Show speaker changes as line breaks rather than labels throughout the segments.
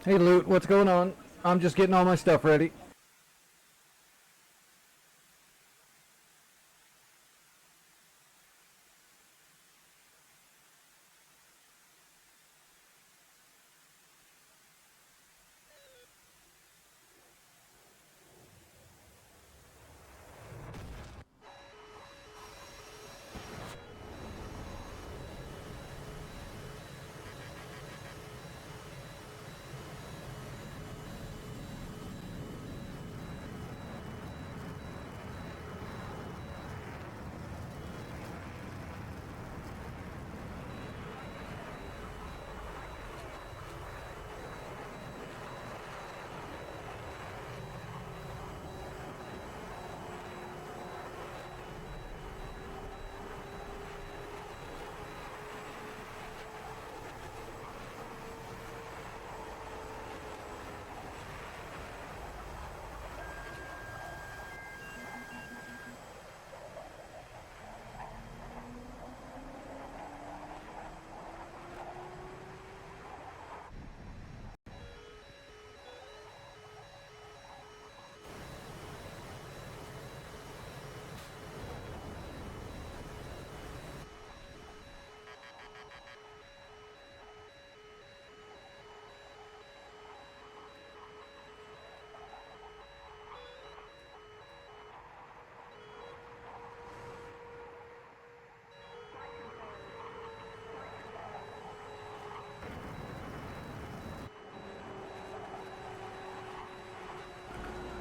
Hey Loot, what's going on? I'm just getting all my stuff ready.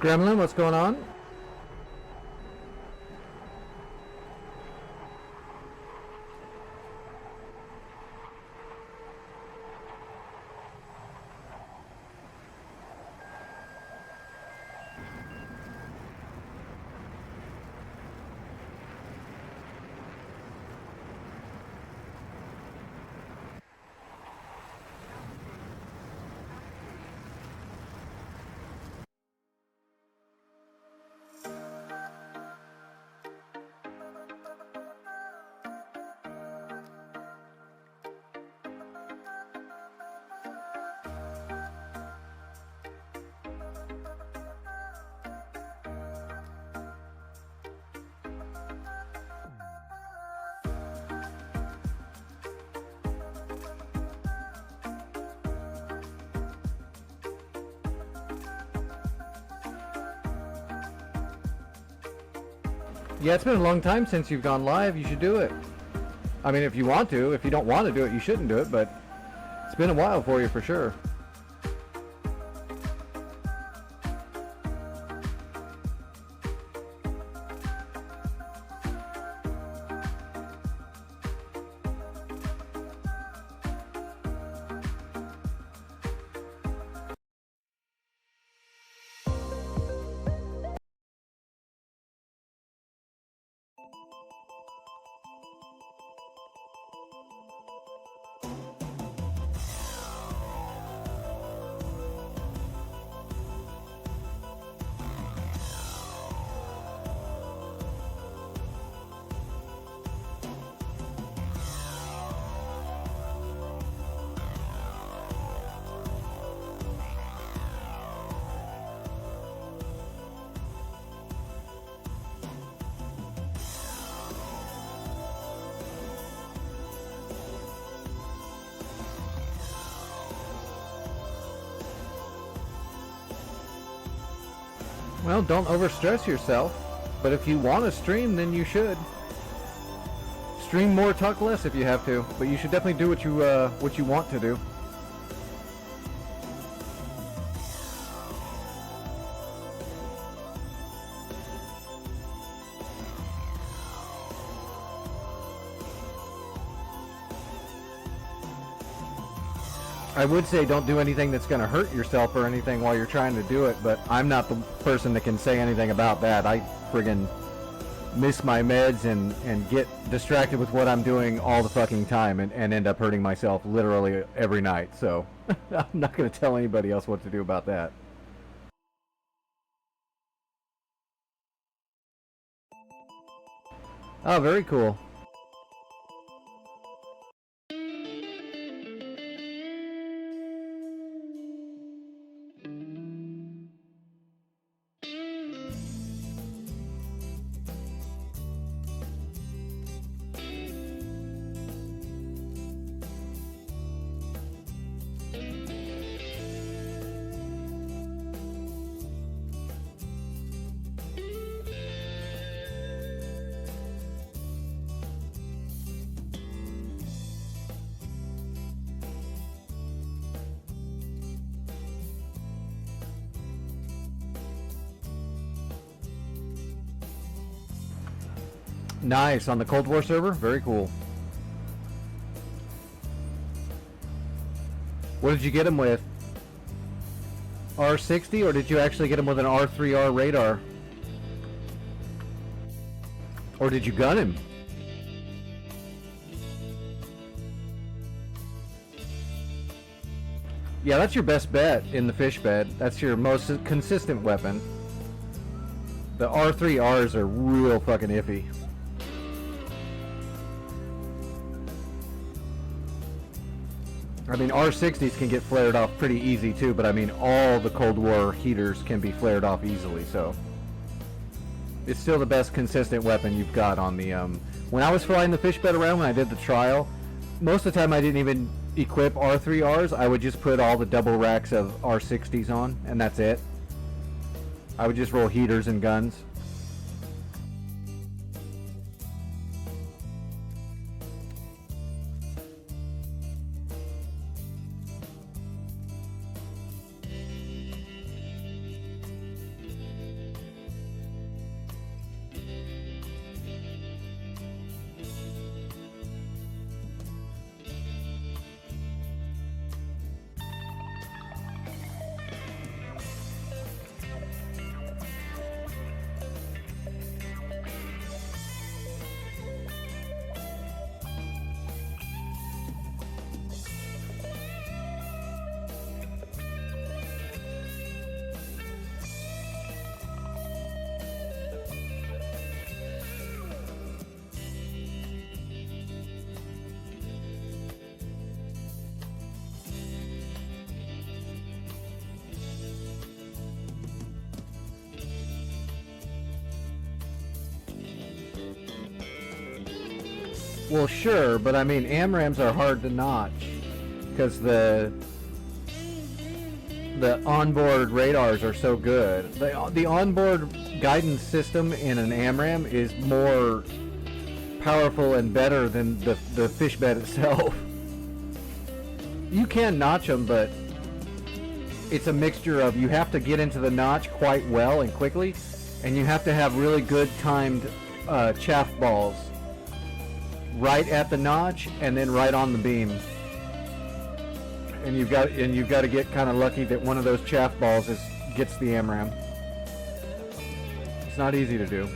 Gremlin, what's going on? Yeah, it's been a long time since you've gone live. You should do it. I mean, if you want to. If you don't want to do it, you shouldn't do it, but it's been a while for you for sure. Well, don't overstress yourself, but if you want to stream, then you should. Stream more, talk less if you have to, but you should definitely do what you want to do. I would say don't do anything that's going to hurt yourself or anything while you're trying to do it, but I'm not the person that can say anything about that. I friggin' miss my meds and get distracted with what I'm doing all the fucking time and end up hurting myself literally every night. So I'm not going to tell anybody else what to do about that. Oh, very cool. Nice, on the Cold War server? Very cool. What did you get him with? R60, or did you actually get him with an R3R radar? Or did you gun him? Yeah, that's your best bet in the fish bed. That's your most consistent weapon. The R3Rs are real fucking iffy. I mean, R60s can get flared off pretty easy too, but I mean, all the Cold War heaters can be flared off easily, so it's still the best consistent weapon you've got on the, when I was flying the fish bed around when I did the trial, most of the time I didn't even equip R3Rs. I would just put all the double racks of R60s on, and that's it. I would just roll heaters and guns. Well, sure, but I mean, AMRAMs are hard to notch because the onboard radars are so good. The onboard guidance system in an AMRAM is more powerful and better than the fish bed itself. You can notch them, but it's a mixture of, you have to get into the notch quite well and quickly, and you have to have really good timed chaff balls right at the notch and then right on the beam. And you've got to get kind of lucky that one of those chaff balls gets the AMRAM. It's not easy to do.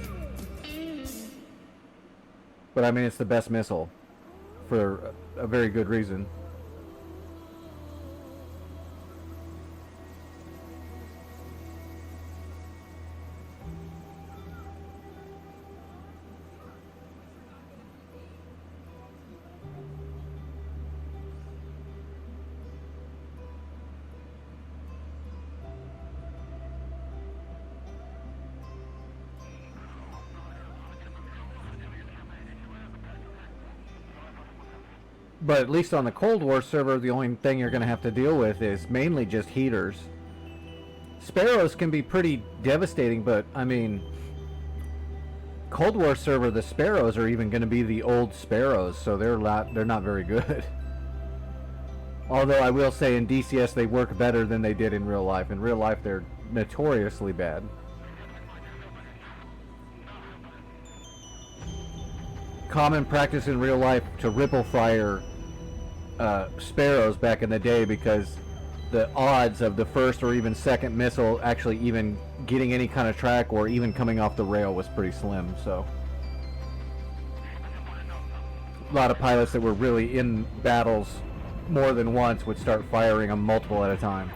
But I mean, it's the best missile for a very good reason. But at least on the Cold War server, the only thing you're going to have to deal with is mainly just heaters. Sparrows can be pretty devastating, but I mean, Cold War server, the Sparrows are even going to be the old Sparrows, so they're not very good. Although I will say in DCS they work better than they did in real life. In real life they're notoriously bad. Common practice in real life to ripple fire Sparrows back in the day, because the odds of the first or even second missile actually even getting any kind of track or even coming off the rail was pretty slim. So a lot of pilots that were really in battles more than once would start firing them multiple at a time.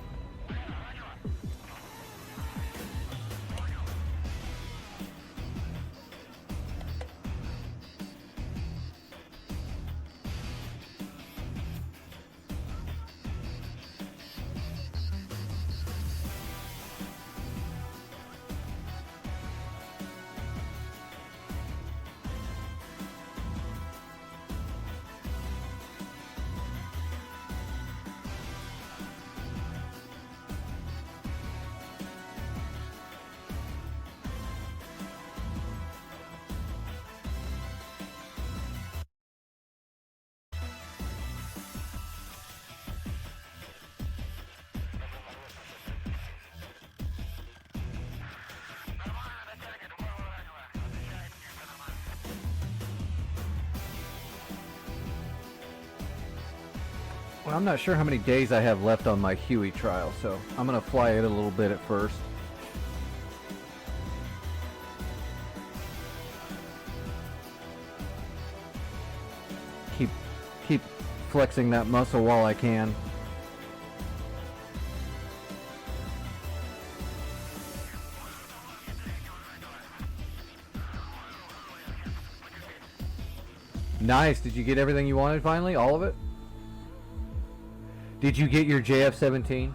Well, I'm not sure how many days I have left on my Huey trial, so I'm gonna fly it a little bit at first. Keep flexing that muscle while I can. Nice. Did you get everything you wanted finally? All of it? Did you get your JF-17?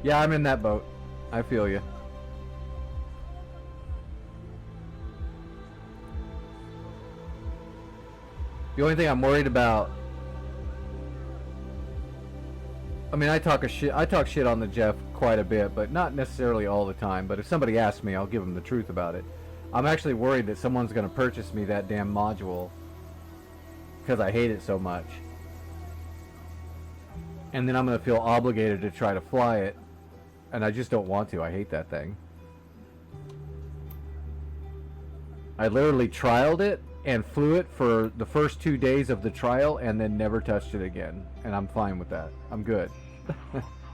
Yeah, I'm in that boat. I feel you. The only thing I'm worried about, I mean, I talk shit on the Jeff quite a bit, but not necessarily all the time. But if somebody asks me, I'll give them the truth about it. I'm actually worried that someone's going to purchase me that damn module because I hate it so much. And then I'm going to feel obligated to try to fly it. And I just don't want to. I hate that thing. I literally trialed it and flew it for the first 2 days of the trial and then never touched it again. And I'm fine with that. I'm good.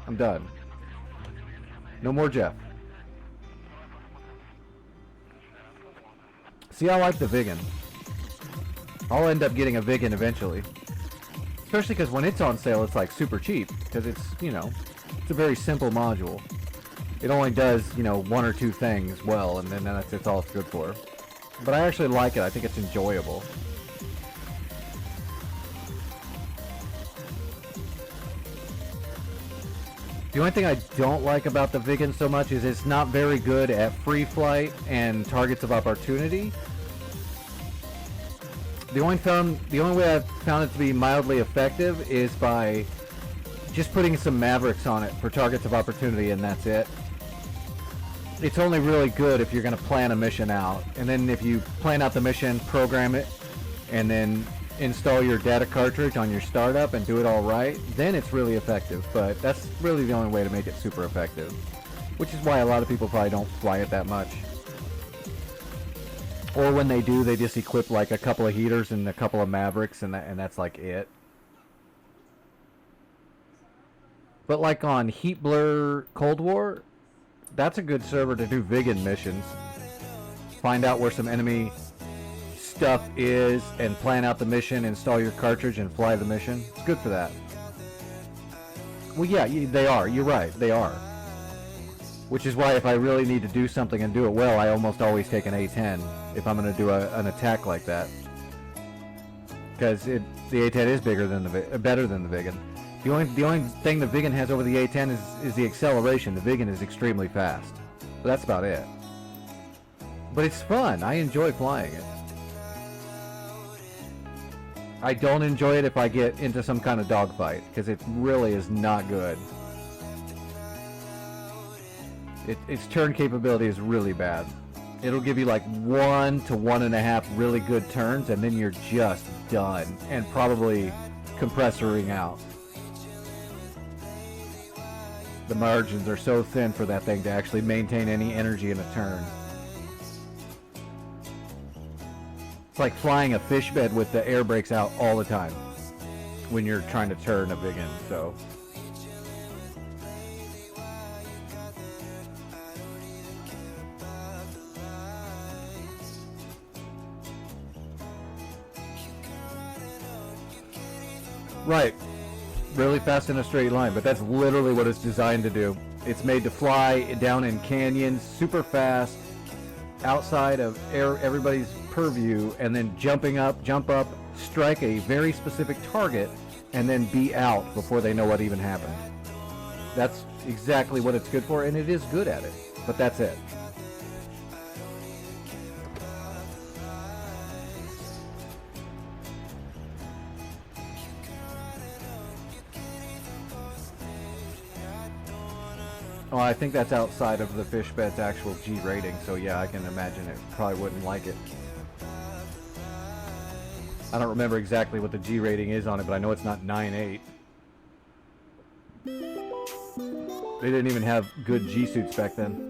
I'm done. No more Jeff. See, I like the Vigan. I'll end up getting a Vigan eventually. Especially because when it's on sale, it's like super cheap. Because it's, you know, it's a very simple module. It only does, you know, 1 or 2 things well, and then that's all it's good for. But I actually like it. I think it's enjoyable. The only thing I don't like about the Vigan so much is it's not very good at free flight and targets of opportunity. The only way I've found it to be mildly effective is by just putting some Mavericks on it for targets of opportunity, and that's it. It's only really good if you're going to plan a mission out. And then if you plan out the mission, program it, and then install your data cartridge on your startup and do it all right, then it's really effective. But that's really the only way to make it super effective. Which is why a lot of people probably don't fly it that much. Or when they do, they just equip like a couple of heaters and a couple of Mavericks, and that's like it. But like on Heat Blur Cold War, that's a good server to do Vigan missions. Find out where some enemy stuff is and plan out the mission, install your cartridge and fly the mission. It's good for that. Well, yeah, they are. You're right. They are. Which is why if I really need to do something and do it well, I almost always take an A10 if I'm going to do an attack like that. Because the A10 is better than the Vigan. The only thing the Vigan has over the A10 is the acceleration. The Vigan is extremely fast. But that's about it. But it's fun. I enjoy flying it. I don't enjoy it if I get into some kind of dogfight, because it really is not good. Its turn capability is really bad. It'll give you like 1 to 1.5 really good turns, and then you're just done. And probably compressoring out. The margins are so thin for that thing to actually maintain any energy in a turn. It's like flying a fish bed with the air brakes out all the time when you're trying to turn a Vigan, so. Right. Really fast in a straight line, but that's literally what it's designed to do. It's made to fly down in canyons, super fast, outside of everybody's purview, and then jump up, strike a very specific target, and then be out before they know what even happened. That's exactly what it's good for, and it is good at it, but that's it. Oh, I think that's outside of the fish bed's actual G rating, so yeah, I can imagine it probably wouldn't like it. I don't remember exactly what the G rating is on it, but I know it's not 9.8. They didn't even have good G suits back then.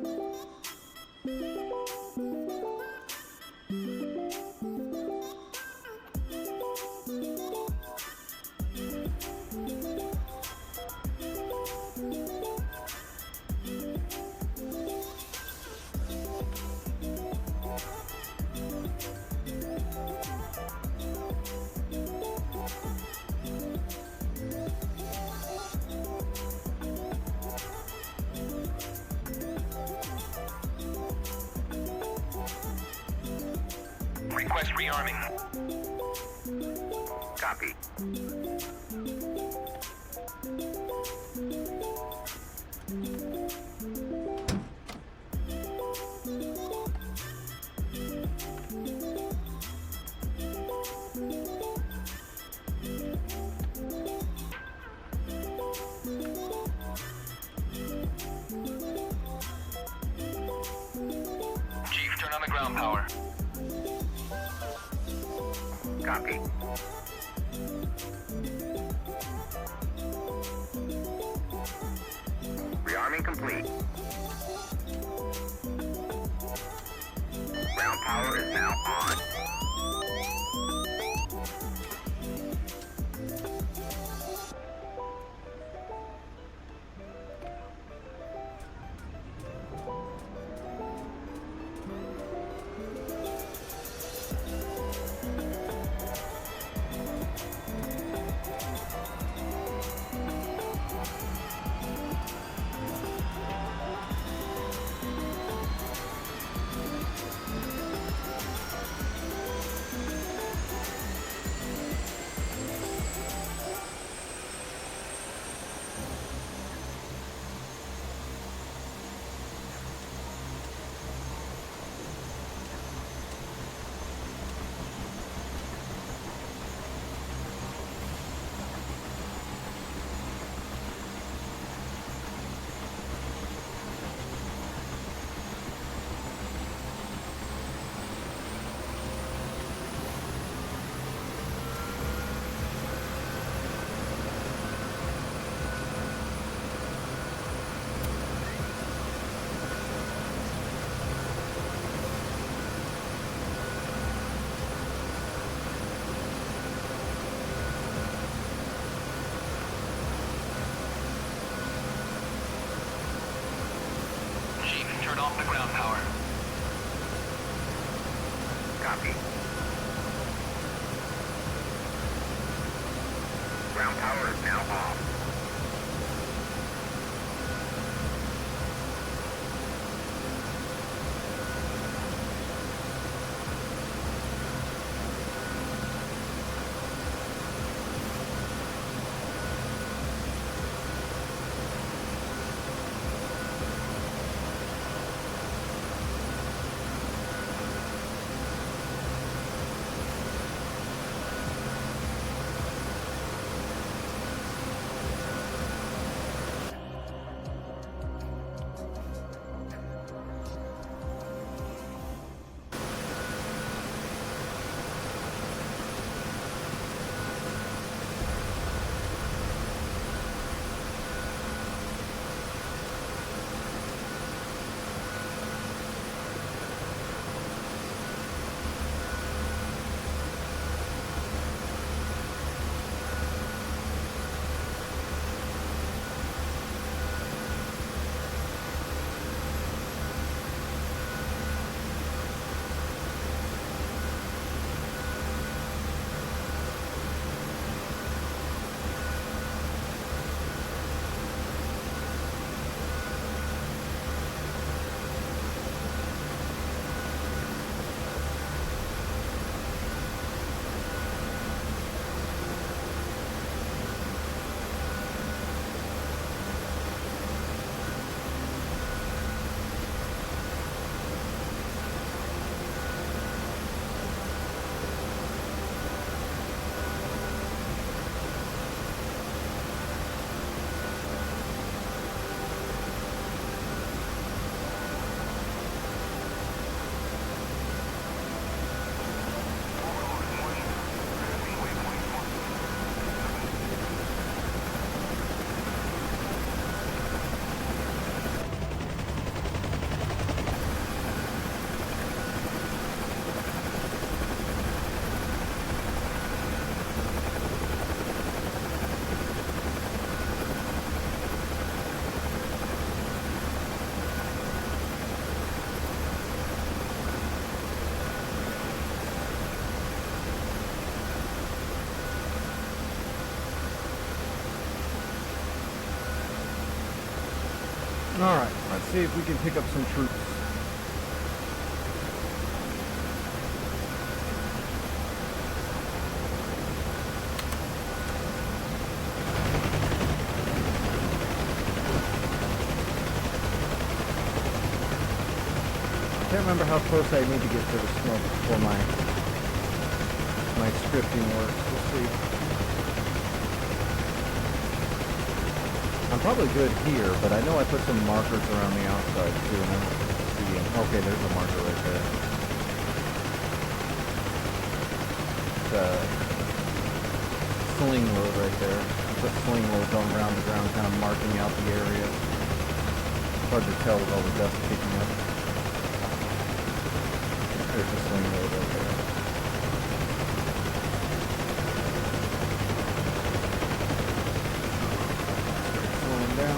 Request rearming. Copy. Chief, turn on the ground power. Copy. Rearming complete. Ground power is now on. Turn off the ground power. Copy. Ground power is now off.
Alright, let's see if we can pick up some troops. I can't remember how close I need to get to the smoke before my scripting works. We'll see. I'm probably good here, but I know I put some markers around the outside too, and I don't see them. Okay, there's a marker right there. It's a sling load right there. I put sling loads on around the ground, kind of marking out the area. It's hard to tell with all the dust kicking up. There's a sling load right there. Down.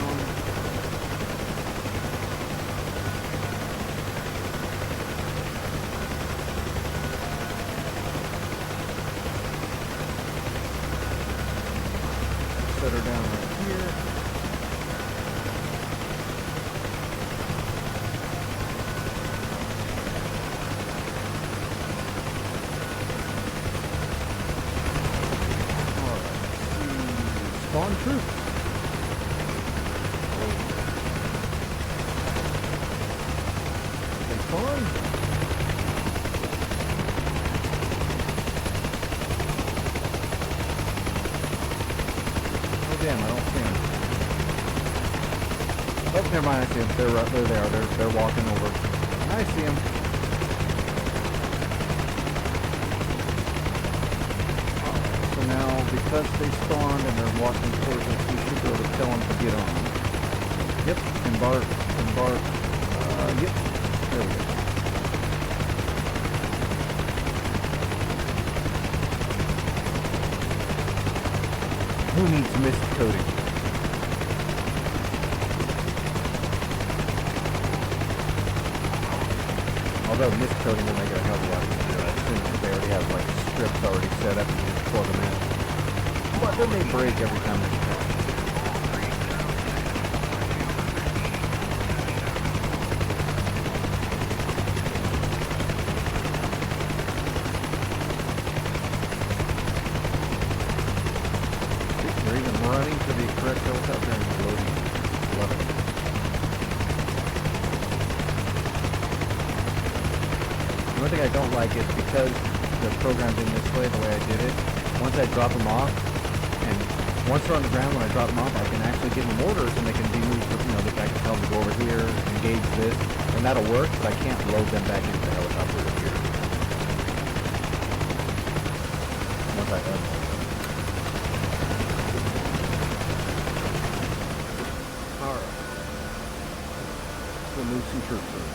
Set her down right here. Alright, spawn troops. Damn, I don't see them. Oh, never mind, I see them. They're there. They're walking over. I see them. So now, because they spawned and they're walking towards us, we should be able to tell them to get on. Yep, embark. Yep, there we go. Who needs mist coating? Although mist coating will make it a hell of a lot easier. I assume that they already have like strips already set up and you just plug them in. But then they break every time they come. They're even running to the correct helicopter and loading. Love it. The one thing I don't like is because the program's in this way, the way I did it, once I drop them off, and once they're on the ground, when I drop them off, I can actually give them orders and they can be moved, I can tell them to go over here, engage this, and that'll work, but I can't load them back into the helicopter over here. Once I unload them. Alright. We'll move some troops over.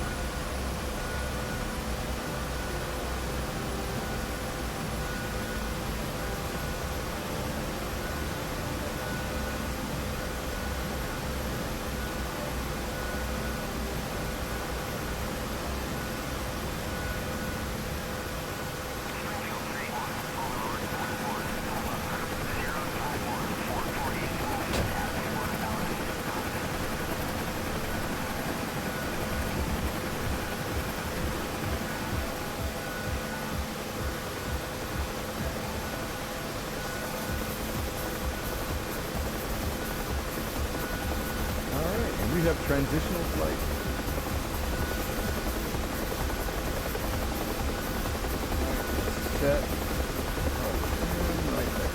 We have transitional flight. Set. Oh, right there.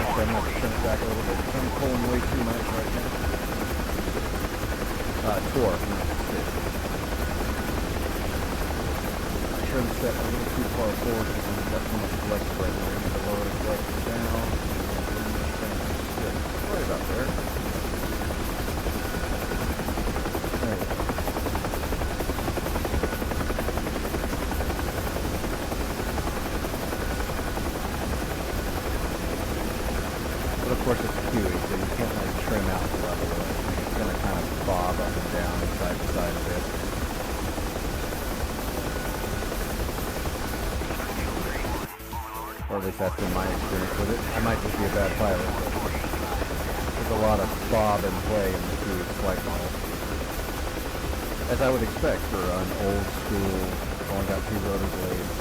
Okay, I'm going to turn it back a little bit. I'm pulling way too much right now. Tour, not sit. Trim set a little too far forward because we've got too much flex right there. I need to lower the flex down. Right about there. There we go. But of course it's Huey, so you can't like trim out the level of it. It's going to kind of bob up and down and side to side a bit. Or at least that's been my experience with it. I might just be a bad pilot, but there's a lot of bob and play in the Kiwi flight model. As I would expect for an old school, only got 2 rotor blades.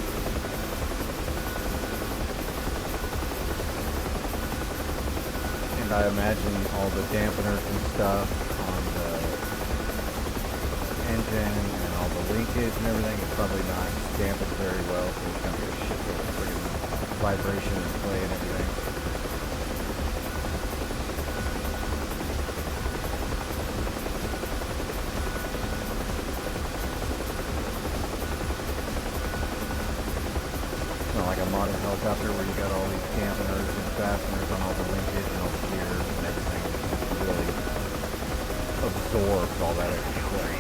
And I imagine all the dampeners and stuff on the engine and all the linkage and everything is probably not dampened very well, so it's going to be a shitload of friggin' vibration and play and everything. It's not like a modern helicopter where you got all these dampeners and fasteners on all the linkage and all the gears and everything. It really absorbs all that extra play.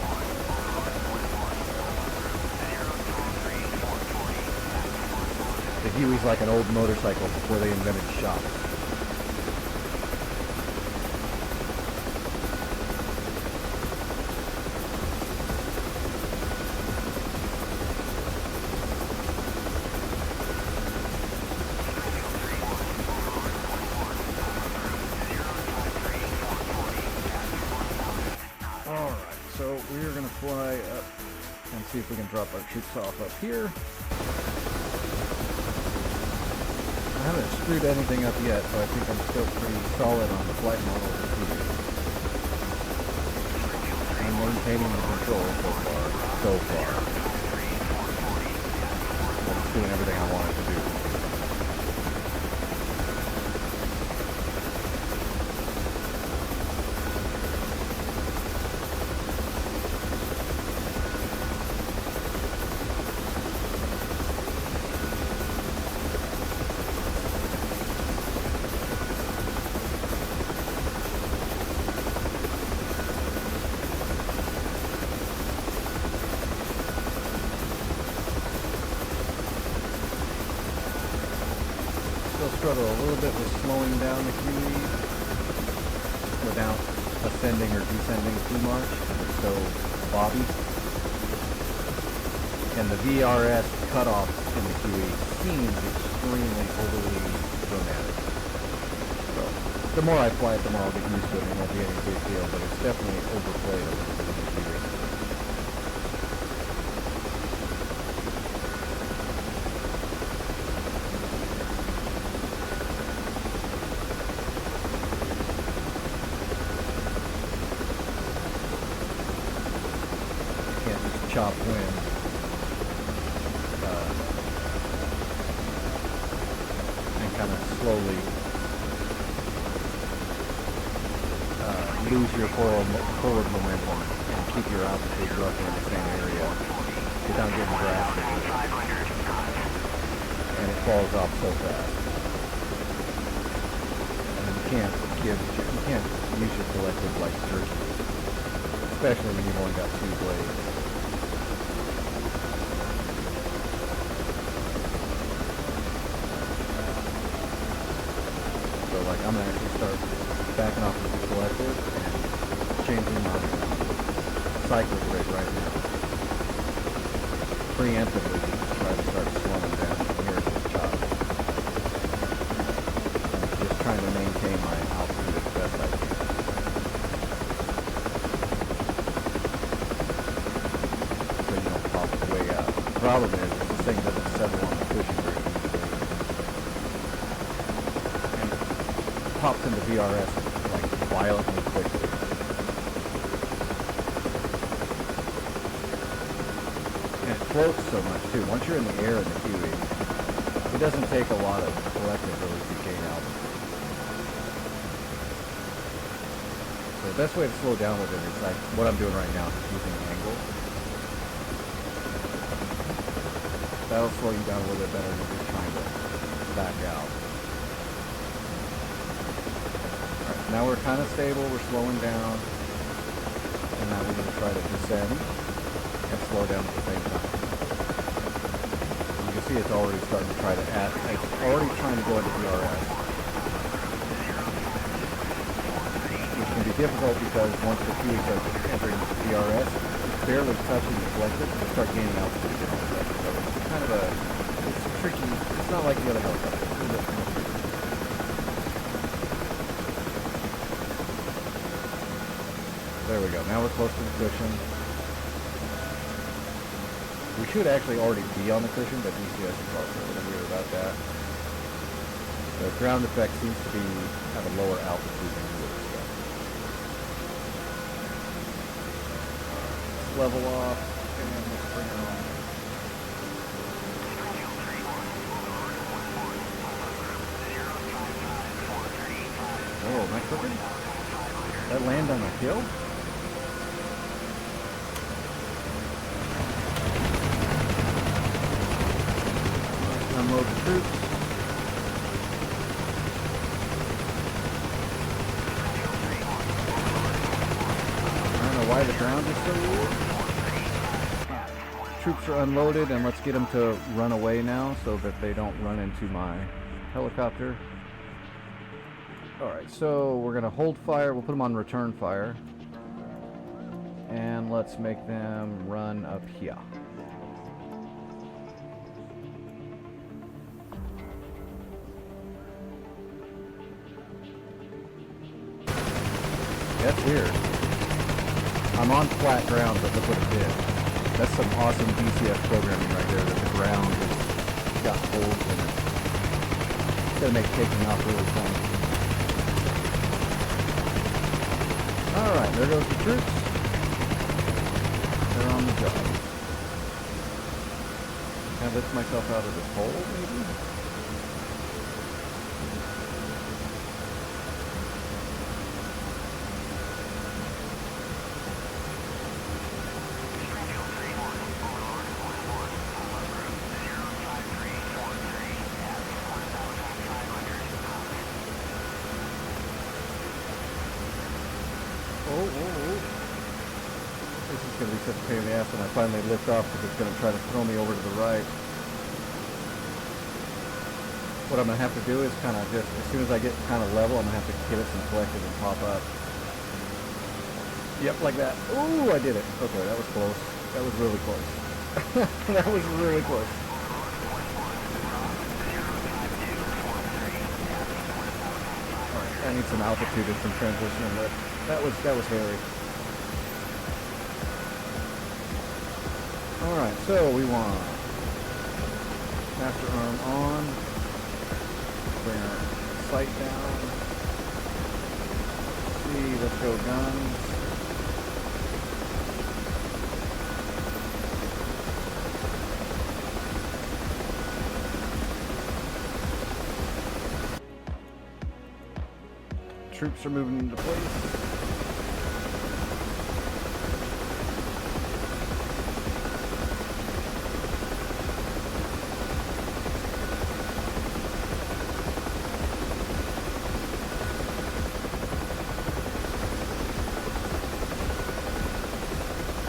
The Huey's like an old motorcycle before they invented shocks. Alright, so we're going to fly up and see if we can drop our troops off up here. I haven't screwed anything up yet, so I think I'm still pretty solid on the flight model of the Kiwi. I'm maintaining the control so far. But it's doing everything I want it to do. Struggle a little bit with slowing down the Kiwi without ascending or descending too much. It's so bobby. And the VRS cutoff in the Kiwi seems extremely overly dramatic. So the more I fly it, the more I'll get used to it and it won't be any big deal, but it's definitely overplayed a little bit in the Kiwi. Chop wind and kind of slowly lose your forward momentum and keep your altitude roughly in the same area without getting drastic with it. And it falls off so fast. And you can't use your collective like jerky, especially when you've only got 2 blades. Like I'm gonna actually start backing off of the collective and changing my cyclic rate right now. Preemptively try to start slowing down here at this chop. And just trying to maintain my altitude as best I can. So you don't pop way out. The problem is this thing doesn't settle on the cushion very easily. Pops into VRS like violently quickly. And it floats so much too. Once you're in the air in the Kiwi, it doesn't take a lot of collective really to gain altitude. So the best way to slow down with it is like what I'm doing right now, just using angle. That'll slow you down a little bit better than just trying to back out. Now we're kind of stable, we're slowing down, and now we're going to try to descend and slow down at the same time. You can see it's already starting to try to it's already trying to go into VRS. Which can be difficult because once the Kiwi starts entering VRS, it's barely touching the collective, it'll start gaining altitude and all that. So it's kind of it's tricky It's not like the other helicopter. There we go. Now we're close to the cushion. We should actually already be on the cushion, but DCS is also a little weird about that. The ground effect seems to be at a lower altitude than you would expect. Let's level off and let's bring it on. Oh, am I cooking? That land on the hill? Unload the troops. I don't know why the ground is so weird. Troops are unloaded, and let's get them to run away now so that they don't run into my helicopter. Alright, so we're going to hold fire. We'll put them on return fire. And let's make them run up here. That's weird. I'm on flat ground, but look what it did. That's some awesome DCF programming right there, that the ground has got holes in it. It's going to make taking off really fun. Alright, there goes the troops. They're on the job. Can I lift myself out of this hole, maybe? This is going to be such a pain in the ass when I finally lift off, because it's going to try to throw me over to the right. What I'm going to have to do is kind of just, as soon as I get kind of level, I'm going to have to get it some collective and pop up. Yep, like that. Ooh, I did it. Okay, that was close. That was really close. That was really close. Alright, I need some altitude and some transition and lift. That was hairy. Alright, so we want master arm on, bring our sight down, let's go guns. Troops are moving into place.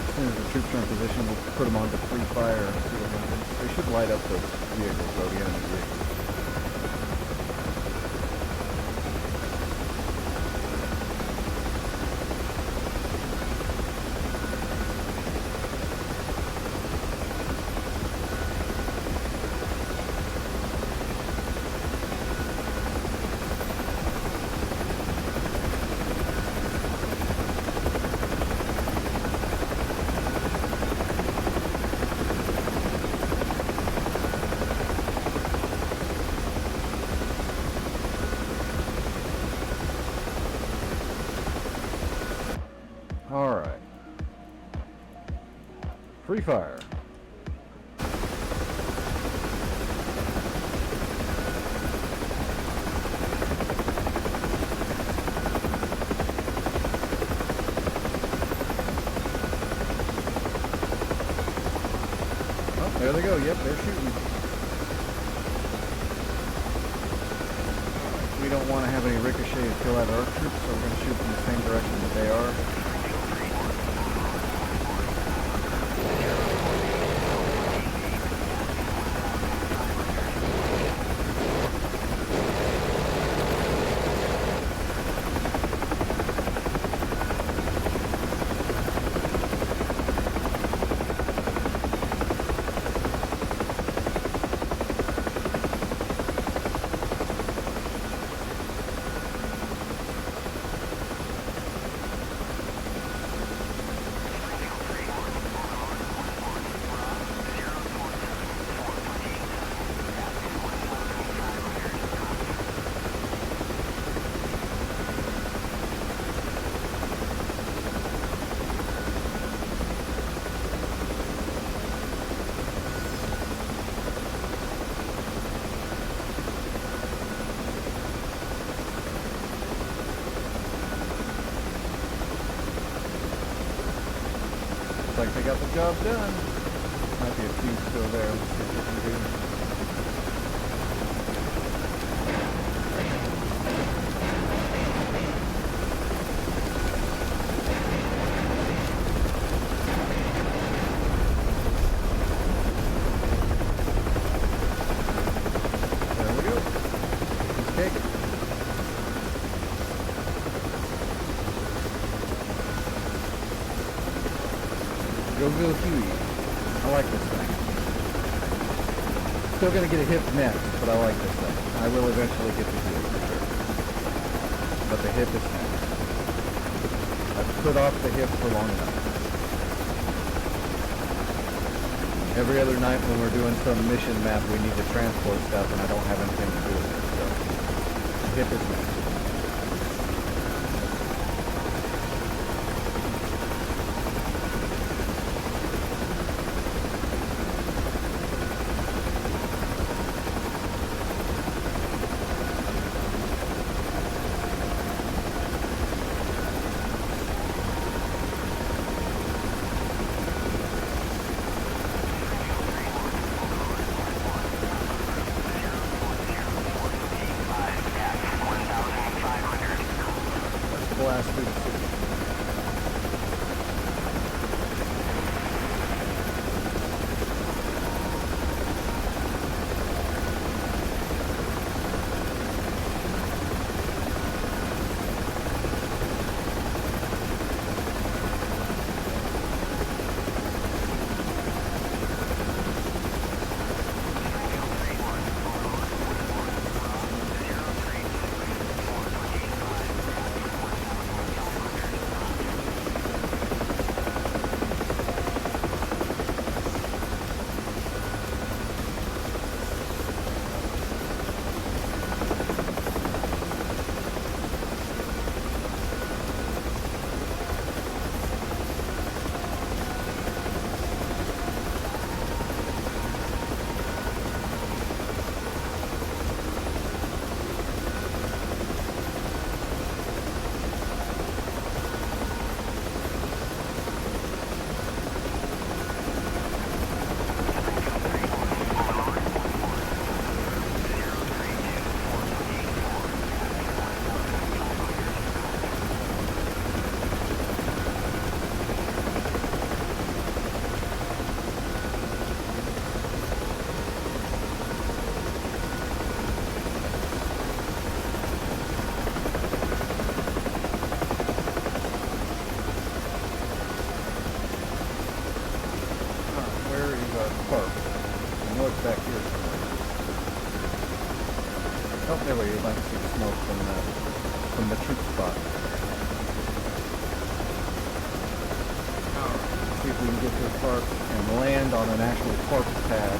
As soon as the troops are in position, we'll put them onto free fire and see what happens. They should light up those vehicles, though, the enemy vehicles. Alright. Free fire. Oh, there they go. Yep, they're shooting. We don't want to have any ricochet kill out our troops, so we're going to shoot in the same direction that they are.
like they got the job done. Might be a few still there. Let's see what we can do. There we go. Let's take it. Go Huey. I like this thing. Still gonna get a hip next, but I like this thing. I will eventually get the Huey for sure. But the hip is next. I've put off the hip for long enough. Every other night when we're doing some mission map, we need to transport stuff, and I don't have anything to do with it. So, the hip is next. Blast through the city. Park. I know it's back here somewhere. Oh, there we go. You might see the smoke from the troop spot. Let's see if we can get to the park and land on an actual park pad.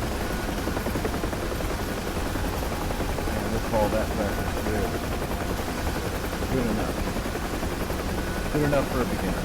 And we'll call that record good. Good enough. Good enough for a beginner.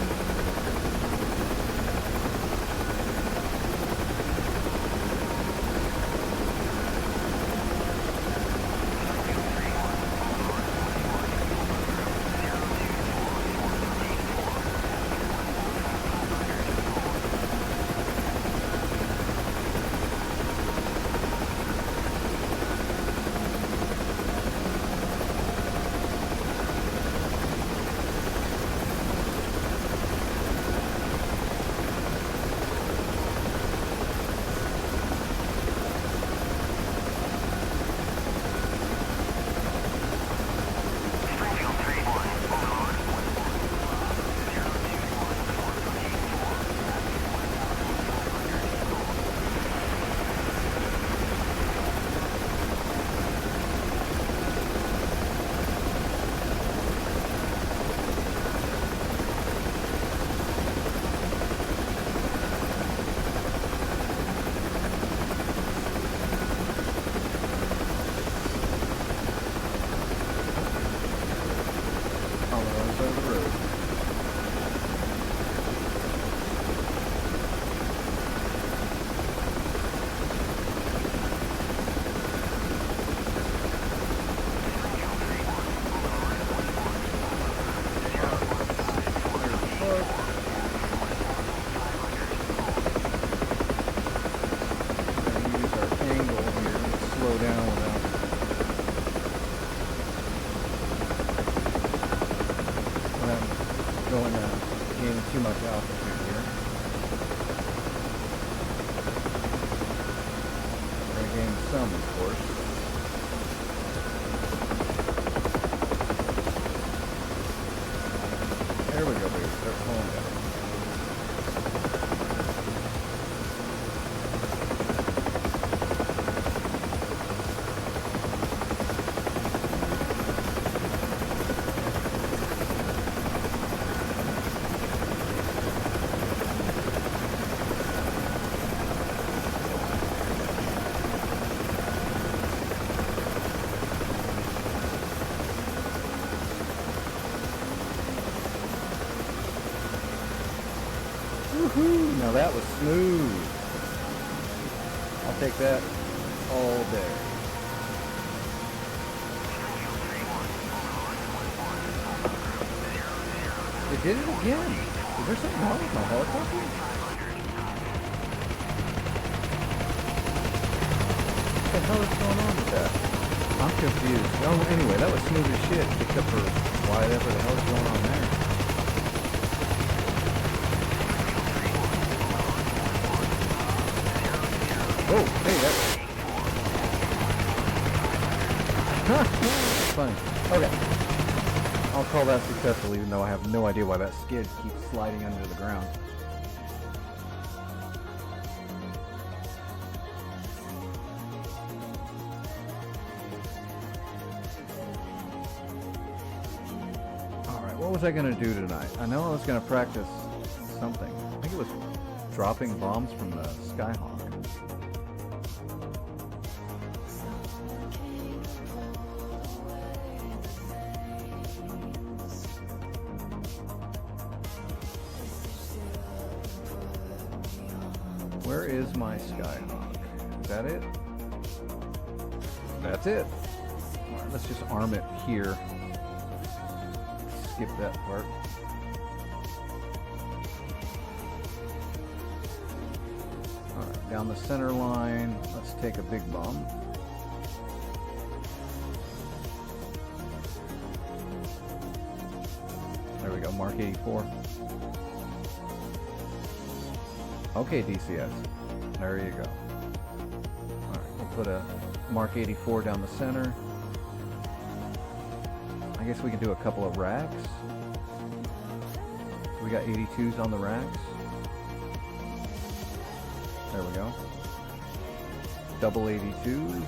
going to gain too much altitude here. We're going to gain some, of course. There we go, baby. Start pulling down. Woohoo! Now that was smooth. I'll take that all day. It did it again. Is there something wrong with my helicopter? What the hell is going on with that? I'm confused. Oh, anyway, that was smooth as shit, except for whatever the hell is going on there. Oh, hey, that's funny. Okay. I'll call that successful, even though I have no idea why that skid keeps sliding under the ground. Alright, what was I going to do tonight? I know I was going to practice something. I think it was dropping bombs from the Skyhawk. Where is my Skyhawk? Is that it? That's it. Alright, let's just arm it here. Skip that part. Alright, down the center line, let's take a big bomb. There we go, Mark 84. Okay, DCS. There you go. Alright, we'll put a Mark 84 down the center. I guess we can do a couple of racks. We got 82s on the racks. There we go. Double 82s.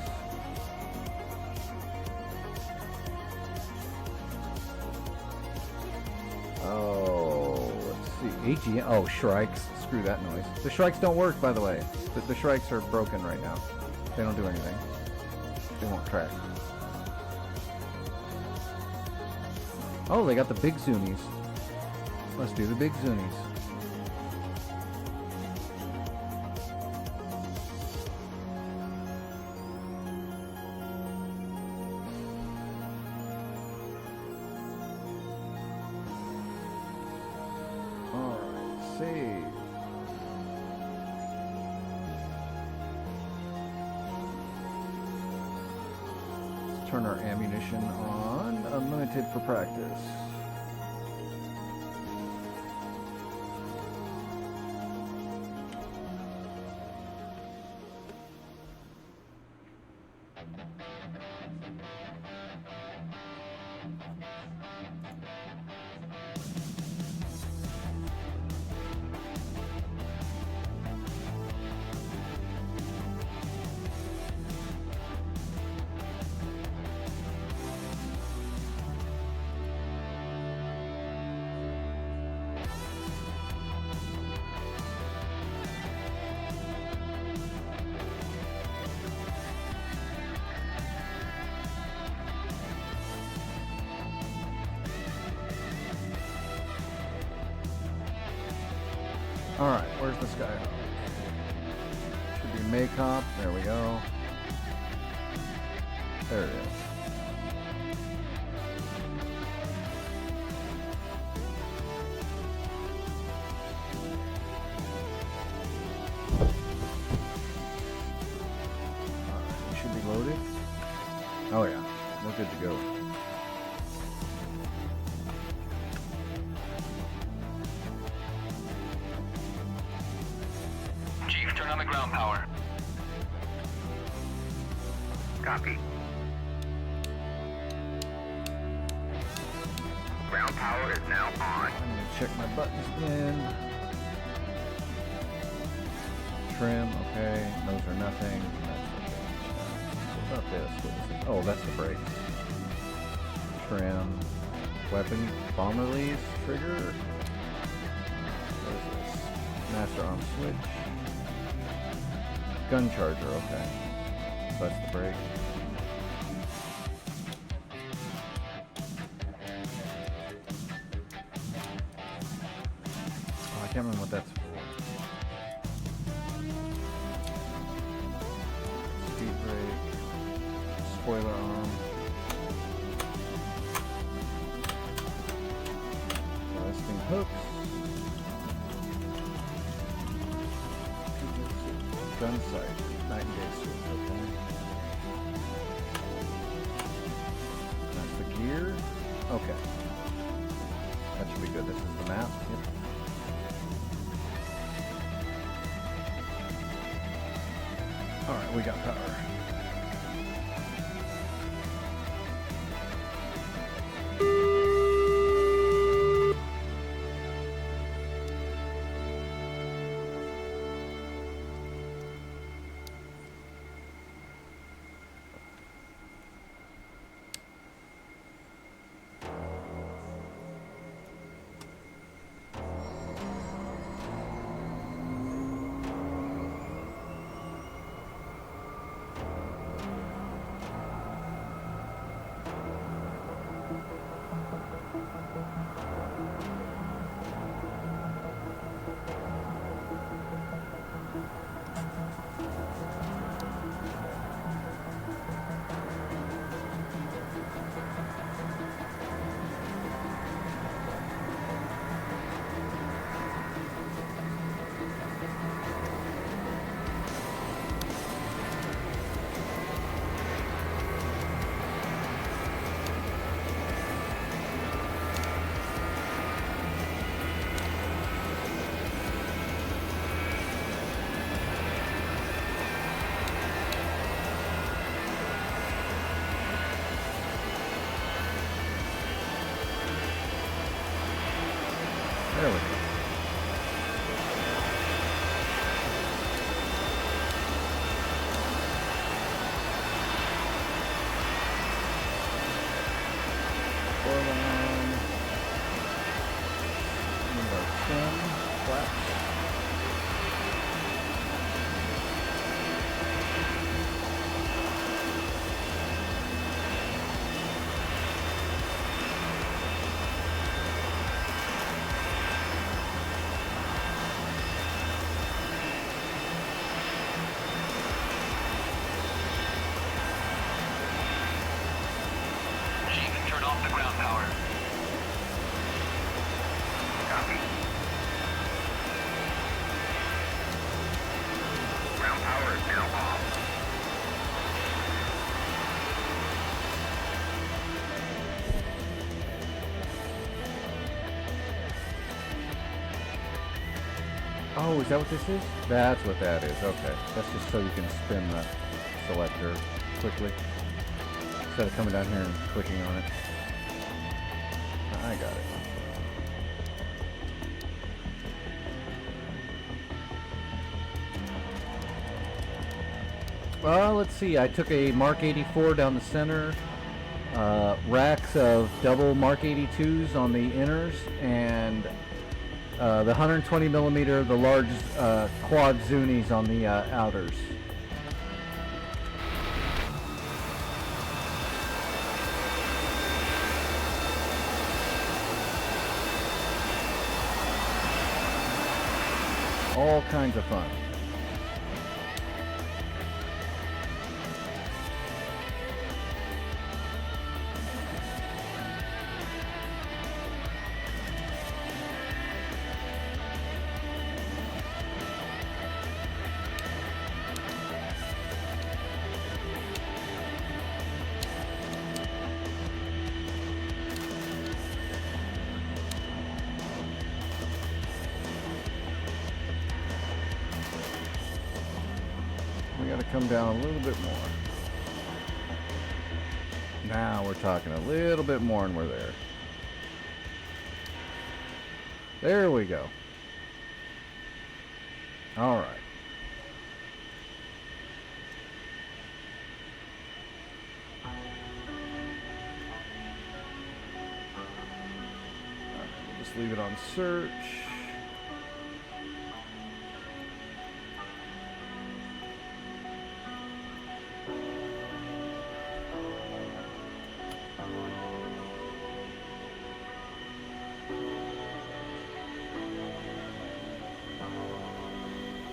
Oh, let's see. AGM. Oh, Shrikes. Screw that noise. The Shrikes don't work, by the way. The Shrikes are broken right now. They don't do anything. They won't track. Oh, they got the big Zunies. Let's do the big Zunies. Alright, save. Let's turn our ammunition on. Unlimited for practice. Alright, where's the Skyhawk? Should be Maycop. There we go. There it is. Alright, we should be loaded. Oh yeah, we're good to go.
Turn on the ground power. Copy. Ground power is now on.
I'm gonna check my buttons again. Trim, okay. Those are nothing. That's okay. What about this? What is it? Oh, that's the brake. Trim. Weapon. Bomber release. Trigger. What is this? Master arm switch. Gun charger, okay. So that's the brake. Oh, I can't remember what that's for. Speed brake. Spoiler arm. Resting hooks. Gun sight. Night and day switch, okay. That's the gear. Okay. That should be good. This is the map. Yep. Alright, we got power. There we go. Forearm. Number 10. Flaps.
Chief, turn off the ground power. Copy. Ground power is now off.
Oh, is that what this is? That's what that is. Okay. That's just so you can spin the selector quickly. Instead of coming down here and clicking on it. I got it. Well, let's see. I took a Mark 84 down the center. Racks of double Mark 82s on the inners, and the 120 millimeter, the large quad Zunis on the outers. All kinds of fun. Got to come down a little bit more. Now we're talking a little bit more and we're there. There we go. All right. We'll just leave it on search.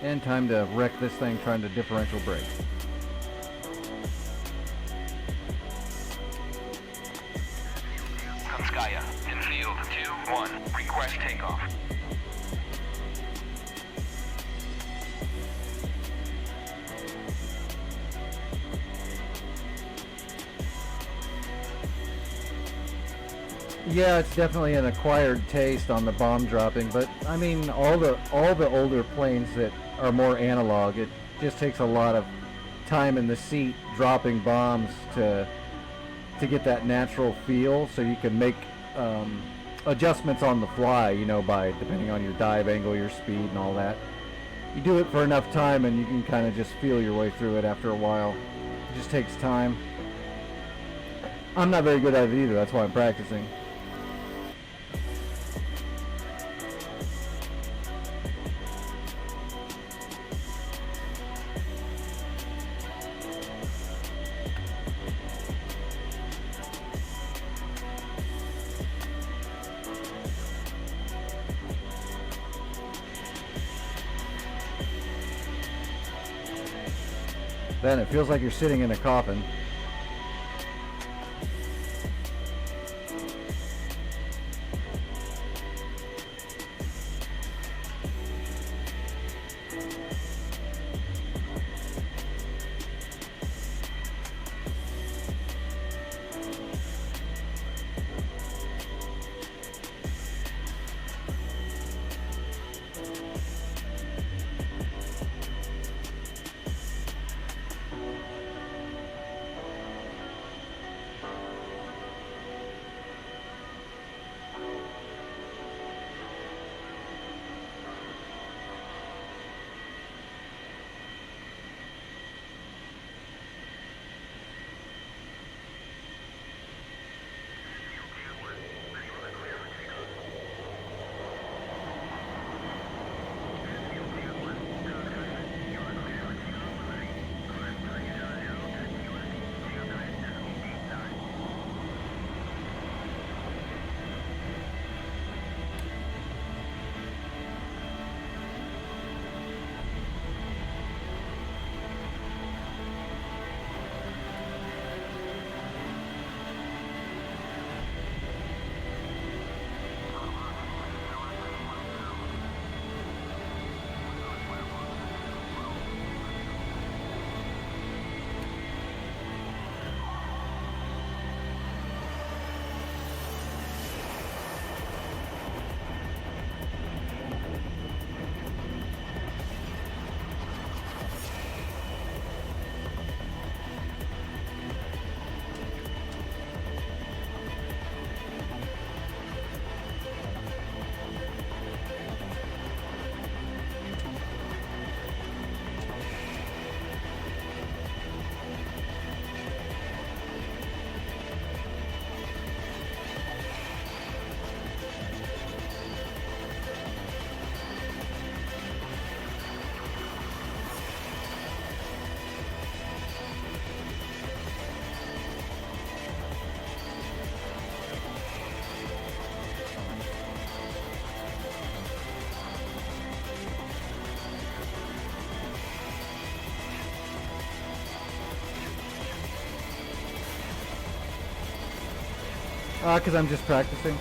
And time to wreck this thing trying to differential brake.
Konskaya, in field 2-1, request takeoff.
Yeah, it's definitely an acquired taste on the bomb dropping, but I mean all the older planes that are more analog, it just takes a lot of time in the seat dropping bombs to get that natural feel, so you can make adjustments on the fly, you know, by depending on your dive angle, your speed and all that. You do it for enough time and you can kind of just feel your way through it after a while. It just takes time. I'm not very good at it either, that's why I'm practicing. Then it feels like you're sitting in a coffin. Because I'm just practicing.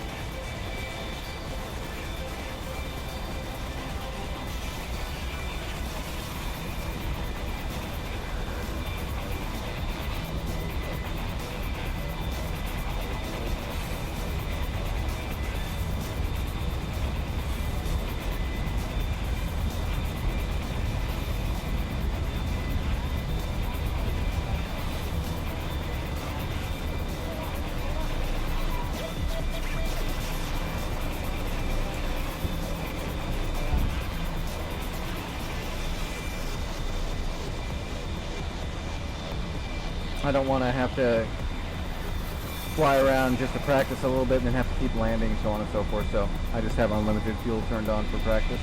I don't want to have to fly around just to practice a little bit and then have to keep landing, so on and so forth. So I just have unlimited fuel turned on for practice.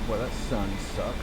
Boy, that sun sucks.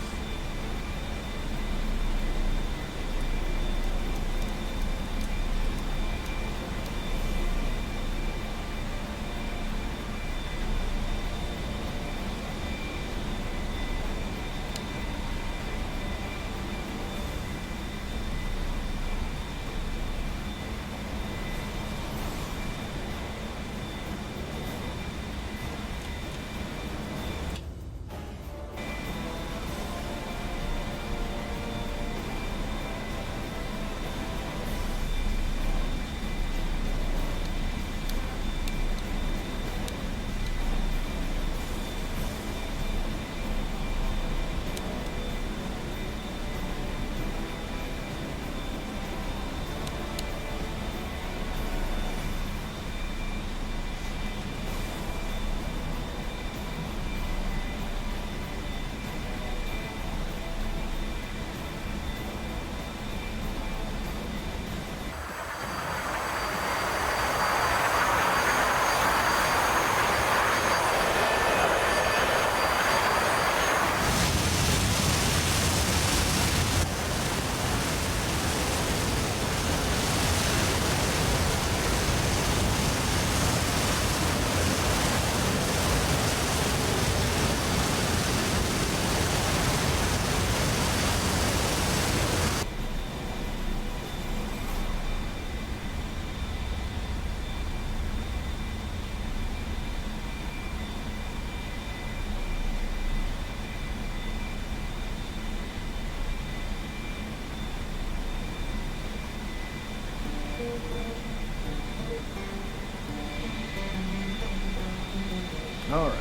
All right,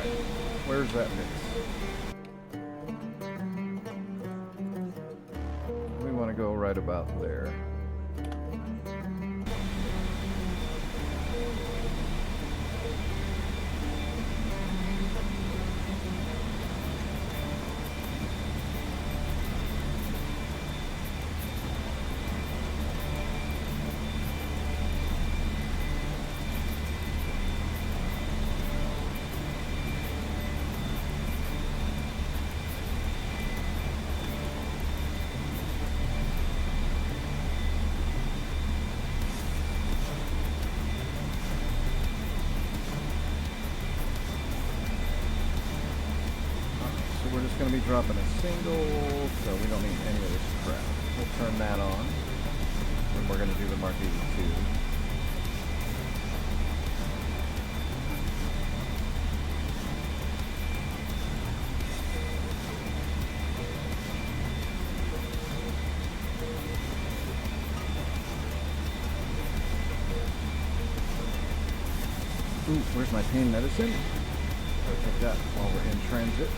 where's that base? We want to go right about there. We're just going to be dropping a single, so we don't need any of this crap. We'll turn that on, and we're going to do the Mark 82. Ooh, where's my pain medicine? I'll take that while we're in transit.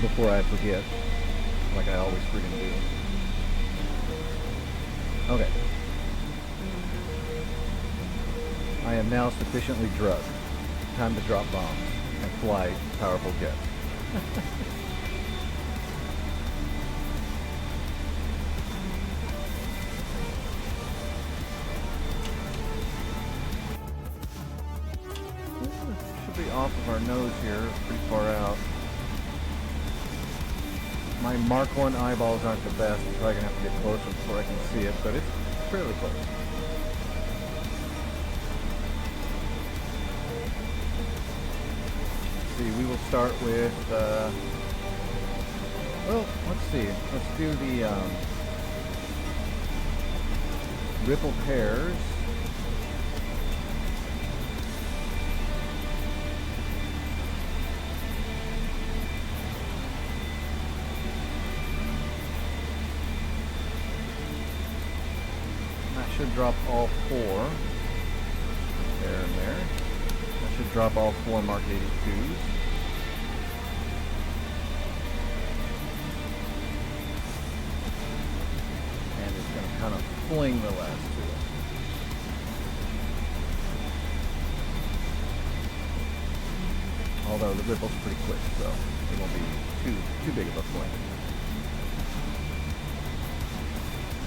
Before I forget, like I always freaking do. Okay. I am now sufficiently drugged. time to drop bombs and fly powerful jets. Should be off of our nose here, pretty far out. My Mark 1 eyeballs aren't the best. I'm probably going to have to get closer before I can see it, but it's fairly close. Let's see, we will start with, well, let's see. Let's do the ripple pairs. Should drop all 4 there and there. That should drop all 4 Mark 82s. And it's going to kind of fling the last 2. Although the ripple's pretty quick, so it won't be too big of a fling.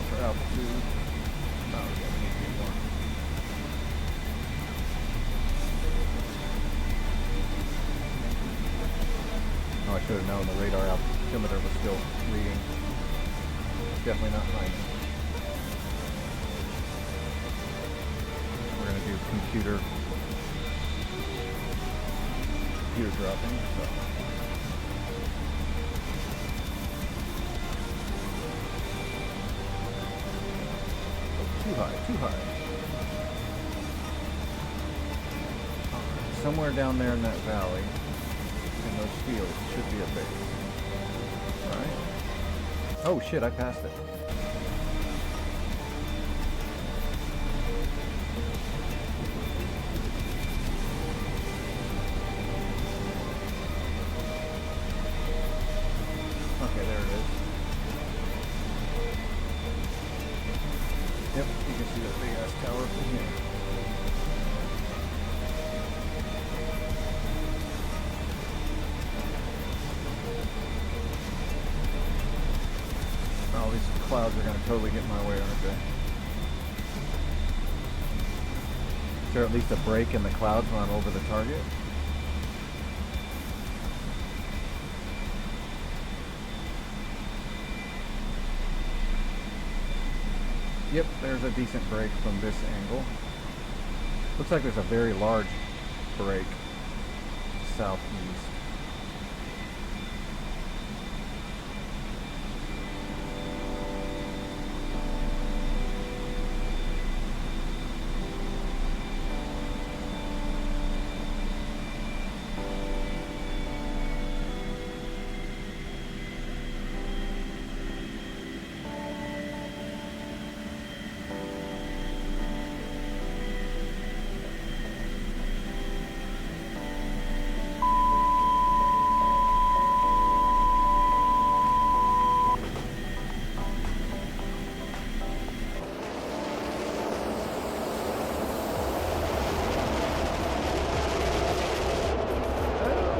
For altitude. Oh, yeah, we need to get more. Oh, I should have known the radar altimeter was still reading. Definitely not high. We're going to do computer dropping. So. Too high. Somewhere down there in that valley, in those fields, should be a base. Alright. Oh shit, I passed it. Okay, there it is. Yep, you can see that big ass tower from here. Oh, these clouds are going to totally get in my way, aren't they? Is there at least a break in the clouds when I'm over the target? Yep, there's a decent break from this angle. Looks like there's a very large break southeast.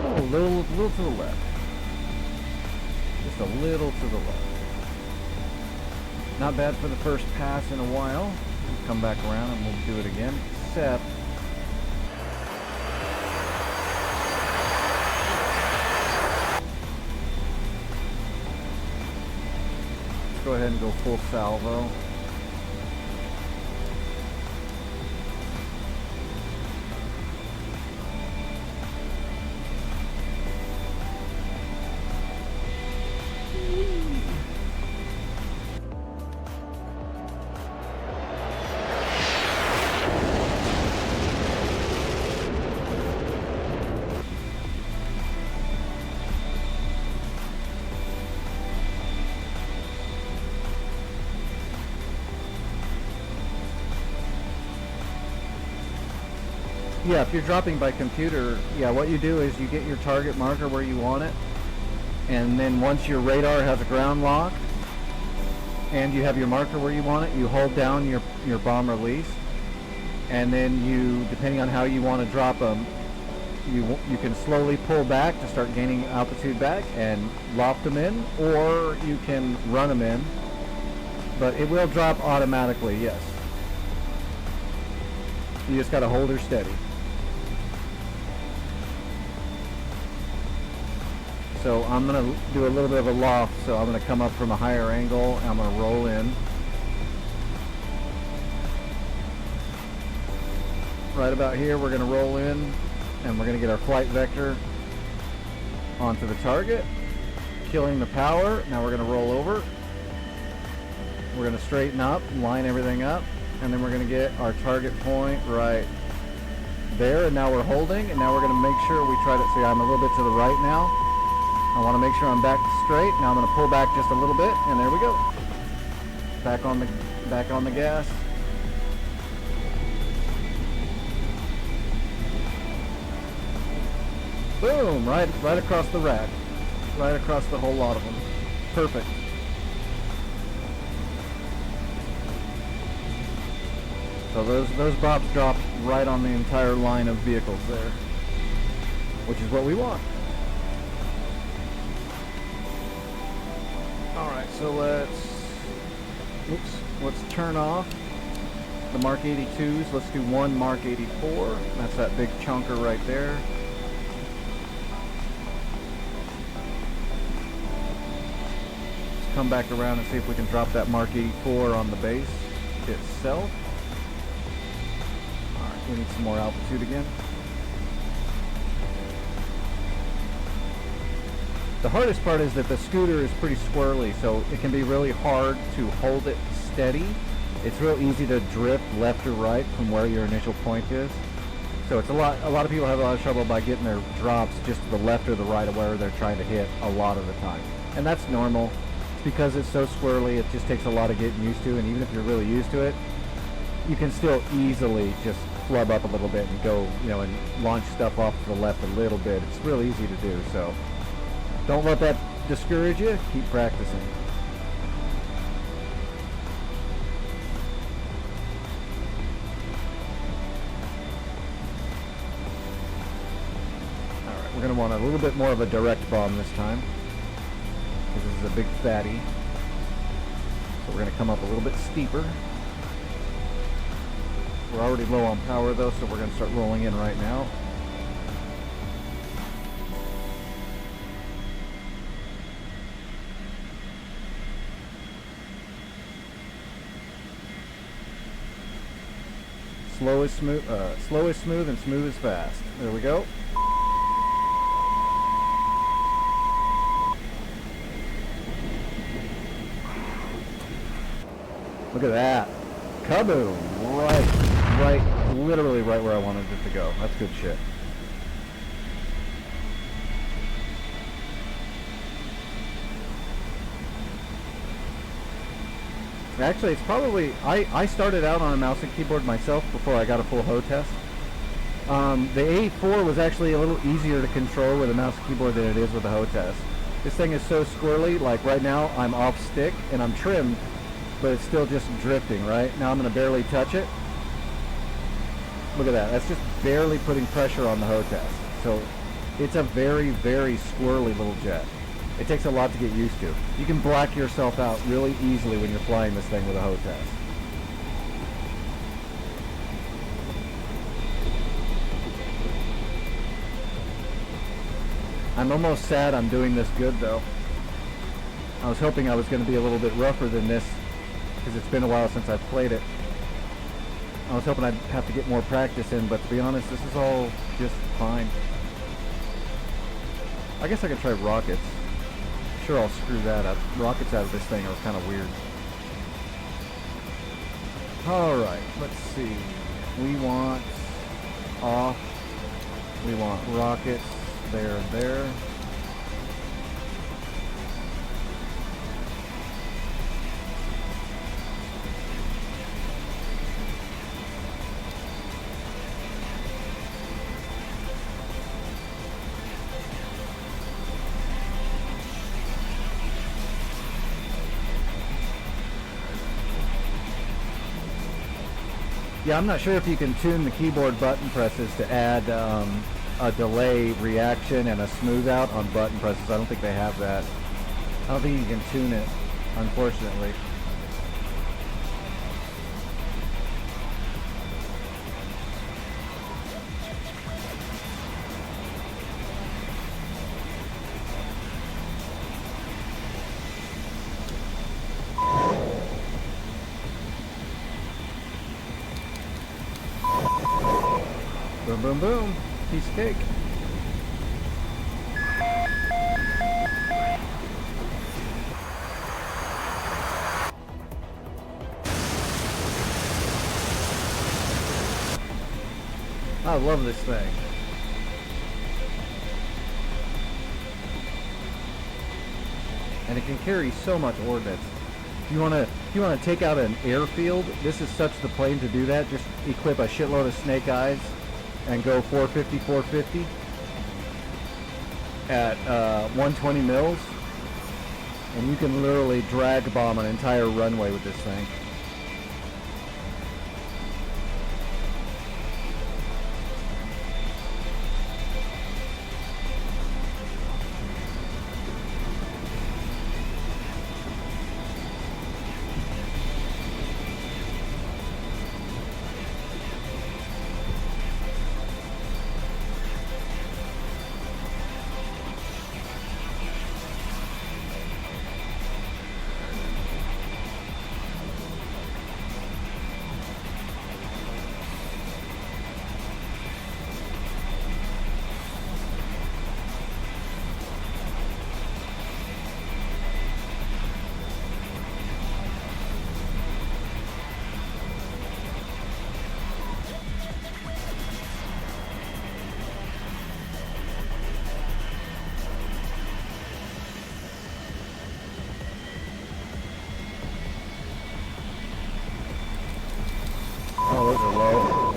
A little to the left. Just a little to the left. Not bad for the first pass in a while. We'll come back around and we'll do it again. Except let's go ahead and go full salvo. Yeah, if you're dropping by computer, yeah, what you do is you get your target marker where you want it, and then once your radar has a ground lock, and you have your marker where you want it, you hold down your bomb release, and then you, depending on how you want to drop them, you can slowly pull back to start gaining altitude back and loft them in, or you can run them in, but it will drop automatically, yes. You just got to hold her steady. So I'm going to do a little bit of a loft, so I'm going to come up from a higher angle, and I'm going to roll in. Right about here, we're going to roll in, and we're going to get our flight vector onto the target, killing the power. Now we're going to roll over. We're going to straighten up, line everything up, and then we're going to get our target point right there, and now we're holding, and now we're going to make sure we try to see. I'm a little bit to the right now. I want to make sure I'm back straight. Now I'm going to pull back just a little bit, and there we go. Back on the gas. Boom! Right across the rack. Right across the whole lot of them. Perfect. So those bops dropped right on the entire line of vehicles there, which is what we want. All right, so let's turn off the Mark 82s. Let's do one Mark 84. That's that big chunker right there. Come back around and see if we can drop that Mark 84 on the base itself. Alright, we need some more altitude again. The hardest part is that the scooter is pretty squirrely, so it can be really hard to hold it steady. It's real easy to drift left or right from where your initial point is. So it's a lot of people have a lot of trouble by getting their drops just to the left or the right of where they're trying to hit a lot of the time. And that's normal. Because it's so squirrely, it just takes a lot of getting used to, and even if you're really used to it, you can still easily just flub up a little bit and go, and launch stuff off to the left a little bit. It's real easy to do, so don't let that discourage you. Keep practicing. Alright, we're going to want a little bit more of a direct bomb this time. This is a big fatty, so we're going to come up a little bit steeper. We're already low on power though, so we're going to start rolling in right now. Slow is smooth and smooth is fast. There we go. Look at that. Kaboom! Literally right where I wanted it to go. That's good shit. Actually, it's probably, I started out on a mouse and keyboard myself before I got a full hoe test. The A4 was actually a little easier to control with a mouse and keyboard than it is with a hoe test. This thing is so squirrely, like right now I'm off stick and I'm trimmed, but it's still just drifting, right? Now I'm going to barely touch it. Look at that. That's just barely putting pressure on the hoe test. So it's a very, very squirrely little jet. It takes a lot to get used to. You can black yourself out really easily when you're flying this thing with a hoe test. I'm almost sad I'm doing this good though. I was hoping I was going to be a little bit rougher than this, because it's been a while since I've played it. I was hoping I'd have to get more practice in, but to be honest, this is all just fine. I guess I could try rockets. Sure, I'll screw that up. Rockets out of this thing are kind of weird. Alright, let's see. We want off. We want rockets there and there. Yeah, I'm not sure if you can tune the keyboard button presses to add a delay reaction and a smooth out on button presses. I don't think they have that. I don't think you can tune it, unfortunately. Boom, boom, boom. Piece of cake. I love this thing. And it can carry so much ordnance. If you wanna take out an airfield, this is such the plane to do that. Just equip a shitload of snake eyes and go 450, 450 at 120 mils, and you can literally drag bomb an entire runway with this thing. Oh, those are low.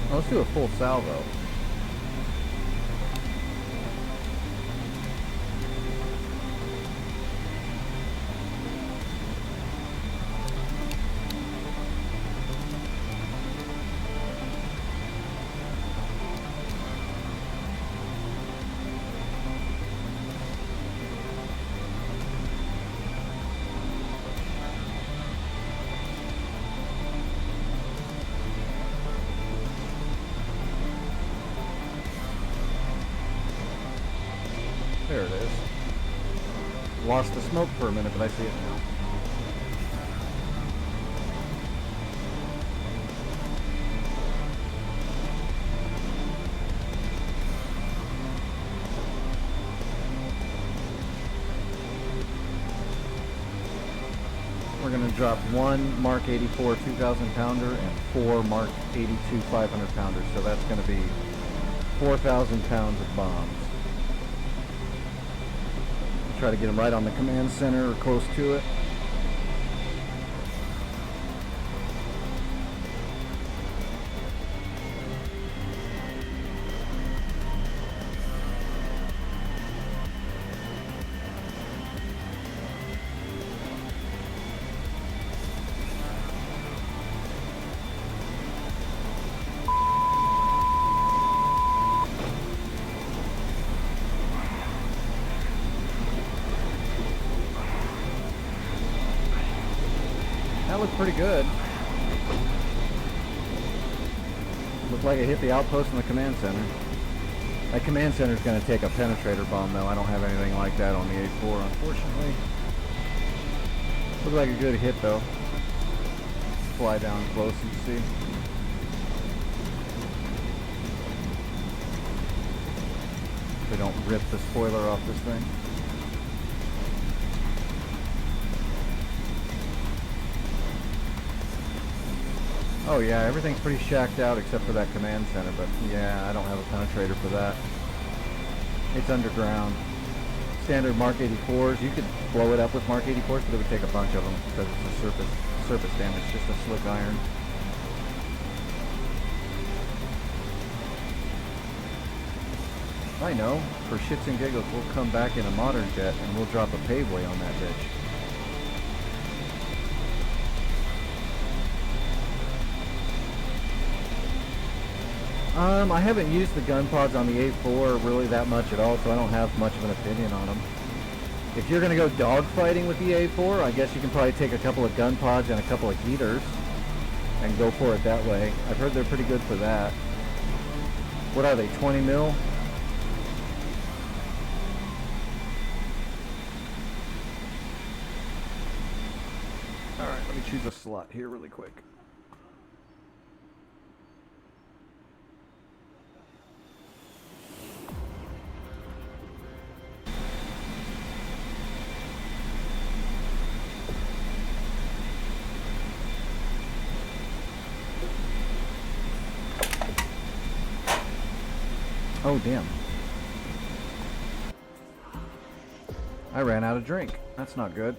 Oh, let's do a full salvo. There it is. Lost the smoke for a minute, but I see it now. We're going to drop one Mark 84 2,000 pounder and four Mark 82 500 pounders, so that's going to be 4,000 pounds of bombs. Try to get them right on the command center or close to it. That looked pretty good. Looked like it hit the outpost in the command center. That command center is going to take a penetrator bomb, though. I don't have anything like that on the A4, unfortunately. Looked like a good hit, though. Fly down close and see. They don't rip the spoiler off this thing. Oh yeah, everything's pretty shacked out except for that command center, but yeah, I don't have a penetrator for that. It's underground. Standard Mark 84s, you could blow it up with Mark 84s, but it would take a bunch of them because it's a surface damage, just a slick iron. I know. For shits and giggles, we'll come back in a modern jet and we'll drop a paveway on that bitch. I haven't used the gun pods on the A4 really that much at all, so I don't have much of an opinion on them. If you're going to go dogfighting with the A4, I guess you can probably take a couple of gun pods and a couple of heaters and go for it that way. I've heard they're pretty good for that. What are they, 20 mil? Alright, let me choose a slot here really quick. Oh, damn. I ran out of drink. That's not good.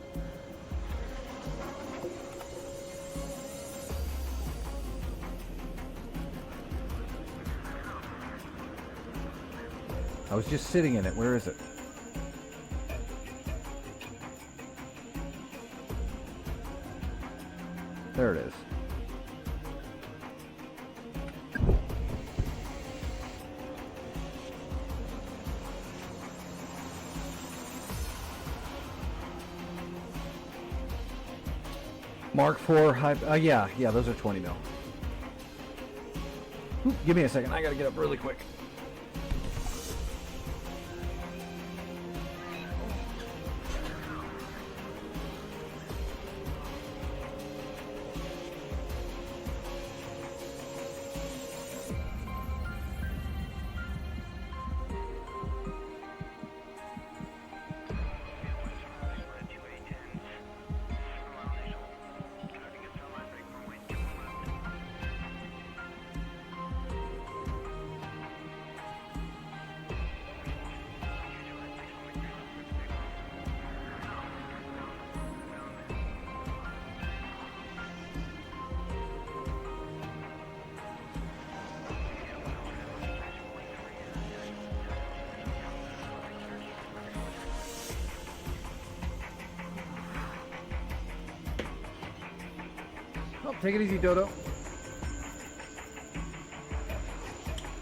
I was just sitting in it. Where is it? There it is. Mark IV high. Yeah, those are 20 mil. Oop, give me a second. I gotta get up really quick. Oh, take it easy, Dodo.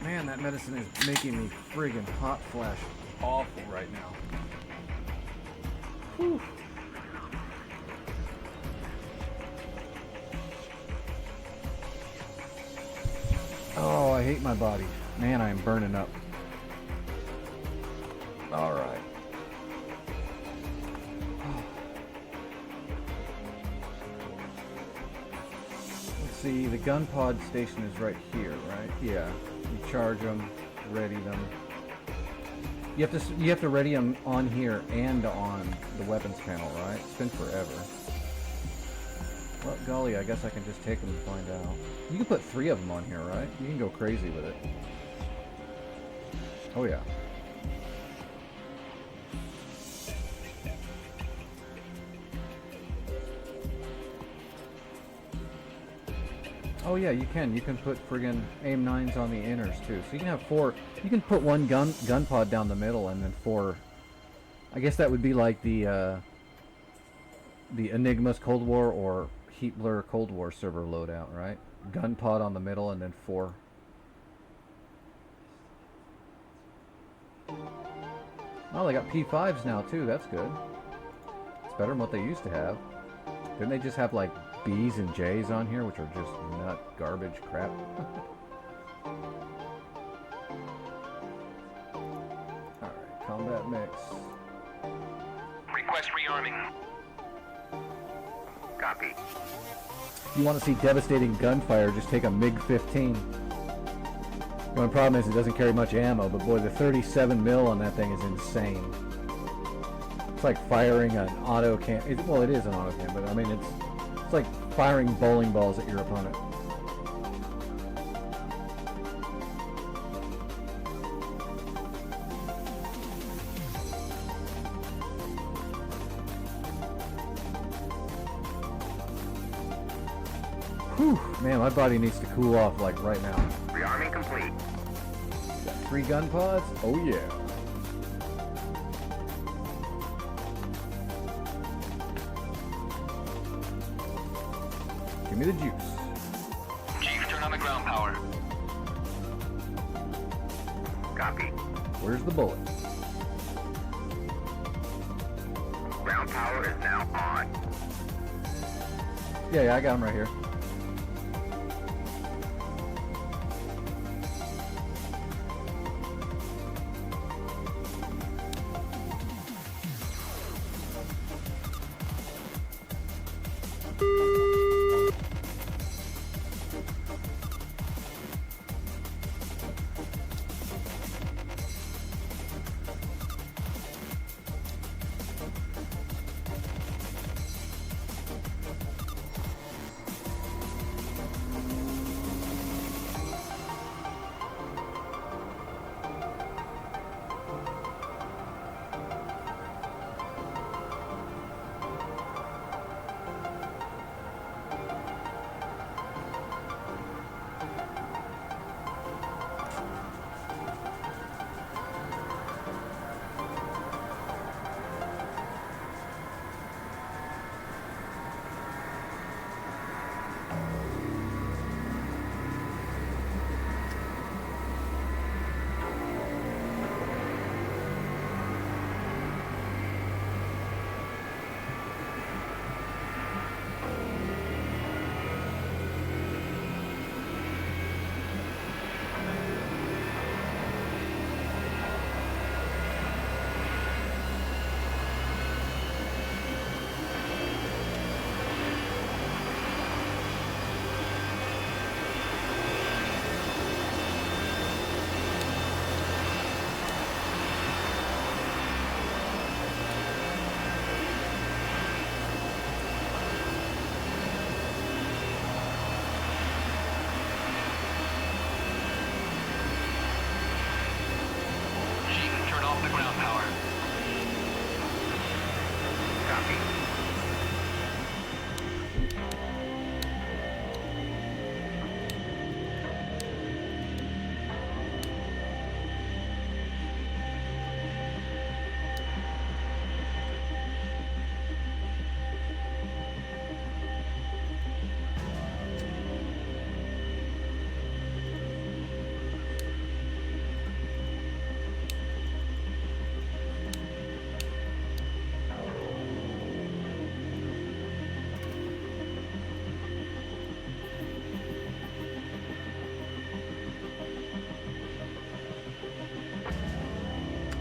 Man, that medicine is making me friggin' hot flash awful right now. Whew. Oh, I hate my body. Man, I am burning up. All right. See, the gun pod station is right here, right? Yeah. You charge them, ready them. You have to ready them on here and on the weapons panel, right? It's been forever. Well, golly, I guess I can just take them and find out. You can put 3 of them on here, right? You can go crazy with it. Oh yeah. Oh yeah, you can. You can put friggin' aim 9s on the inners too. So you can have 4. You can put one gun pod down the middle and then 4. I guess that would be like the Enigma's Cold War or Heat Blur Cold War server loadout, right? Gun pod on the middle and then 4. Oh, they got P5s now too. That's good. It's better than what they used to have. Didn't they just have like B's and J's on here, which are just nut garbage crap? Alright, combat mix.
Request rearming. Copy.
If you want to see devastating gunfire, just take a MiG-15. The only problem is it doesn't carry much ammo, but boy, the 37 mil on that thing is insane. It's like firing an auto can. Well, it is an auto can, but I mean, it's like firing bowling balls at your opponent. Whew, man, my body needs to cool off like right now.
Rearming complete.
Got free gun pods? Oh yeah. Give me the juice.
Chief, turn on the ground power.
Copy.
Where's the bullet?
Ground power is now on.
Yeah, I got him right here.
Chief, turn off the ground power.
Copy.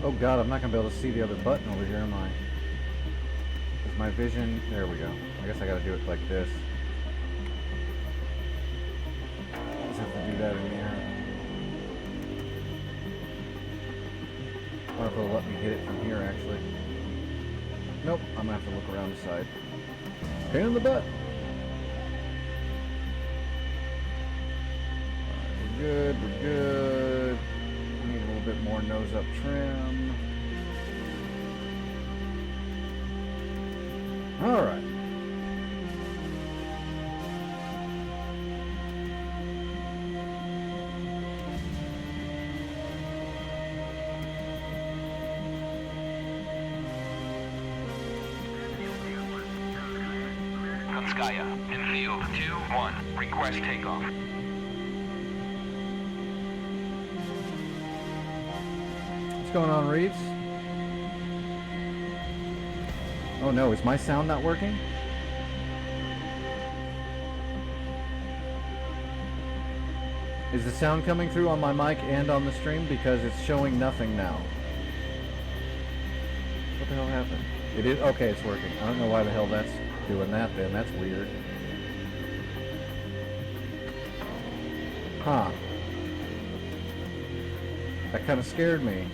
Oh god, I'm not gonna be able to see the other button over here, am I? Is my vision... There we go. I guess I gotta do it like this. Just have to do that in here. I wonder if it'll let me hit it from here, actually. Nope, I'm gonna have to look around the side. Pain in the butt! Alright, we're good, we're good. Need a little bit more nose up trim. Alright.
Konskaya, in field 2-1. Request takeoff.
What's going on, Reeves? Oh no, is my sound not working? Is the sound coming through on my mic and on the stream? Because it's showing nothing now. What the hell happened? It is okay, it's working. I don't know why the hell that's doing that then. That's weird. Huh. That kind of scared me.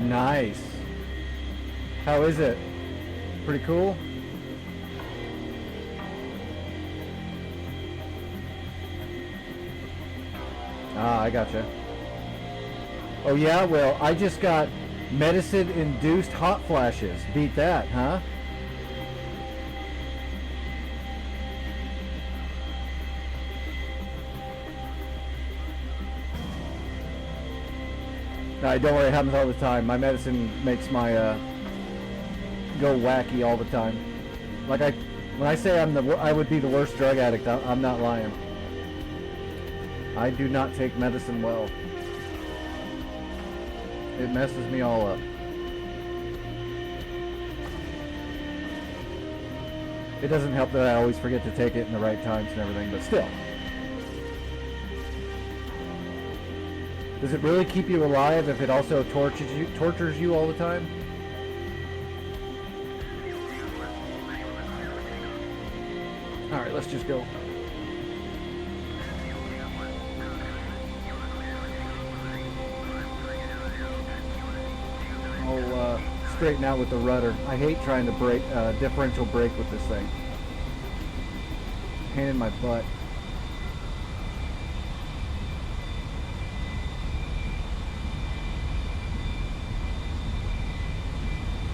Nice. How is it? Pretty cool? Ah, I gotcha. Oh yeah, well, I just got Medicine-induced hot flashes. Beat that, huh? No, don't worry, it happens all the time. My medicine makes my go wacky all the time. Like when I say I would be the worst drug addict, I'm not lying. I do not take medicine well. It messes me all up. It doesn't help that I always forget to take it in the right times and everything, but still. Does it really keep you alive if it also tortures you all the time? Alright, let's just go. I'll straighten out with the rudder. I hate trying to brake, differential brake with this thing. Pain in my butt.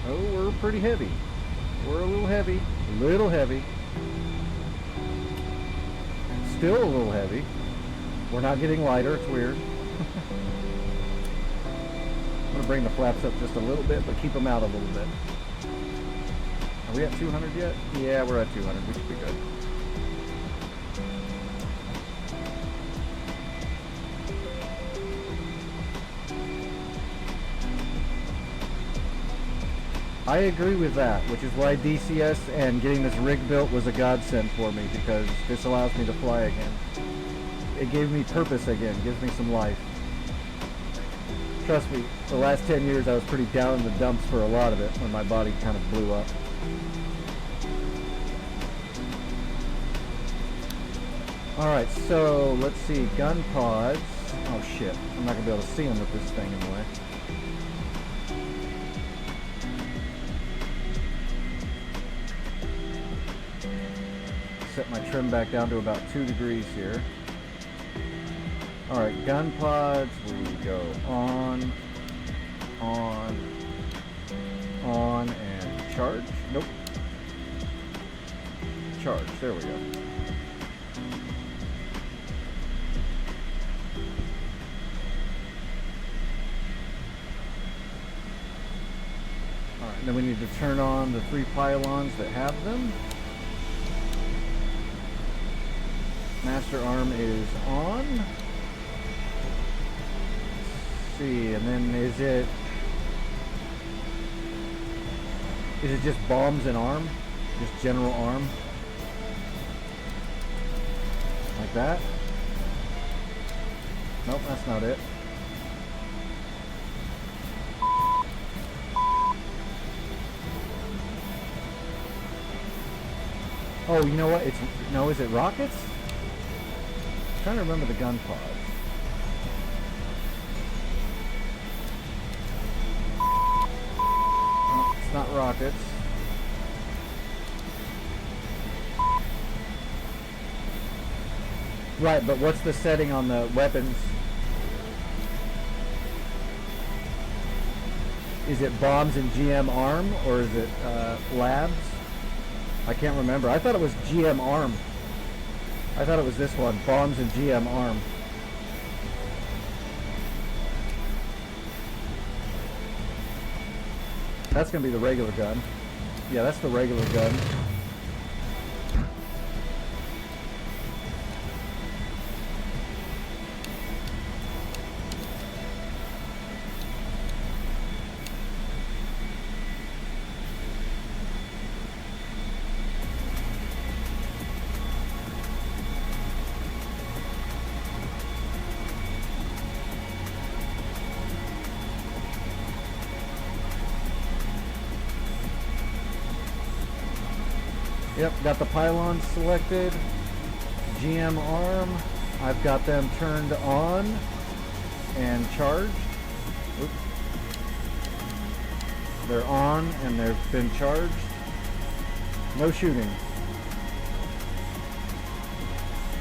Oh, we're pretty heavy. We're a little heavy. A little heavy. Still a little heavy. We're not getting lighter. It's weird. I'm going to bring the flaps up just a little bit, but keep them out a little bit. Are we at 200 yet? Yeah, we're at 200. We should be good. I agree with that, which is why DCS and getting this rig built was a godsend for me, because this allows me to fly again. It gave me purpose again, gives me some life. Trust me, the last 10 years I was pretty down in the dumps for a lot of it when my body kind of blew up. Alright, so let's see, gun pods. Oh shit, I'm not going to be able to see them with this thing in the way. Set my trim back down to about 2 degrees here. Alright, gun pods, we go on, and charge. Nope. Charge, there we go. Alright, then we need to turn on the 3 pylons that have them. Master arm is on. Let's see, and then is it just bombs and arm? Just general arm? Like that? Nope, that's not it. Oh, you know what? Is it rockets? I'm trying to remember the gun pods. Oh, it's not rockets. Right, but what's the setting on the weapons? Is it bombs and GM arm, or is it labs? I can't remember. I thought it was GM arm. I thought it was this one, bombs and GM arm. That's gonna be the regular gun. Yeah, that's the regular gun. Yep, got the pylons selected. GM arm, I've got them turned on and charged. Oops. They're on and they've been charged. No shooting.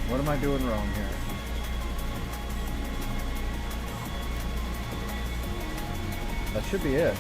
What am I doing wrong here? That should be it.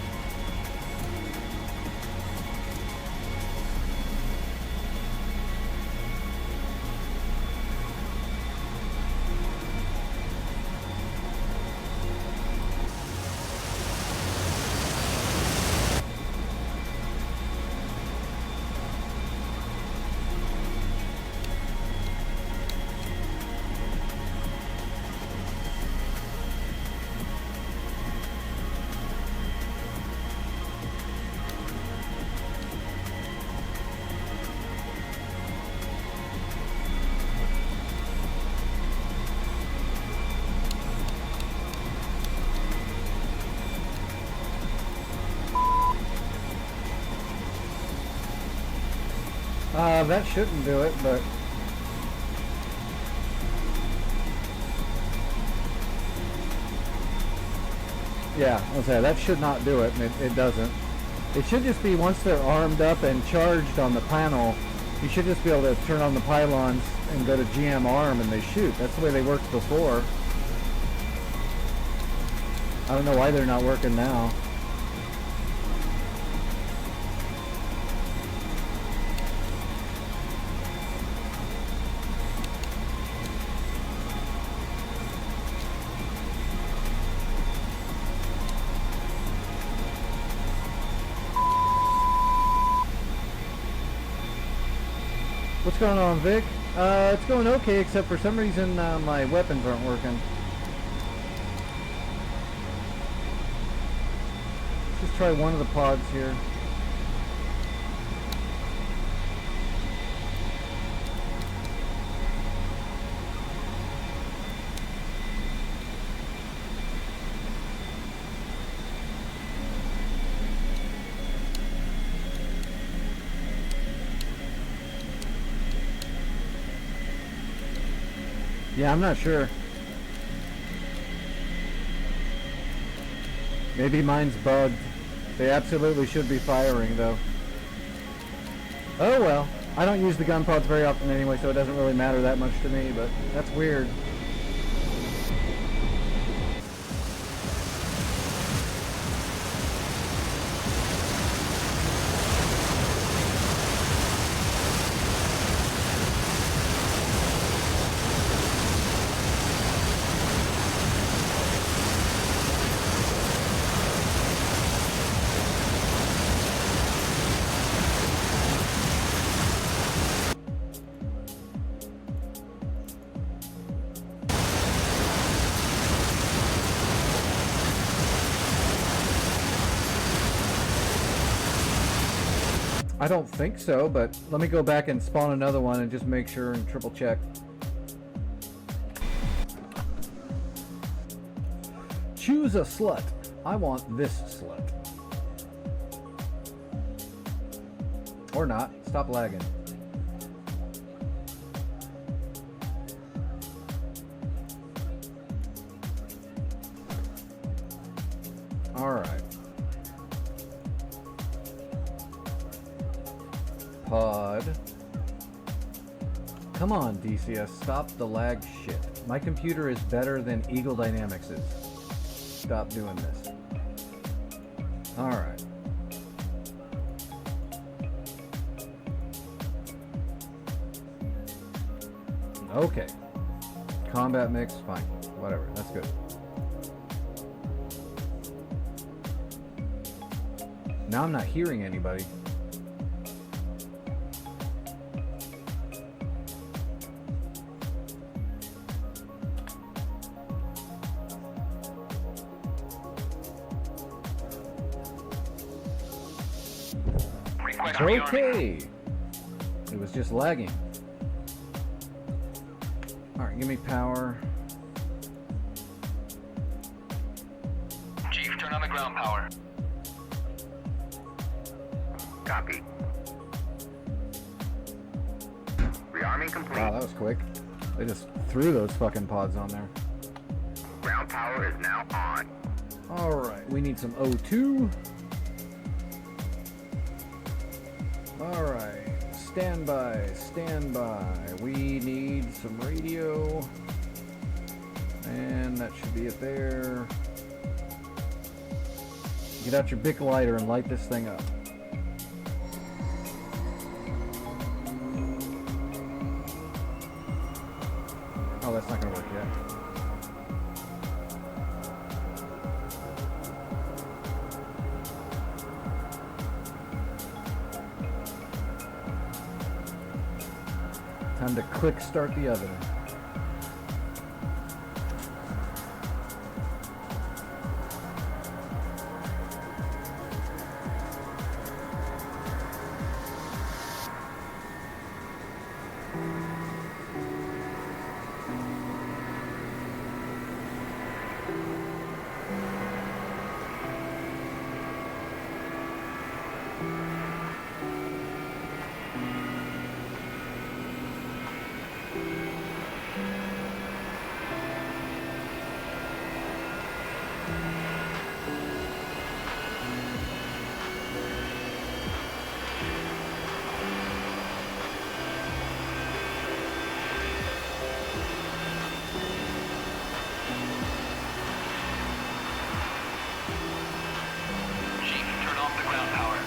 That shouldn't do it, but yeah, I'll say that should not do it, and it doesn't. It should just be once they're armed up and charged on the panel, you should just be able to turn on the pylons and go to GM arm and they shoot. That's the way they worked before. I don't know why they're not working now. What's going on, Vic? It's going okay, except for some reason my weapons aren't working. Let's just try one of the pods here. Yeah, I'm not sure. Maybe mine's bugged. They absolutely should be firing, though. Oh well. I don't use the gun pods very often anyway, so it doesn't really matter that much to me, but that's weird. I don't think so, but let me go back and spawn another one and just make sure and triple check. Choose a slut. I want this slut. Or not. Stop lagging. Alright. Pod. Come on, DCS, stop the lag shit. My computer is better than Eagle Dynamics is. Stop doing this. Alright. Okay. Combat mix, fine. Whatever, that's good. Now I'm not hearing anybody. Okay. It was just lagging. Alright, give me power.
Chief, turn on the ground power.
Copy. Rearming complete.
Wow, that was quick. They just threw those fucking pods on there.
Ground power is now on.
Alright, we need some O2. Alright, stand by, stand by. We need some radio. And that should be it there. Get out your Bic lighter and light this thing up. Oh, that's not gonna work yet. Time to quick start the oven.
Chief, turn off the ground power.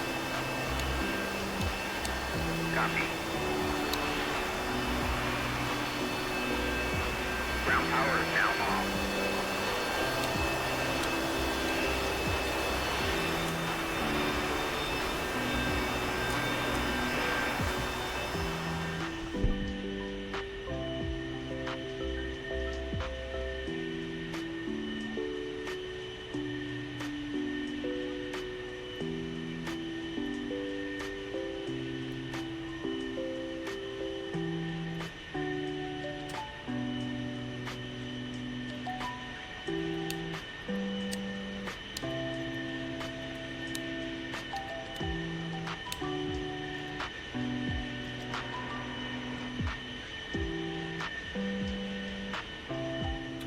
Copy. Ground power is now off.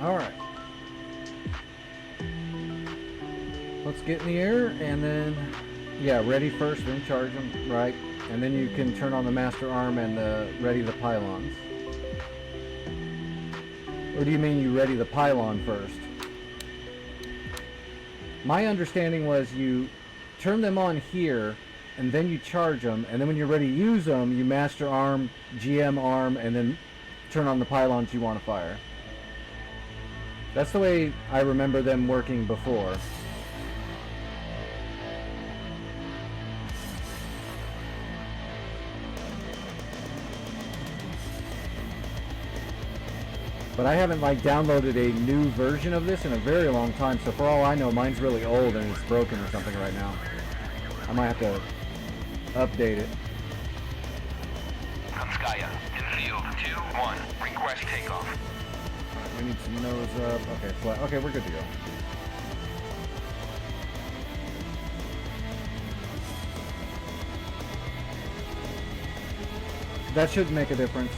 All right. Let's get in the air and then, yeah, ready first, then charge them, right? And then you can turn on the master arm and ready the pylons. Or do you mean you ready the pylon first? My understanding was you turn them on here and then you charge them, and then when you're ready to use them, you master arm, GM arm, and then turn on the pylons you want to fire. That's the way I remember them working before. But I haven't like downloaded a new version of this in a very long time, so for all I know, mine's really old and it's broken or something right now. I might have to update it.
Konskaya, in field 2-1, request takeoff.
We need some nose up. Okay, flat. Okay, we're good to go. That should make a difference.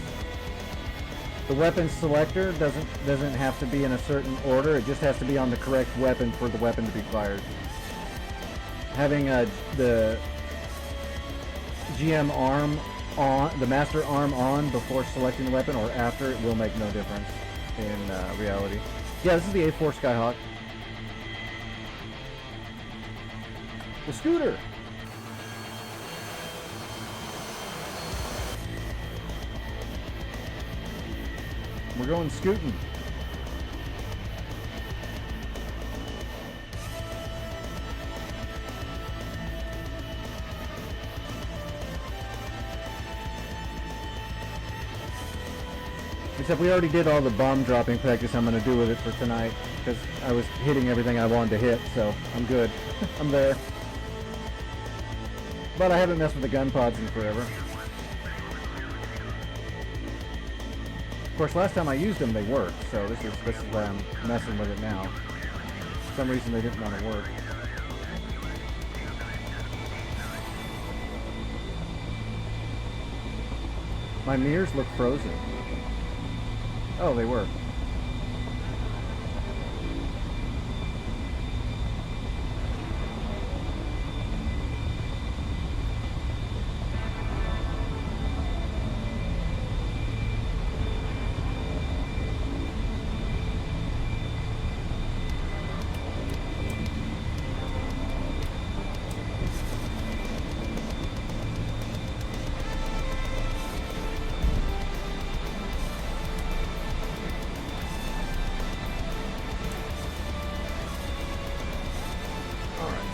The weapon selector doesn't have to be in a certain order. It just has to be on the correct weapon for the weapon to be fired. Having the GM arm on, the master arm on before selecting the weapon or after, it will make no difference in reality. Yeah, this is the A4 Skyhawk. The scooter. We're going scooting. Except we already did all the bomb dropping practice I'm going to do with it for tonight, because I was hitting everything I wanted to hit, so I'm good. I'm there. But I haven't messed with the gun pods in forever. Of course, last time I used them, they worked, so this is why I'm messing with it now. For some reason, they didn't want to work. My mirrors look frozen. Oh, they were.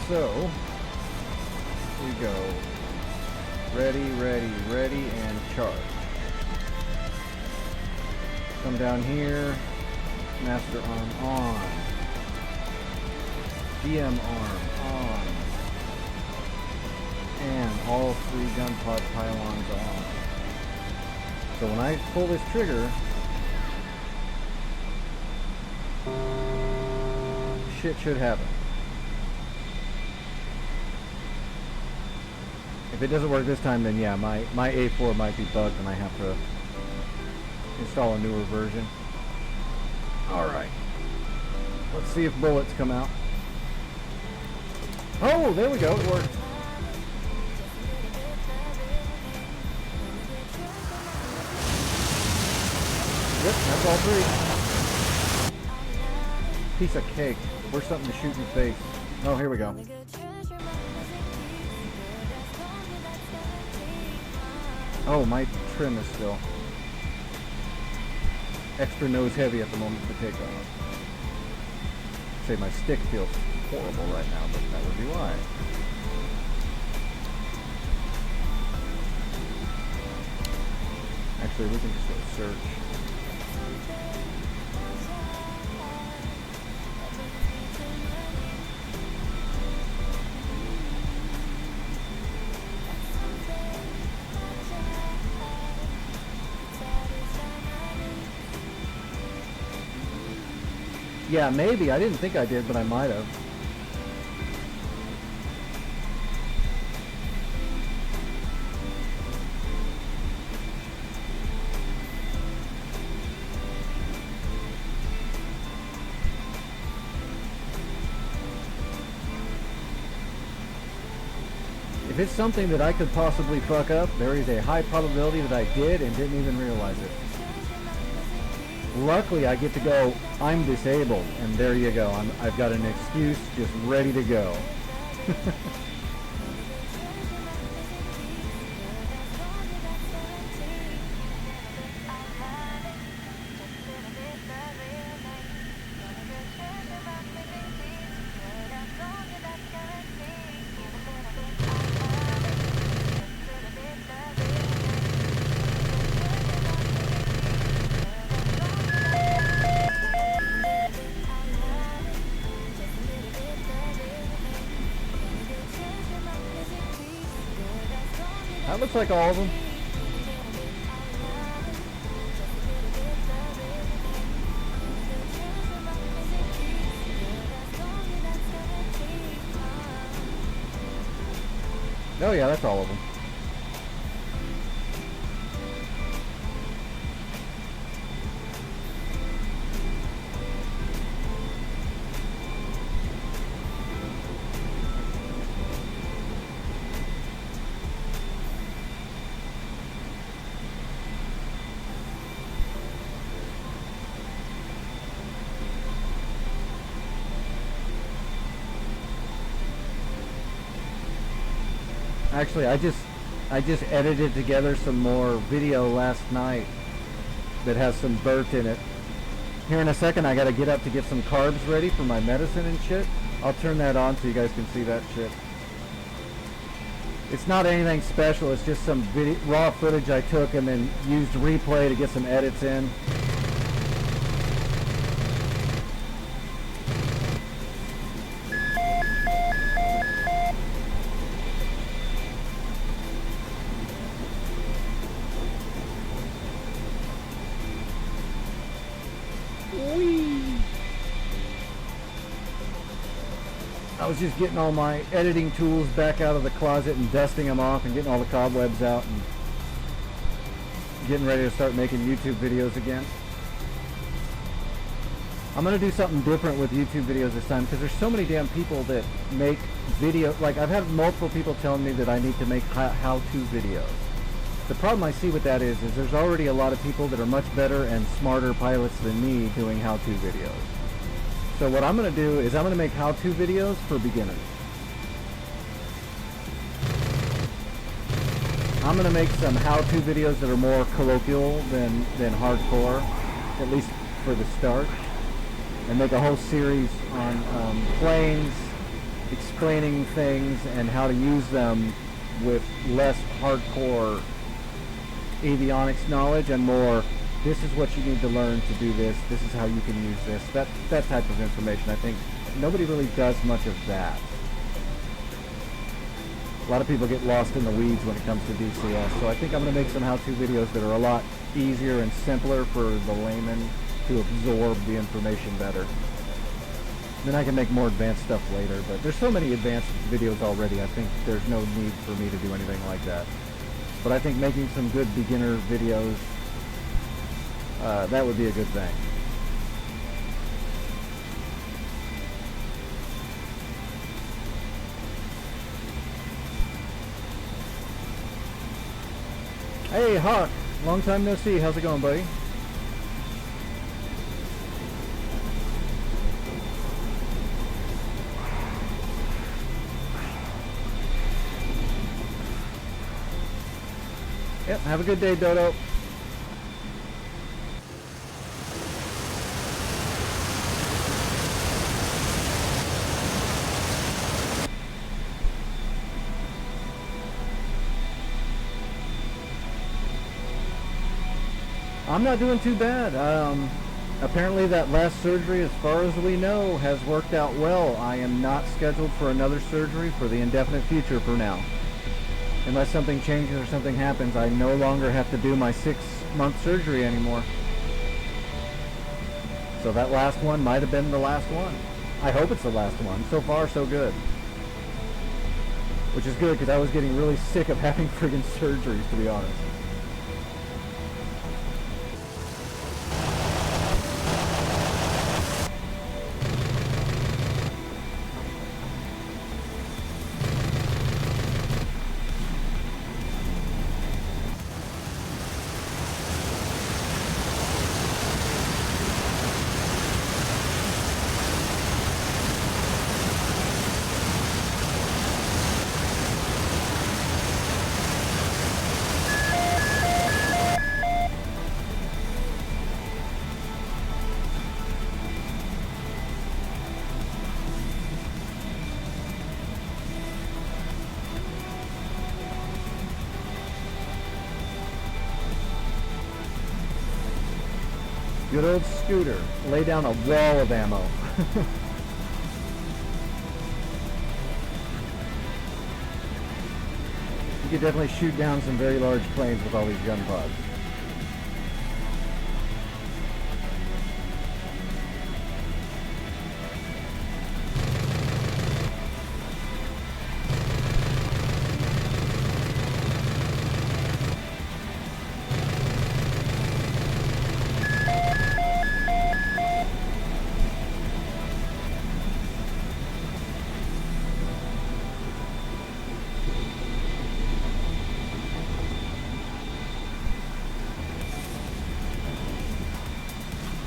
So, we go. Ready, ready, ready, and charge. Come down here. Master arm on. GM arm on. And all 3 gun pod pylons on. So when I pull this trigger, shit should happen. If it doesn't work this time, then yeah, my A4 might be bugged and I have to install a newer version. Alright. Let's see if bullets come out. Oh, there we go, it worked. Yep, that's all 3. Piece of cake. Or something to shoot in the face. Oh, here we go. Oh, my trim is still extra nose heavy at the moment for takeoff. Say my stick feels horrible right now, but that would be why. Actually, we can just go search. Yeah, maybe. I didn't think I did, but I might have. If it's something that I could possibly fuck up, there is a high probability that I did and didn't even realize it. Luckily, I get to go, I'm disabled, and there you go. I've got an excuse just ready to go. That looks like all of them. Oh yeah, that's all of them. Actually, I just edited together some more video last night that has some burnt in it. Here in a second, I gotta get up to get some carbs ready for my medicine and shit. I'll turn that on so you guys can see that shit. It's not anything special, it's just some raw footage I took and then used replay to get some edits in. I was just getting all my editing tools back out of the closet and dusting them off and getting all the cobwebs out and getting ready to start making YouTube videos again. I'm going to do something different with YouTube videos this time because there's so many damn people that make video. Like, I've had multiple people telling me that I need to make how-to videos. The problem I see with that is there's already a lot of people that are much better and smarter pilots than me doing how-to videos. So what I'm going to do is I'm going to make how-to videos for beginners. I'm going to make some how-to videos that are more colloquial than hardcore, at least for the start, and make a whole series on planes, explaining things and how to use them with less hardcore avionics knowledge and more, this is what you need to learn to do this, this is how you can use this, that type of information. I think nobody really does much of that. A lot of people get lost in the weeds when it comes to DCS, so I think I'm going to make some how-to videos that are a lot easier and simpler for the layman to absorb the information better. Then I can make more advanced stuff later, but there's so many advanced videos already, I think there's no need for me to do anything like that. But I think making some good beginner videos, that would be a good thing. Hey Hawk, long time no see, how's it going, buddy? Yep, have a good day, Dodo. I'm not doing too bad. Apparently that last surgery, as far as we know, has worked out well. I am not scheduled for another surgery for the indefinite future for now. Unless something changes or something happens, I no longer have to do my 6-month surgery anymore. So that last one might have been the last one. I hope it's the last one. So far, so good. Which is good, because I was getting really sick of having friggin' surgeries, to be honest. Good old Scooter. Lay down a wall of ammo. You could definitely shoot down some very large planes with all these gun pods.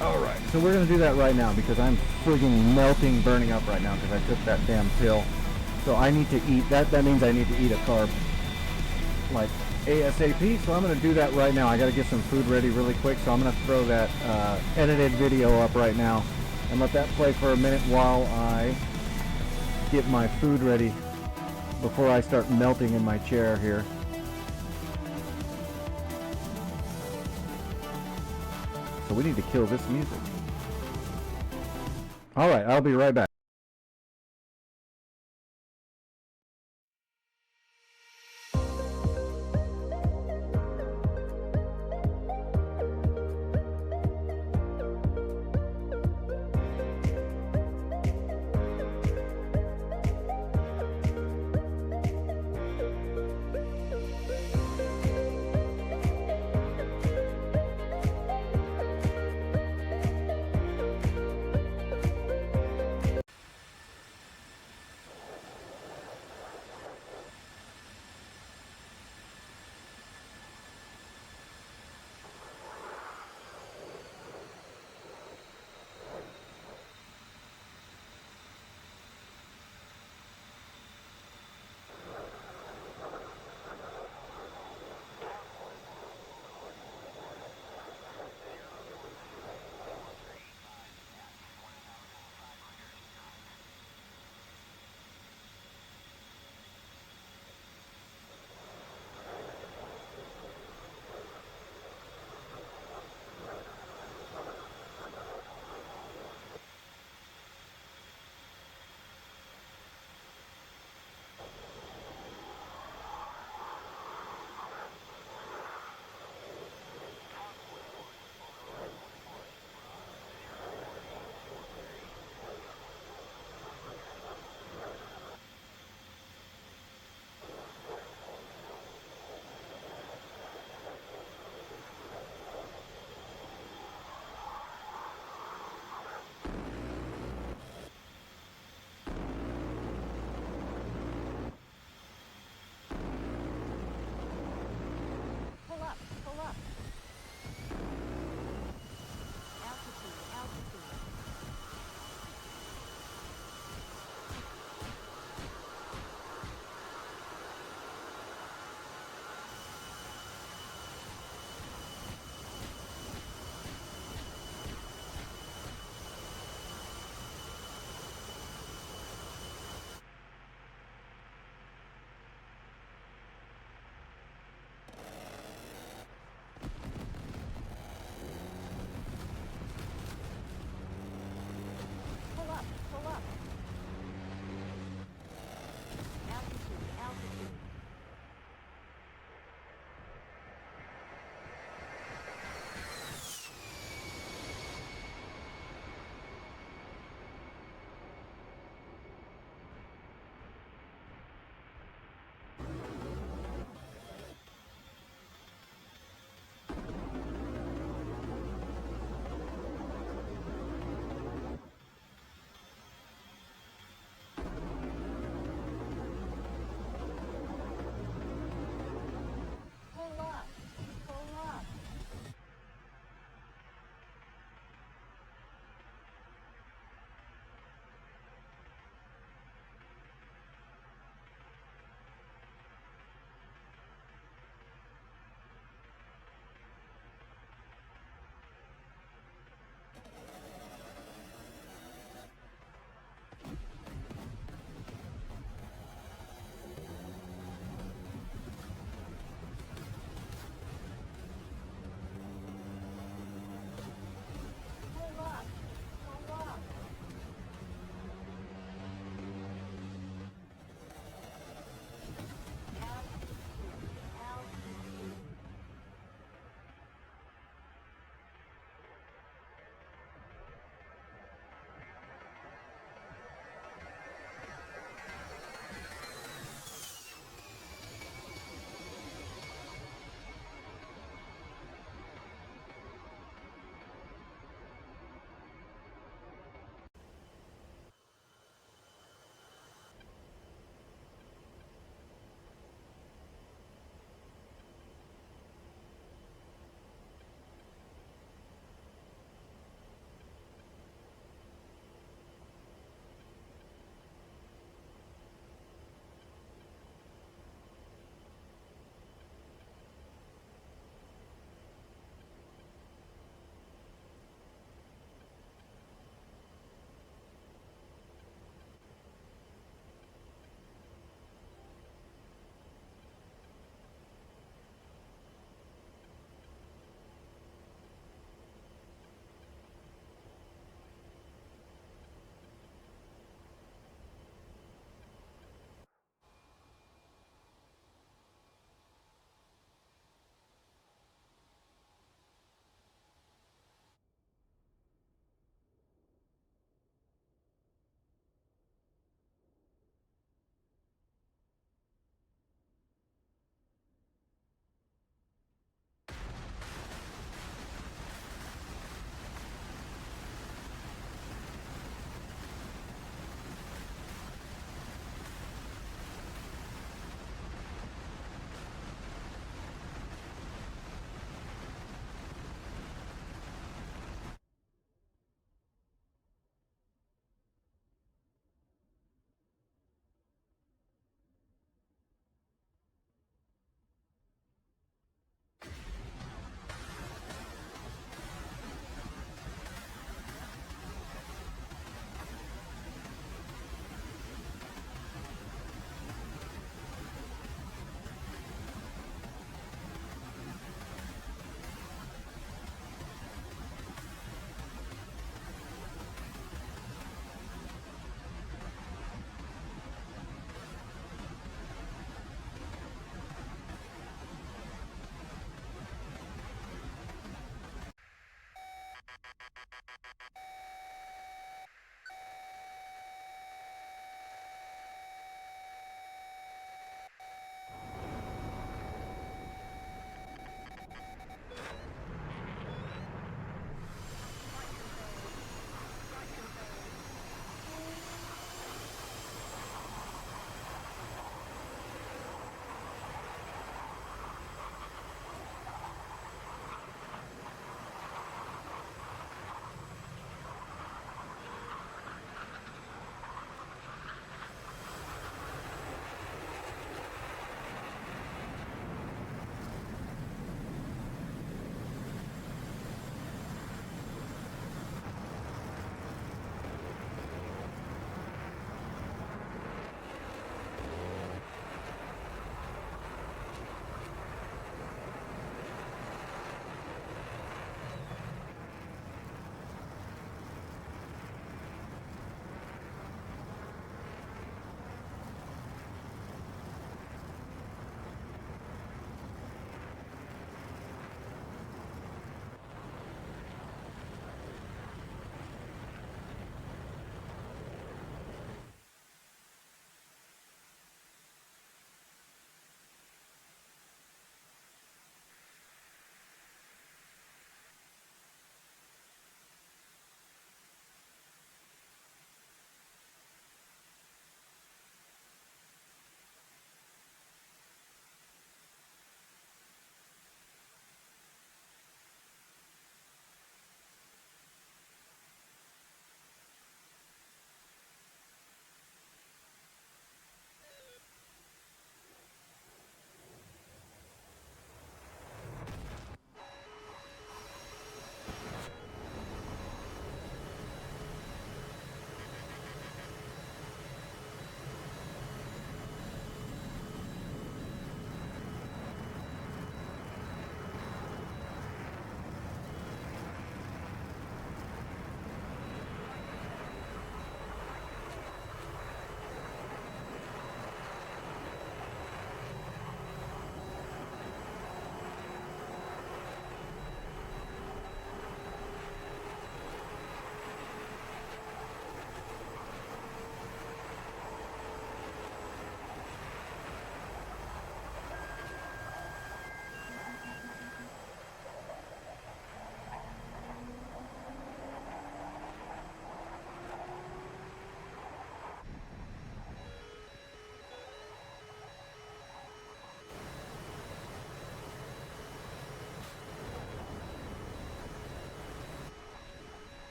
Alright, so we're going to do that right now because I'm friggin' melting, burning up right now because I took that damn pill. So I need to eat, that means I need to eat a carb, like ASAP, so I'm going to do that right now. I got to get some food ready really quick, so I'm going to throw that edited video up right now and let that play for a minute while I get my food ready before I start melting in my chair here. So we need to kill this music. Alright, I'll be right back.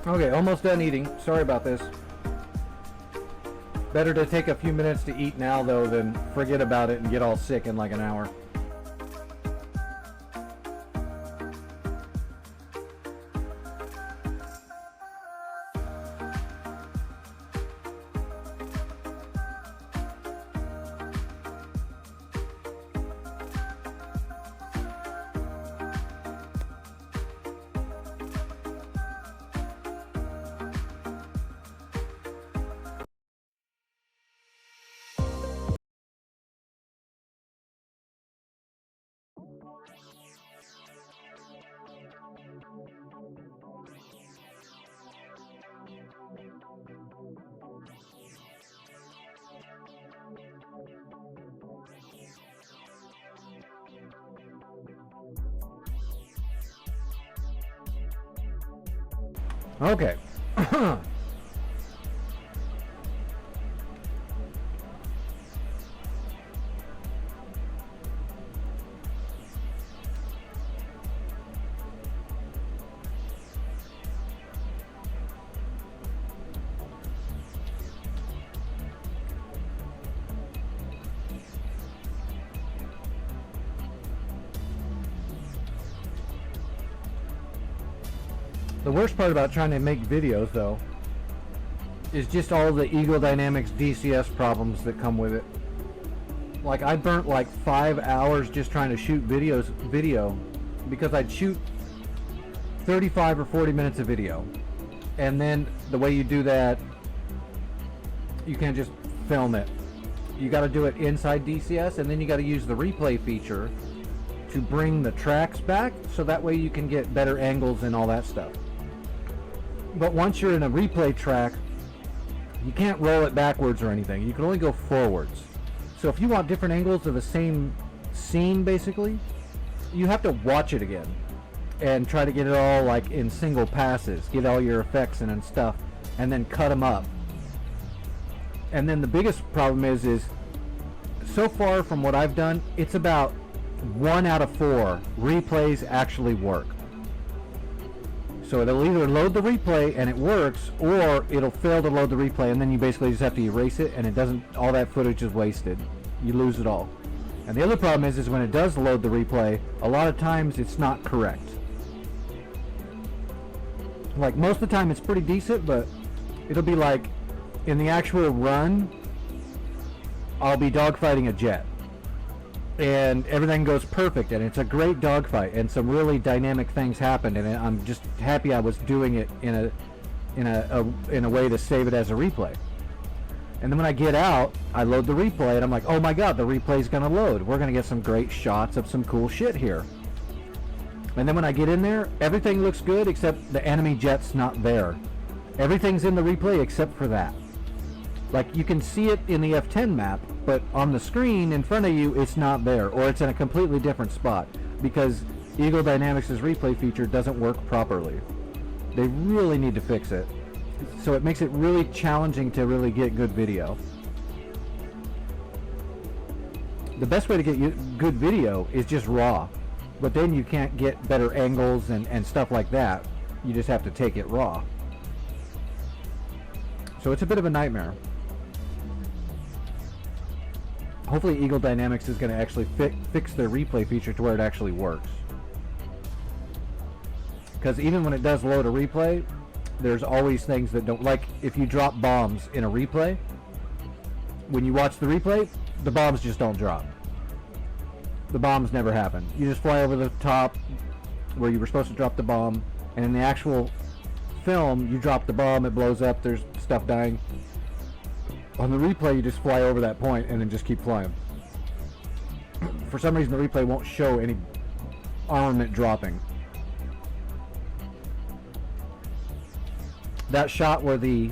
Okay, almost done eating. Sorry about this. Better to take a few minutes to eat now, though, than forget about it and get all sick in like an hour. Okay. The worst part about trying to make videos, though, is just all the Eagle Dynamics DCS problems that come with it. Like, I burnt like 5 hours just trying to shoot video because I'd shoot 35 or 40 minutes of video, and then the way you do that, you can't just film it. You got to do it inside DCS, and then you got to use the replay feature to bring the tracks back, so that way you can get better angles and all that stuff. But once you're in a replay track, you can't roll it backwards or anything. You can only go forwards. So if you want different angles of the same scene, basically, you have to watch it again and try to get it all like in single passes, get all your effects in and stuff, and then cut them up. And then the biggest problem is so far from what I've done, it's about 1 out of 4 replays actually work. So it'll either load the replay and it works, or it'll fail to load the replay, and then you basically just have to erase it, and it doesn't, all that footage is wasted. You lose it all. And the other problem is when it does load the replay, a lot of times it's not correct. Like, most of the time it's pretty decent, but it'll be like, in the actual run, I'll be dogfighting a jet, and everything goes perfect, and it's a great dogfight, and some really dynamic things happen, and I'm just happy I was doing it in a way to save it as a replay. And then when I get out, I load the replay, and I'm like, oh my god, the replay's gonna load. We're gonna get some great shots of some cool shit here. And then when I get in there, everything looks good except the enemy jet's not there. Everything's in the replay except for that. Like, you can see it in the F10 map, but on the screen in front of you, it's not there, or it's in a completely different spot, because Eagle Dynamics' replay feature doesn't work properly. They really need to fix it. So it makes it really challenging to really get good video. The best way to get good video is just raw, but then you can't get better angles and stuff like that. You just have to take it raw. So it's a bit of a nightmare. Hopefully Eagle Dynamics is going to actually fix their replay feature to where it actually works. Because even when it does load a replay, there's always things that don't, like if you drop bombs in a replay, when you watch the replay, the bombs just don't drop. The bombs never happen. You just fly over the top where you were supposed to drop the bomb, and in the actual film, you drop the bomb, it blows up, there's stuff dying. On the replay, you just fly over that point and then just keep flying. For some reason, the replay won't show any armament dropping. That shot where the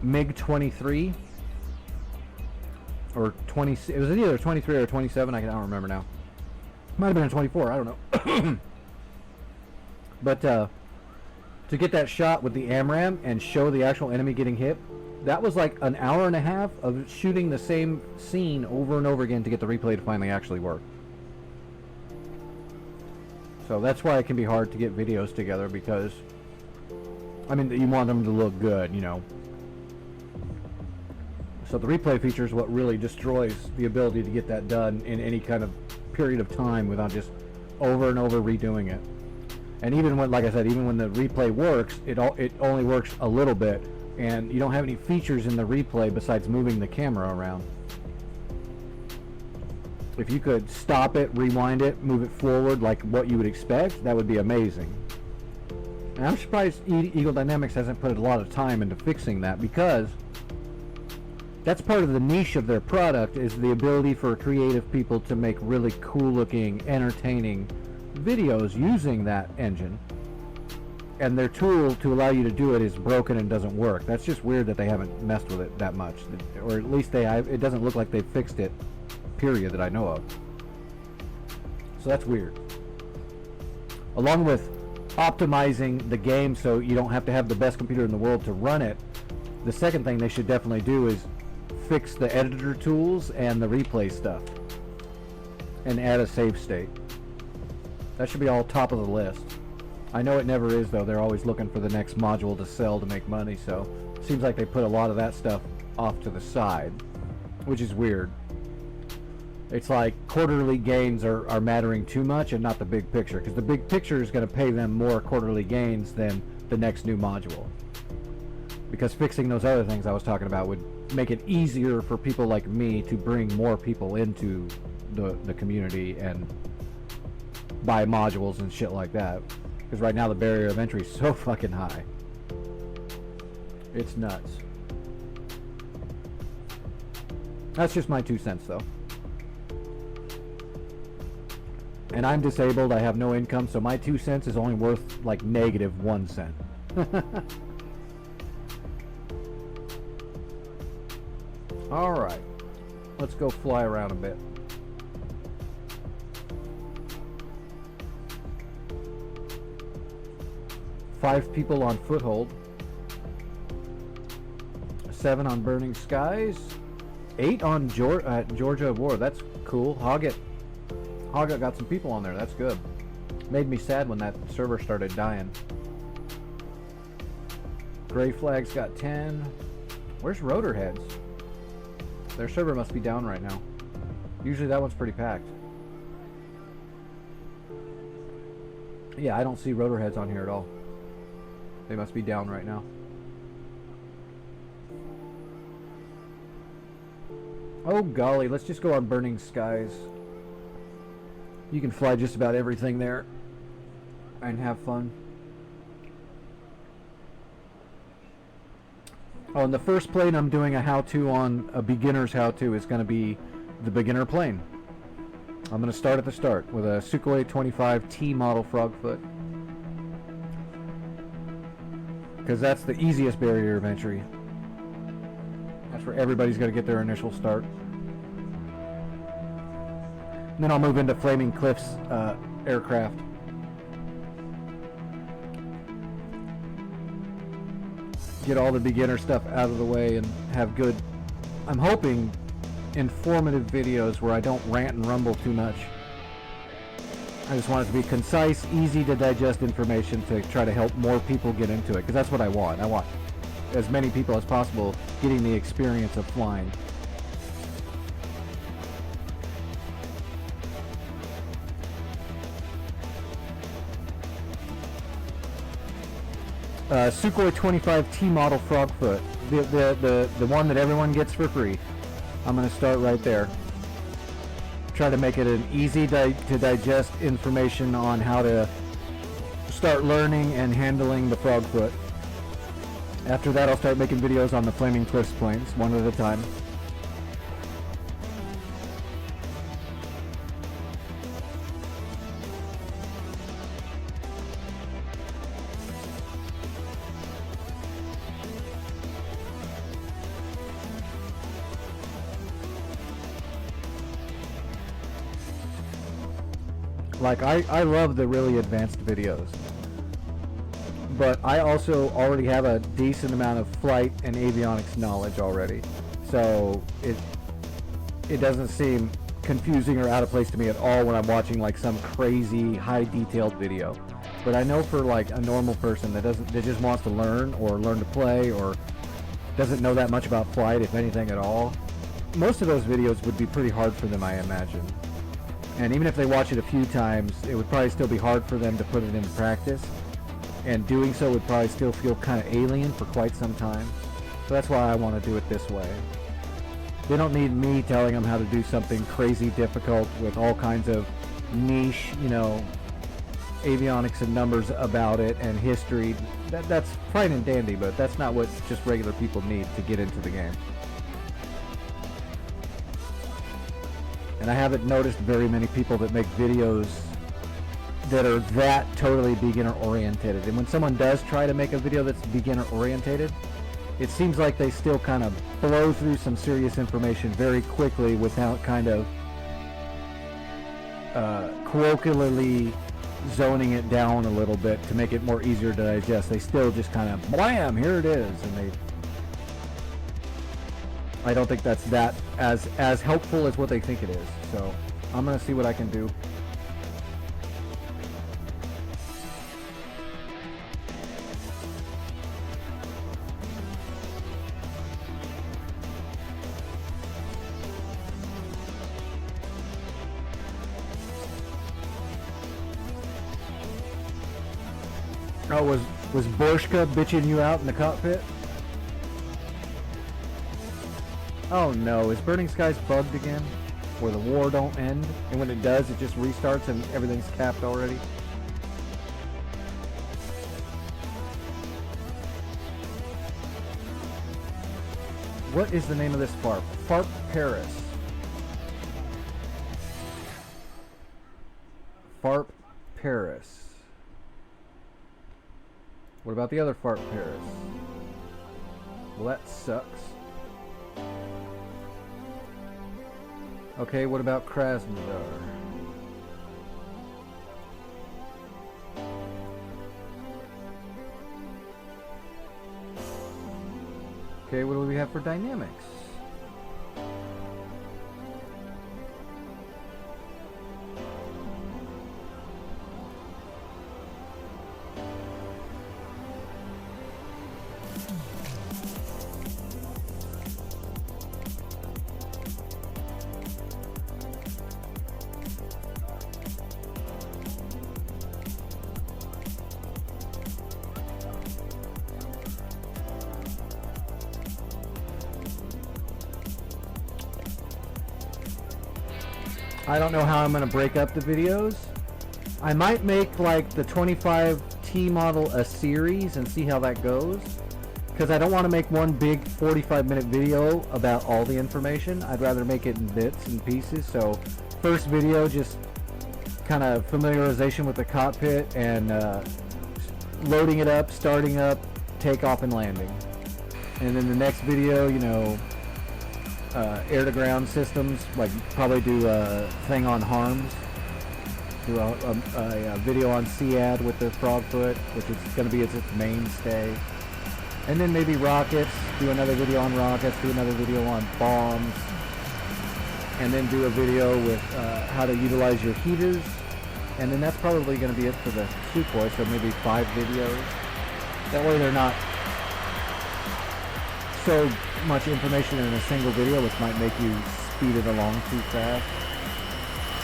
MiG-23 or 20, it was either 23 or 27, I don't remember now. Might have been a 24, I don't know. But to get that shot with the AMRAAM and show the actual enemy getting hit, that was like an hour and a half of shooting the same scene over and over again to get the replay to finally actually work. So that's why it can be hard to get videos together, because
I mean, you want them to look good, you know. So the replay feature is what really destroys the ability to get that done in any kind of period of time without just over and over redoing it. And even when, like I said, even when the replay works, it only works a little bit, and you don't have any features in the replay besides moving the camera around. If you could stop it, rewind it, move it forward like what you would expect, that would be amazing. And I'm surprised Eagle Dynamics hasn't put a lot of time into fixing that, because that's part of the niche of their product, is the ability for creative people to make really cool looking, entertaining videos using that engine. And their tool to allow you to do it is broken and doesn't work. That's just weird that they haven't messed with it that much, or at least it doesn't look like they've fixed it, period, that I know of. So that's weird. Along with optimizing the game so you don't have to have the best computer in the world to run it, the second thing they should definitely do is fix the editor tools and the replay stuff, and add a save state. That should be all top of the list. I know it never is, though. They're always looking for the next module to sell to make money, so it seems like they put a lot of that stuff off to the side, which is weird. It's like quarterly gains are mattering too much and not the big picture, because the big picture is going to pay them more quarterly gains than the next new module. Because fixing those other things I was talking about would make it easier for people like me to bring more people into the community and buy modules and shit like that. Because right now the barrier of entry is so fucking high. It's nuts. That's just my 2 cents, though. And I'm disabled, I have no income, so my 2 cents is only worth like negative 1 cent. Alright, let's go fly around a bit. Five people on Foothold. 7 on Burning Skies. 8 on Georgia War. That's cool. Hoggett got some people on there. That's good. Made me sad when that server started dying. Gray Flag's got 10. Where's Rotorheads? Their server must be down right now. Usually that one's pretty packed. Yeah, I don't see Rotorheads on here at all. They must be down right now. Oh golly, let's just go on Burning Skies. You can fly just about everything there and have fun. Oh, and the first plane I'm doing a how-to on, a beginner's how-to, is going to be the beginner plane. I'm going to start at the start with a Sukhoi 25 T model Frogfoot, because that's the easiest barrier of entry. That's where everybody's going to get their initial start. And then I'll move into Flaming Cliffs aircraft. Get all the beginner stuff out of the way and have good, I'm hoping, informative videos where I don't rant and rumble too much. I just want it to be concise, easy to digest information to try to help more people get into it, because that's what I want. I want as many people as possible getting the experience of flying. Sukhoi 25 T model Frogfoot, the one that everyone gets for free. I'm going to start right there. Try to make it an easy to digest information on how to start learning and handling the Frogfoot. After that, I'll start making videos on the Flaming Cliffs planes, one at a time. Like, I love the really advanced videos, but I also already have a decent amount of flight and avionics knowledge already, so it doesn't seem confusing or out of place to me at all when I'm watching like some crazy high detailed video. But I know for like a normal person that just wants to learn or learn to play or doesn't know that much about flight, if anything at all, most of those videos would be pretty hard for them, I imagine. And even if they watch it a few times, it would probably still be hard for them to put it into practice. And doing so would probably still feel kind of alien for quite some time. So that's why I want to do it this way. They don't need me telling them how to do something crazy difficult with all kinds of niche, you know, avionics and numbers about it and history. That's fine and dandy, but that's not what just regular people need to get into the game. And I haven't noticed very many people that make videos that are that totally beginner oriented. And when someone does try to make a video that's beginner oriented, it seems like they still kind of blow through some serious information very quickly without kind of colloquially zoning it down a little bit to make it more easier to digest. They still just kind of blam, here it is, and I don't think that's that as helpful as what they think it is. So I'm gonna see what I can do. Oh, was Borshka bitching you out in the cockpit? Oh no, is Burning Skies bugged again? Where the war don't end, and when it does, it just restarts and everything's capped already? What is the name of this FARP? FARP Paris. FARP Paris. What about the other FARP Paris? Well, that sucks. Okay, what about Krasnodar? Okay, what do we have for dynamics? I don't know how I'm going to break up the videos. I might make like the 25T model a series and see how that goes. Because I don't want to make one big 45-minute video about all the information. I'd rather make it in bits and pieces. So first video, just kind of familiarization with the cockpit and loading it up, starting up, takeoff and landing. And then the next video, you know, air-to-ground systems, like probably do a thing on harms, do a video on SEAD with the Frogfoot, which is going to be its mainstay, and then maybe rockets, do another video on rockets, do another video on bombs, and then do a video with how to utilize your heaters, and then that's probably going to be it for the Sukhoi, so maybe 5 videos. That way they're not so much information in a single video, which might make you speed it along too fast.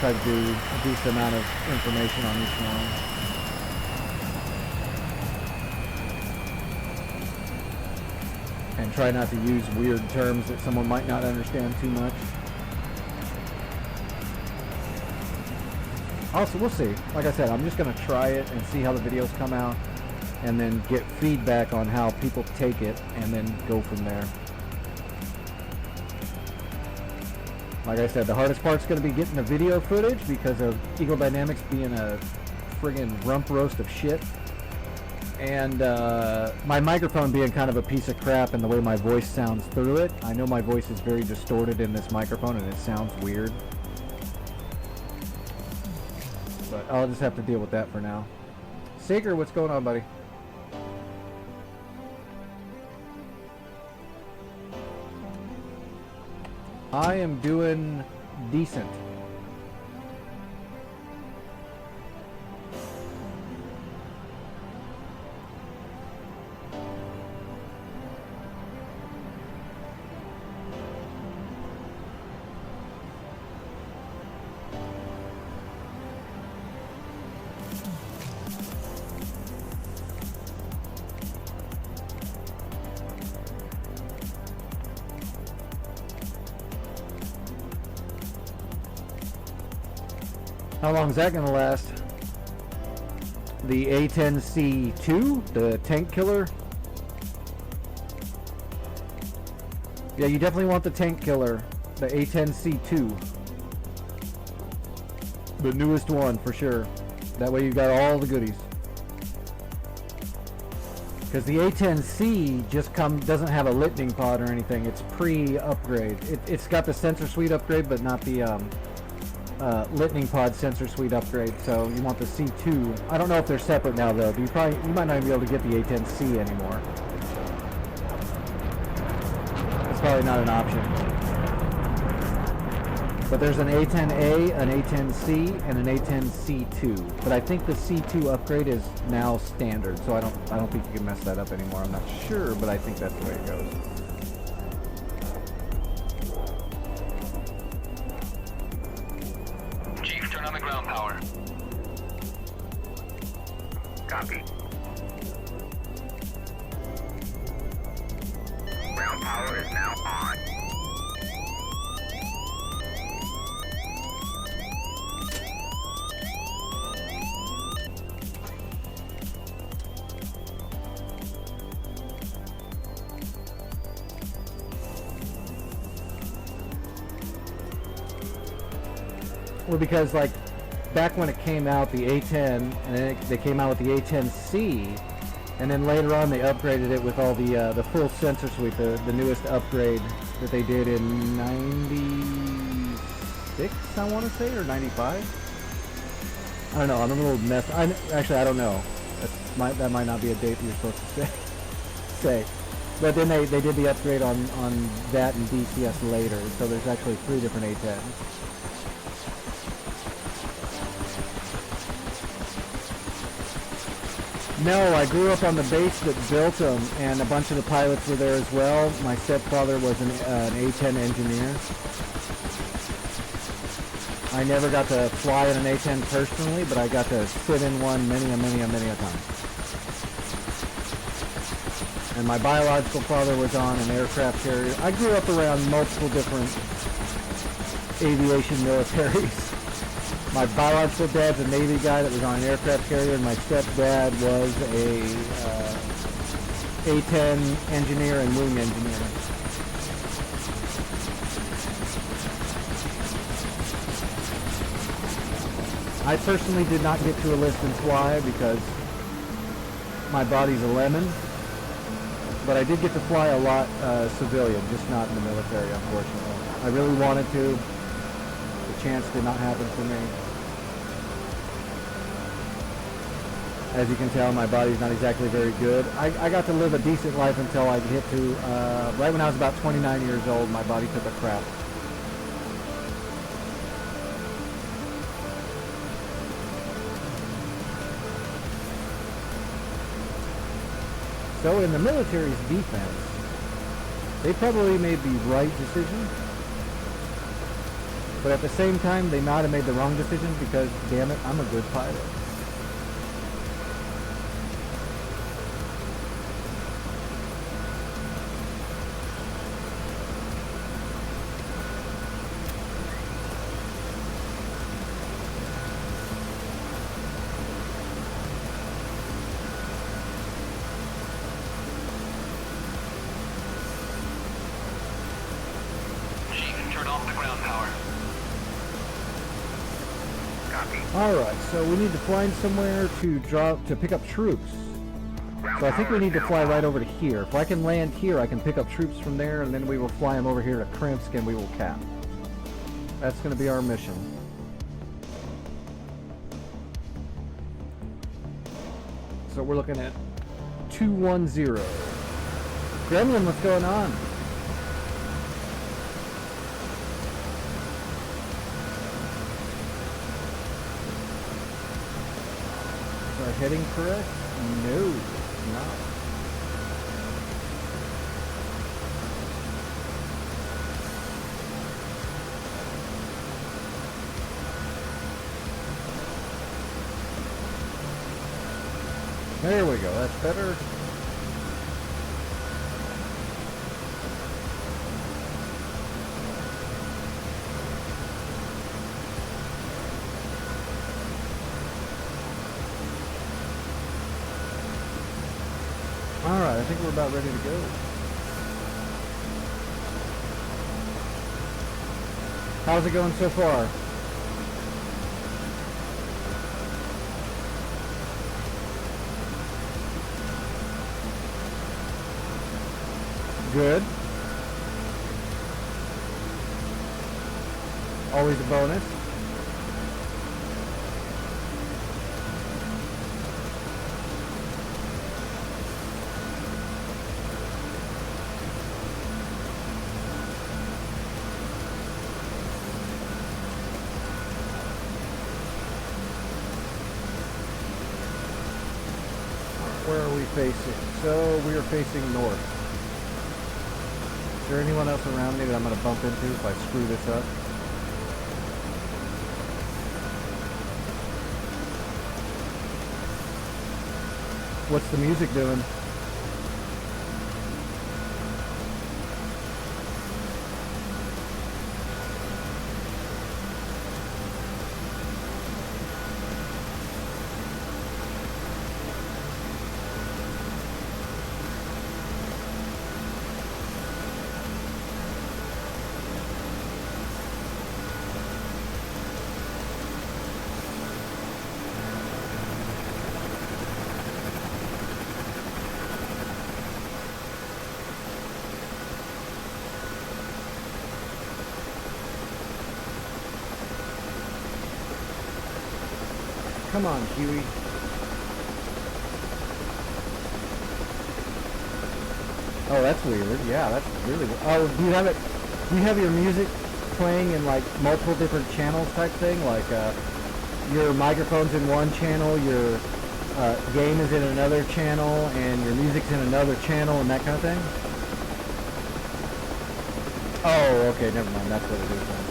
Try to do a decent amount of information on each one. And try not to use weird terms that someone might not understand too much. Also, we'll see. Like I said, I'm just going to try it and see how the videos come out, and then get feedback on how people take it, and then go from there. Like I said, the hardest part's going to be getting the video footage because of Eagle Dynamics being a friggin' rump roast of shit. And my microphone being kind of a piece of crap and the way my voice sounds through it. I know my voice is very distorted in this microphone and it sounds weird. But I'll just have to deal with that for now. Sager, what's going on, buddy? I am doing decent. How long is that going to last? The A10C2, the tank killer. Yeah, you definitely want the tank killer, the A10C2. The newest one for sure. That way you got all the goodies. Because the A10C just doesn't have a lightning pod or anything. It's pre-upgrade. It's got the sensor suite upgrade, but not the lightning pod sensor suite upgrade. So you want the C2. I don't know if they're separate now though. You might not even be able to get the A10C anymore. It's probably not an option. But there's an A10A, an A10C, and an A10C2. But I think the C2 upgrade is now standard, so I don't think you can mess that up anymore. I'm not sure, but I think that's the way it goes.
Chief, turn on the ground power.
Copy. Ground power is now on.
Well, because like back when it came out, the A10, and then they came out with the A10C, and then later on they upgraded it with all the full sensor suite, the newest upgrade that they did in '96, I want to say, or '95. I don't know. I'm a little messed. Actually, I don't know. That might not be a date that you're supposed to say. But then they did the upgrade on that and DCS later, so there's actually 3 different A10s. No, I grew up on the base that built them, and a bunch of the pilots were there as well. My stepfather was an A-10 engineer. I never got to fly in an A-10 personally, but I got to sit in one many a time. And my biological father was on an aircraft carrier. I grew up around multiple different aviation militaries. My biological dad's a Navy guy that was on an aircraft carrier, and my stepdad was a A-10 engineer and wing engineer. I personally did not get to enlist and fly because my body's a lemon, but I did get to fly a lot civilian, just not in the military, unfortunately. I really wanted to. The chance did not happen for me. As you can tell, my body's not exactly very good. I got to live a decent life until I hit to, right when I was about 29 years old, my body took a crap. So in the military's defense, they probably made the right decision, but at the same time, they might have made the wrong decision because, damn it, I'm a good pilot. Alright, so we need to find somewhere to pick up troops. So I think we need to fly right over to here. If I can land here, I can pick up troops from there, and then we will fly them over here to Krimsk, and we will cap. That's going to be our mission. So we're looking at 210. Gremlin, what's going on? Heading correct? No, not. There we go, that's better.
Alright, I think we're about ready to go. How's it going so far? Good. Always a bonus. Where are we facing? So we are facing north. Is there anyone else around me that I'm going to bump into if I screw this up? What's the music doing? Come on, Huey. Oh, that's weird. Yeah, that's really weird. Oh, do you have it? Do you have your music playing in like multiple different channels type thing? Like your microphone's in one channel, your game is in another channel, and your music's in another channel, and that kind of thing? Oh, okay, never mind. That's what it is then.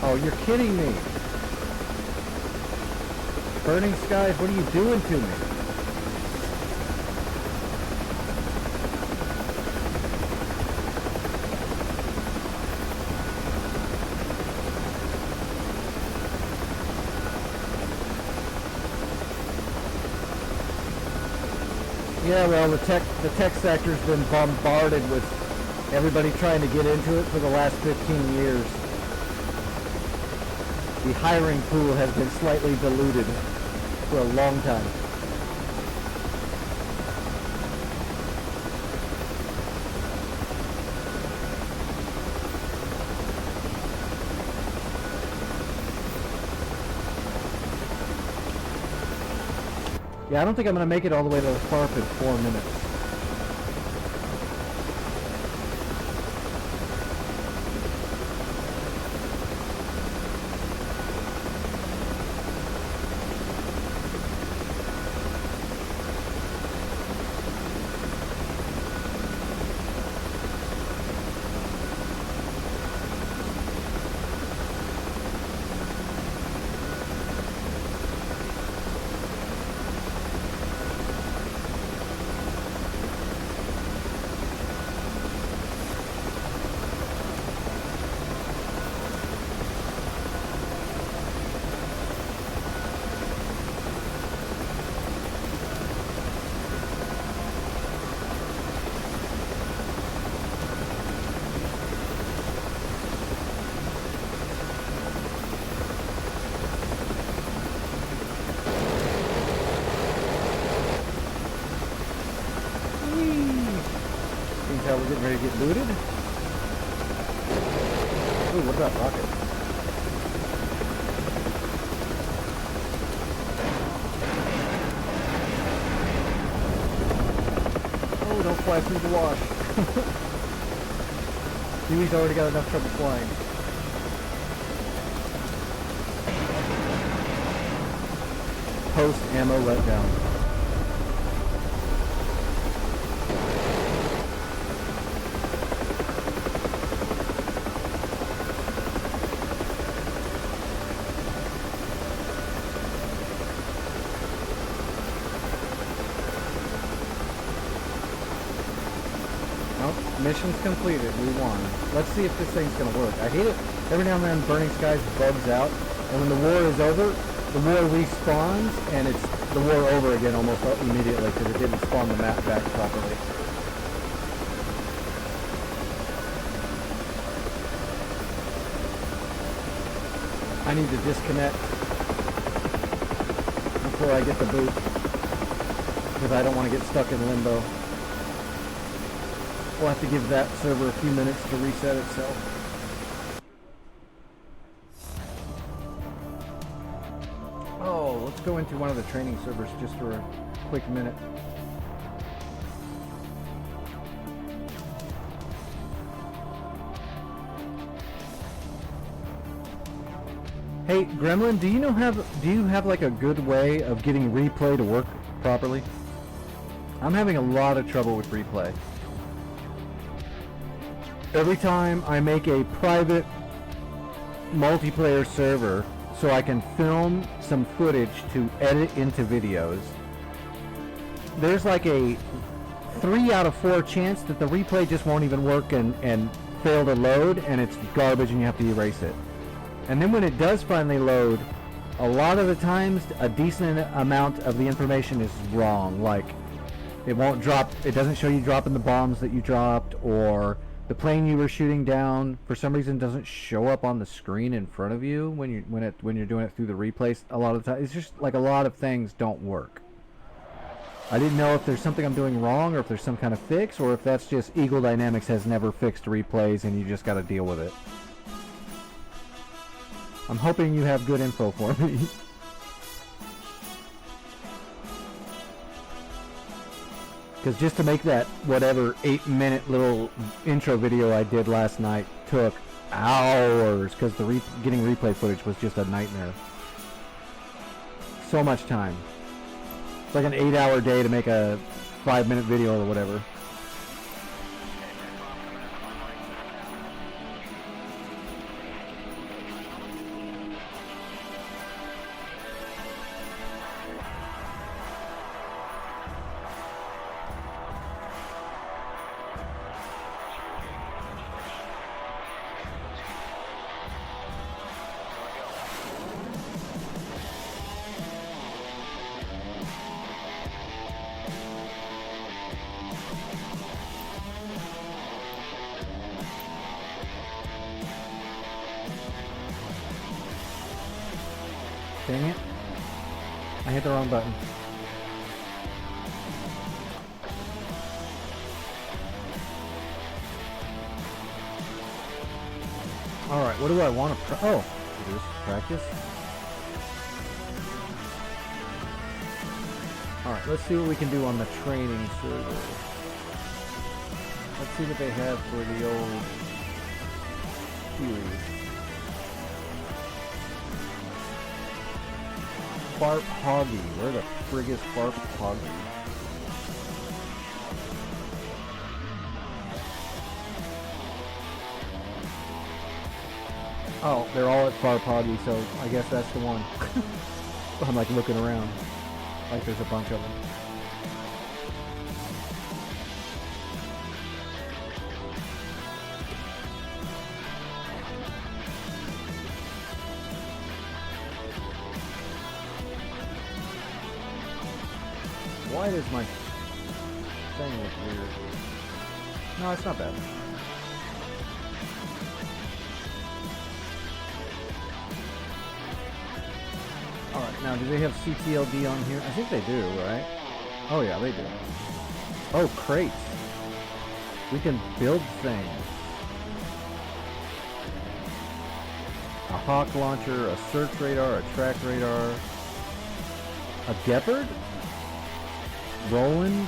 Oh, you're kidding me. Burning skies, what are you doing to me? Yeah, well, the tech sector's been bombarded with everybody trying to get into it for the last 15 years. The hiring pool has been slightly diluted for a long time. Yeah, I don't think I'm going to make it all the way to the farm in 4 minutes. How we're getting ready to get looted. Ooh, what about rocket? Oh, don't fly through the wash. Huey's already got enough trouble flying. Post ammo letdown. Nope. Mission's completed. We won. Let's see if this thing's gonna work. I hate it. Every now and then Burning Skies bugs out, and when the war is over, the war respawns, and it's the war over again almost immediately because it didn't spawn the map back properly. I need to disconnect before I get the boot, because I don't want to get stuck in limbo. We'll have to give that server a few minutes to reset itself. Oh, let's go into one of the training servers just for a quick minute. Hey, Gremlin, do you have like a good way of getting replay to work properly? I'm having a lot of trouble with replay. Every time I make a private multiplayer server so I can film some footage to edit into videos, there's like a 3 out of 4 chance that the replay just won't even work and fail to load, and it's garbage and you have to erase it. And then when it does finally load, a lot of the times a decent amount of the information is wrong. Like, it won't drop, it doesn't show you dropping the bombs that you dropped, or the plane you were shooting down for some reason doesn't show up on the screen in front of you when you're doing it through the replays. A lot of the time, it's just like a lot of things don't work. I didn't know if there's something I'm doing wrong, or if there's some kind of fix, or if that's just Eagle Dynamics has never fixed replays and you just got to deal with it. I'm hoping you have good info for me. Because just to make that whatever 8-minute little intro video I did last night took hours, because the getting replay footage was just a nightmare. So much time. It's like an 8-hour day to make a 5-minute video or whatever. Dang it. I hit the wrong button. Alright, what do I want to just practice? Alright, let's see what we can do on the training server. Let's see what they have for the old series. Farp Hoggy. Where the frig is Farp Hoggy? Oh, they're all at Farp Hoggy, so I guess that's the one. I'm like looking around. Like there's a bunch of them. Why does my thing look weird? No, it's not bad. Alright, now do they have CTLD on here? I think they do, right? Oh yeah, they do. Oh, crates. We can build things. A Hawk launcher, a search radar, a track radar. A Gepard? Roland?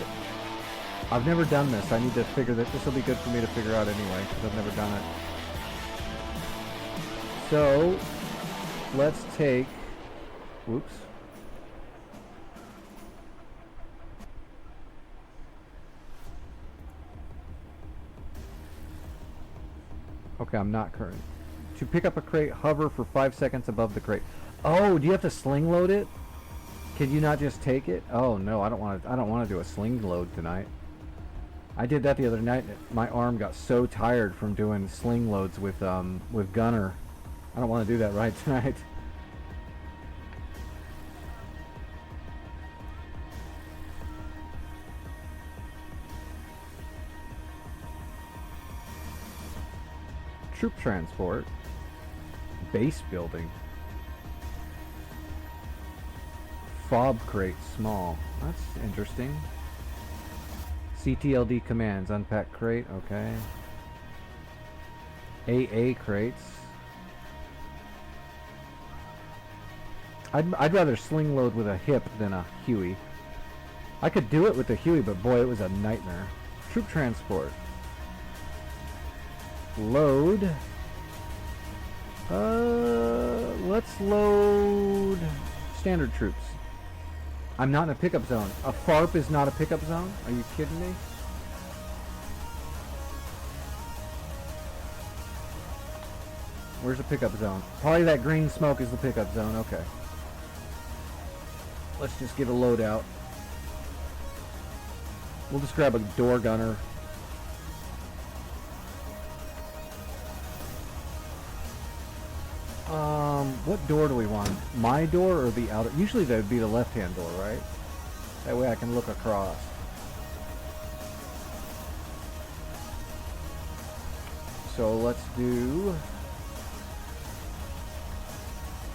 I've never done this. I need to figure that. This will be good for me to figure out anyway, because I've never done it. So, let's take... Whoops. Okay, I'm not current. To pick up a crate, hover for 5 seconds above the crate. Oh, do you have to sling load it? Can you not just take it? Oh no, I don't want to do a sling load tonight.
I did that the other night. And my arm got so tired from doing sling loads with gunner. I don't want to do that right tonight. Troop transport. Base building. Fob crate small. That's interesting. CTLD commands. Unpack crate. Okay. AA crates. I'd rather sling load with a hip than a Huey. I could do it with the Huey, but boy, it was a nightmare. Troop transport. Load. Let's load standard troops. I'm not in a pickup zone. A FARP is not a pickup zone? Are you kidding me? Where's the pickup zone? Probably that green smoke is the pickup zone. Okay. Let's just get a loadout. We'll just grab a door gunner. What door do we want? My door or the outer? Usually that would be the left-hand door, right? That way I can look across. So let's do...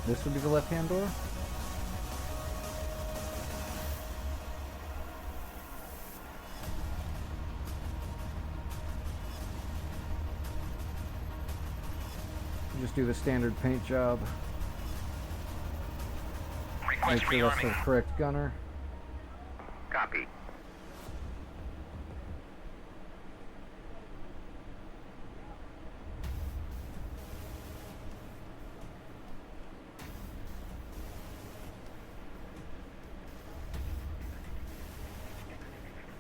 This would be the left-hand door? Just do the standard paint job. Make
Request
sure that's the
rearming.
correct gunner.
Copy.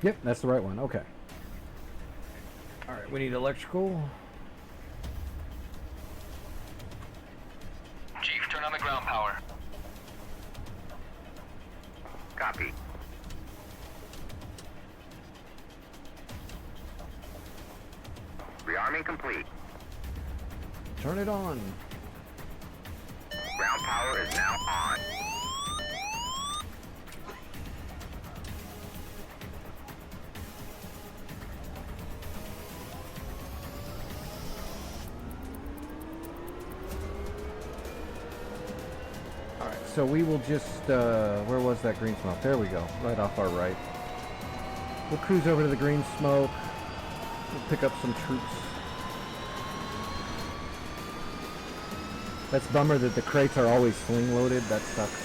Yep, that's the right one. Okay. Alright, we need electrical.
Chief, turn on the ground power.
Copy. Rearming complete.
Turn it on.
Ground power is now on.
Alright, so we will just, where was that green smoke? There we go, right off our right. We'll cruise over to the green smoke. We'll pick up some troops. That's bummer that the crates are always sling loaded. That sucks.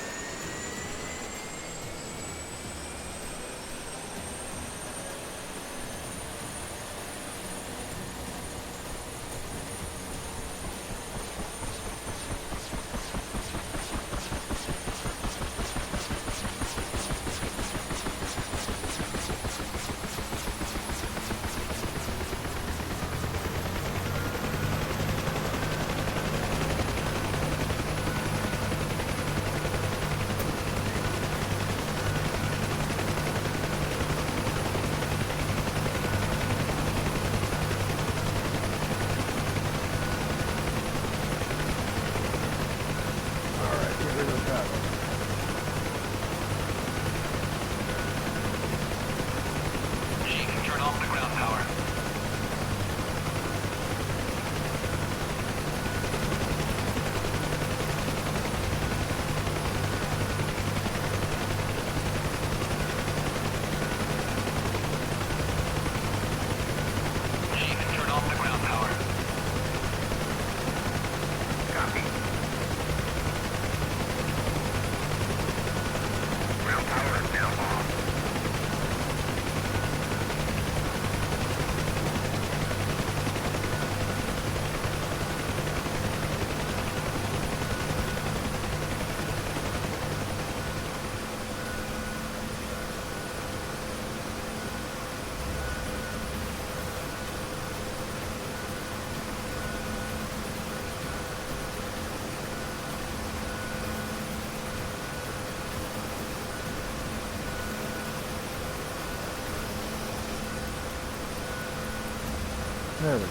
There we go.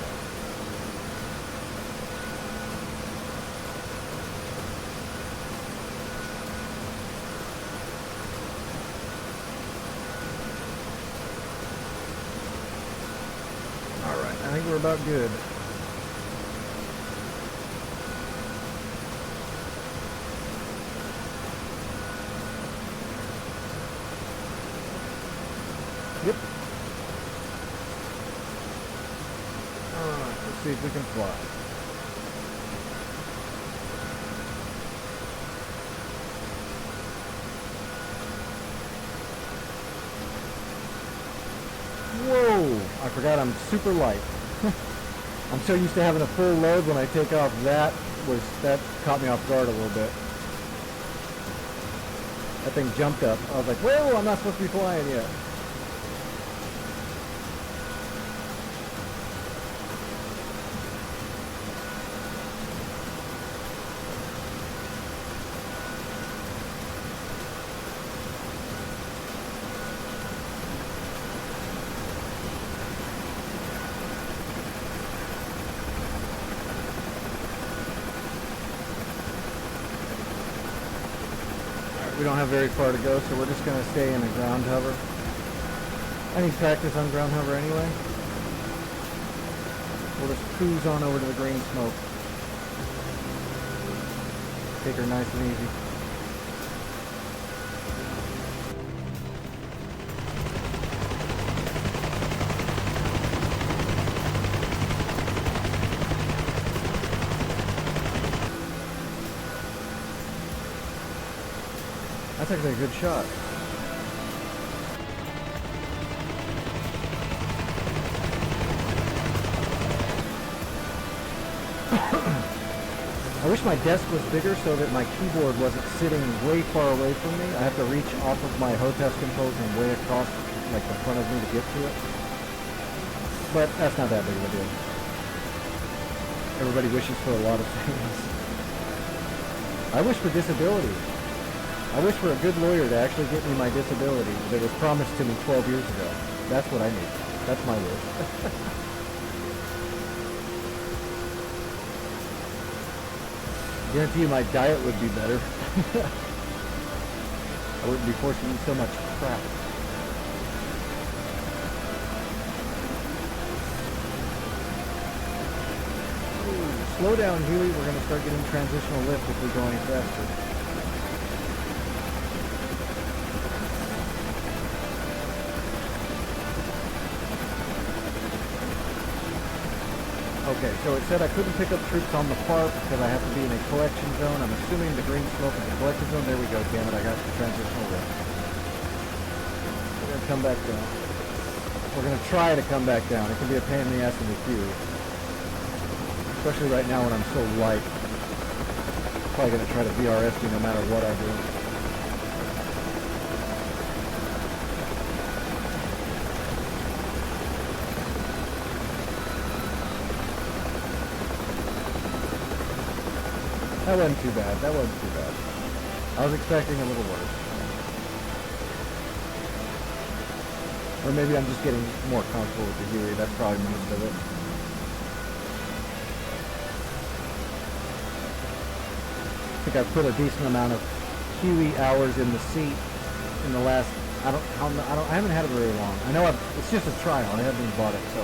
Alright, I think we're about good. Yep. Alright, let's see if we can fly. Whoa! I forgot I'm super light. I'm so used to having a full load when I take off. That caught me off guard a little bit. That thing jumped up. I was like, whoa, I'm not supposed to be flying yet. We don't have very far to go, so we're just going to stay in a ground hover. I need practice on ground hover anyway. We'll just cruise on over to the green smoke. Take her nice and easy. That's actually a good shot. I wish my desk was bigger so that my keyboard wasn't sitting way far away from me. I have to reach off of my hotess controls and way across like the front of me to get to it. But that's not that big of a deal. Everybody wishes for a lot of things. I wish for disability. I wish for a good lawyer to actually get me my disability that was promised to me 12 years ago. That's what I need. That's my wish. Guarantee you my diet would be better. I wouldn't be forced to eat so much crap. Ooh, slow down, Huey. We're going to start getting transitional lift if we go any faster. Okay, so it said I couldn't pick up troops on the park because I have to be in a collection zone. I'm assuming the green smoke is a collection zone. There we go, damn it, I got the transitional lift. We're going to come back down. We're going to try to come back down. It can be a pain in the ass in the queue. Especially right now when I'm so light. Probably going to try to VRS you no matter what I do. That wasn't too bad. That wasn't too bad. I was expecting a little worse. Or maybe I'm just getting more comfortable with the Huey. That's probably most of it. I think I've put a decent amount of Huey hours in the seat in the last. I haven't had it very long. I know it's just a trial. I haven't even bought it, so.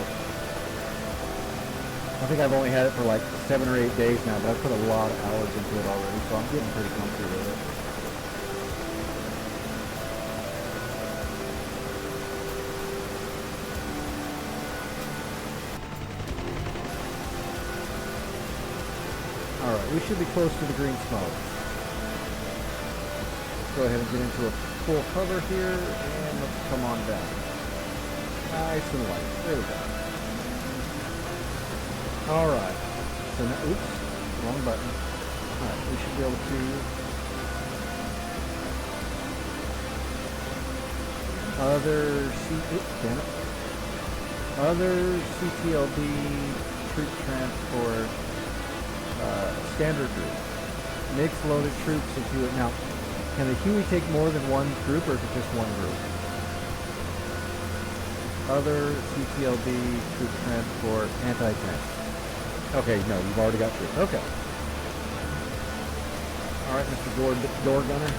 I think I've only had it for like 7 or 8 days now, but I've put a lot of hours into it already, so I'm getting pretty comfortable with it. Alright, we should be close to the green smoke. Let's go ahead and get into a full hover here, and let's come on down. Nice and light. There we go. Alright, so now, oops, wrong button. Alright, we should be able to other CTLD troop transport, standard group. Mixed loaded troops into it. Now, can the Huey take more than one group or is it just one group? other CTLD troop transport anti-tank.
Okay, no, you've already got troops. Okay. All right, Mr. Door Gunner.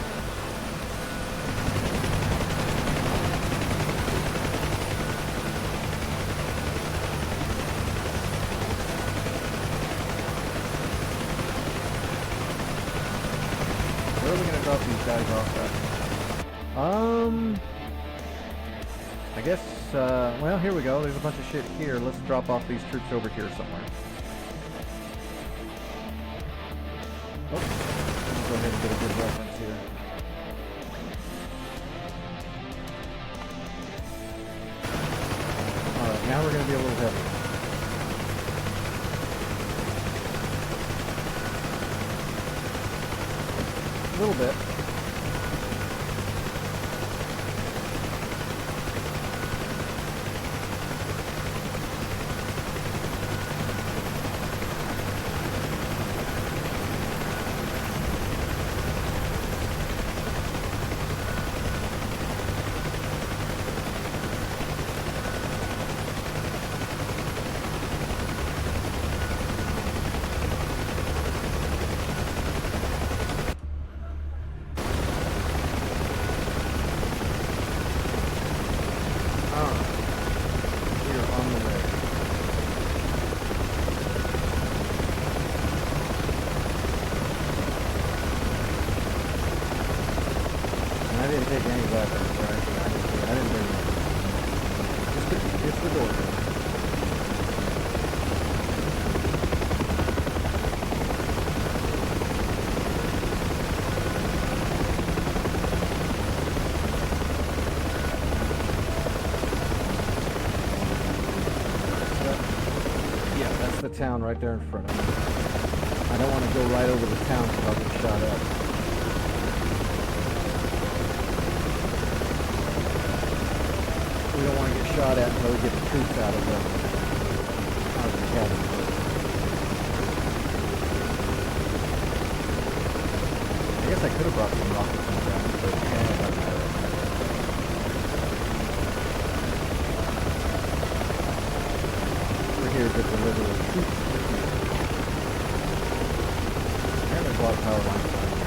Where are we going to drop these guys off at? I guess, well, here we go. There's a bunch of shit here. Let's drop off these troops over here somewhere. Oh, let's go ahead and get a good reference here. Alright, now we're going to be a little heavy. A little bit. I didn't take any weapons, right? I didn't bring anything. Just the door. Yeah, that's the town right there in front of me. I don't want to go right over the town because I'll get shot up. We don't want to get shot at until we get the troops out of the cabin. I guess I could have brought some rockets on that, but it doesn't matter. We're here to deliver the troops. And there's a lot of power lines down here.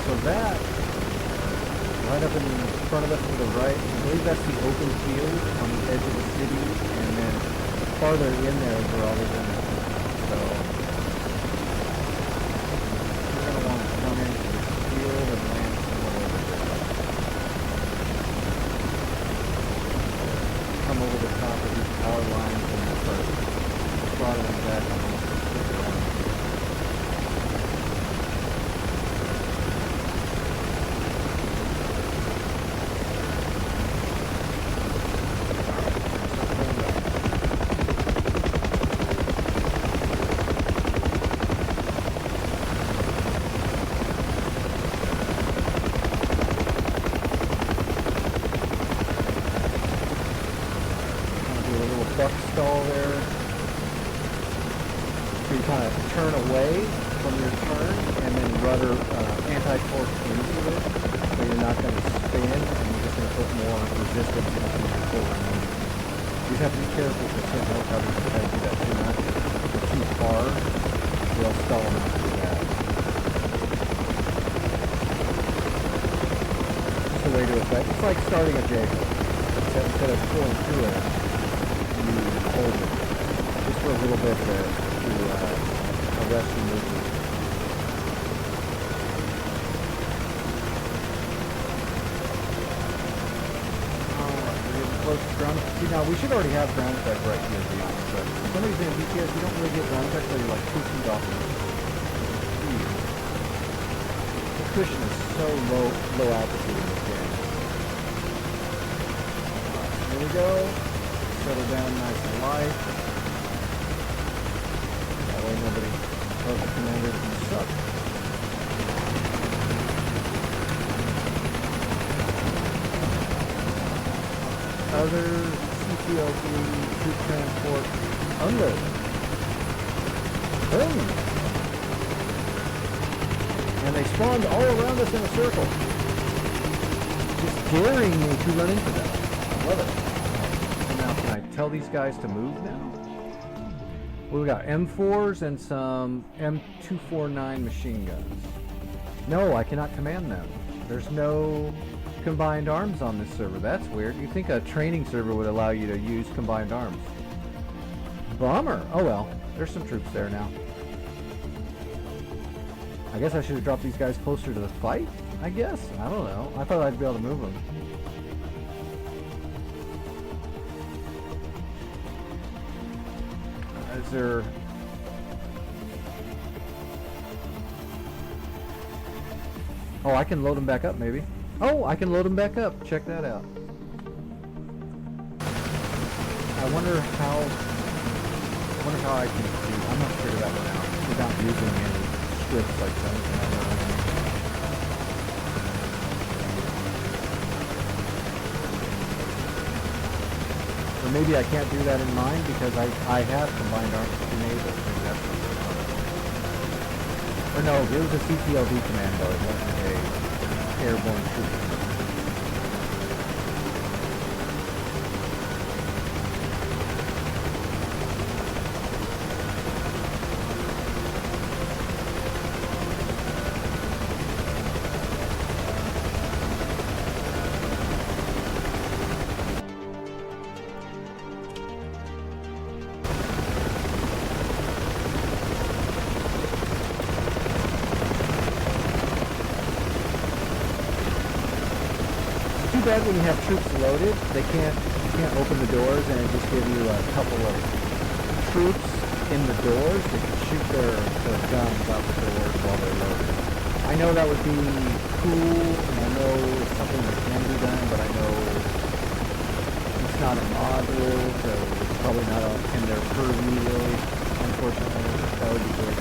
So that, right up in front of us to the right, I believe that's the open field on the edge of the city, and then farther in there is where all the guns are. So we're going to want to come into the field and land somewhere over there. Come over the top of these power lines and then start throttling back and then stick around. Buck stall there. So you kind of turn away from your turn and then rudder anti-torque into it, so you're not going to spin and you're just going to put more resistance into your forward movement. You just have to be careful with the signal coverage to try to do that too much, too far. They'll stall them after that. Just a way to affect. It's like starting a Jaeger. Except instead of pulling through it, you hold it just for a little bit to arrest your movement. Alright, we're getting close to ground. See, now we should already have ground effect right here, to be honest, but for some reason in BTS you don't really get ground effect until you're like 2 feet off of it. The cushion is so low altitude in this game. Here we go. Settle down nice and light. Got way nobody tells the commander that you suck. Other CTLD troop transport unload. Boom! And they spawned all around us in a circle. Just daring me to run into them. I love it. So now can I tell these guys to move now? Well, we got M4s and some M249 machine guns. No, I cannot command them. There's no combined arms on this server. That's weird. You'd think a training server would allow you to use combined arms. Bummer. Oh well, there's some troops there now. I guess I should have dropped these guys closer to the fight, I guess? I don't know. I thought I'd be able to move them. Is there... Oh, I can load them back up, maybe. Oh, I can load them back up. Check that out. I wonder how I can do. I'm not sure that one out without using any scripts like that. Or maybe I can't do that in mine because I have combined arms enabled. Maybe that's what's going on. Or no, it was a CTLD commando. It wasn't a airborne troop. Bad when you have troops loaded, you can't open the doors and it just gives you a couple of troops in the doors that can shoot their guns out the doors while they're loaded. I know that would be cool, and I know it's something that can be done, but I know it's not a module, so it's probably not in their purview really, unfortunately. That would be great.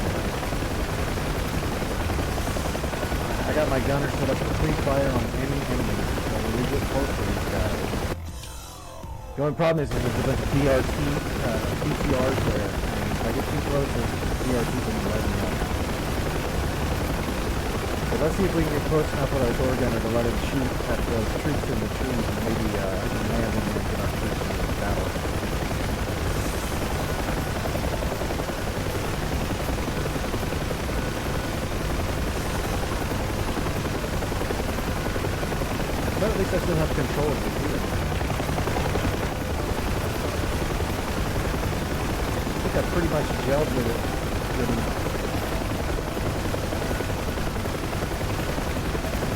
I got my gunner set up to pre-fire on any enemy. We get close to these guys. The only problem is there's a bunch of BRT, BCRs there. And if I get too close, there's BRTs going to let me out. So let's see if we can get close enough with our door gunner to let him shoot at those troops in the trees and maybe I can land them and get our troops into the battle. But at least I still have control of the field. I think I pretty much gelled with it.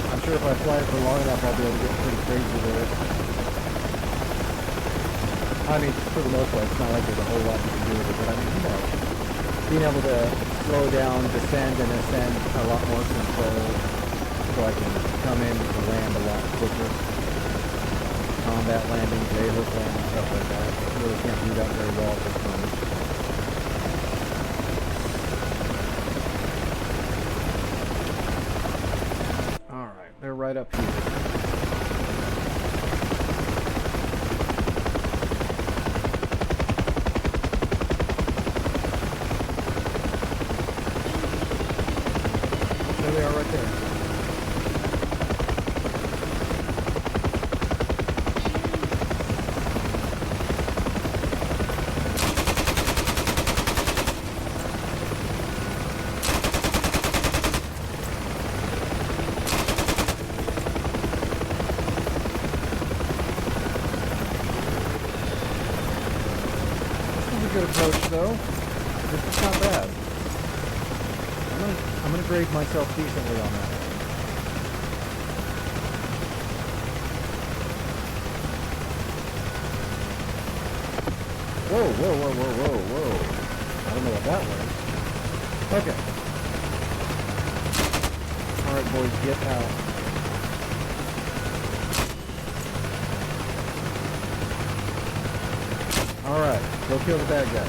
I'm sure if I fly it for long enough, I'll be able to get pretty crazy with it. I mean, for the most part, it's not like there's a whole lot you can do with it, but I mean, you know, being able to slow down, descend, and ascend a lot more control. So I can come in to land a lot quicker. Combat landing, J-hook landing, stuff like that. I really can't do that very well at this moment. Alright, they're right up here. There they are right there. Good approach though. This is not bad. I'm gonna grade myself decently on that. Whoa, whoa, whoa, whoa, whoa, whoa. I don't know what that was. Okay. Alright boys, get out. Alright, go kill the bad guy.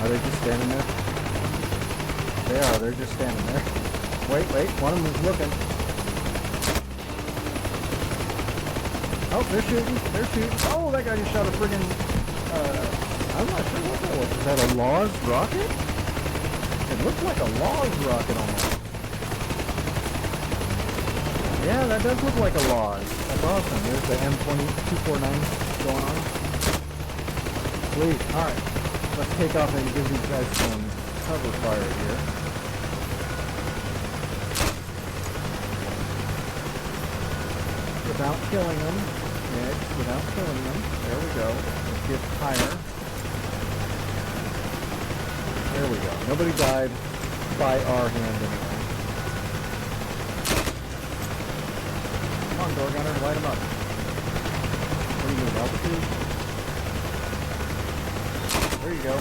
Are they just standing there? They are, they're just standing there. Wait, one of them is looking. Oh, they're shooting. Oh, that guy just shot a friggin', I'm not sure what that was. Is that a Laws rocket? It looks like a Laws rocket almost. Yeah, that does look like a Laws. That's awesome. There's the M249 going on. Sweet. Alright. Let's take off and give these guys some cover fire here. Without killing them. Next, without killing them. There we go. Let's get higher. There we go. Nobody died by our hand anyway. Come on, door gunner, light them up. What do you need, altitude? There you go.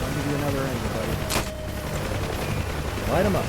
I'll give you another angle, buddy. Light them up.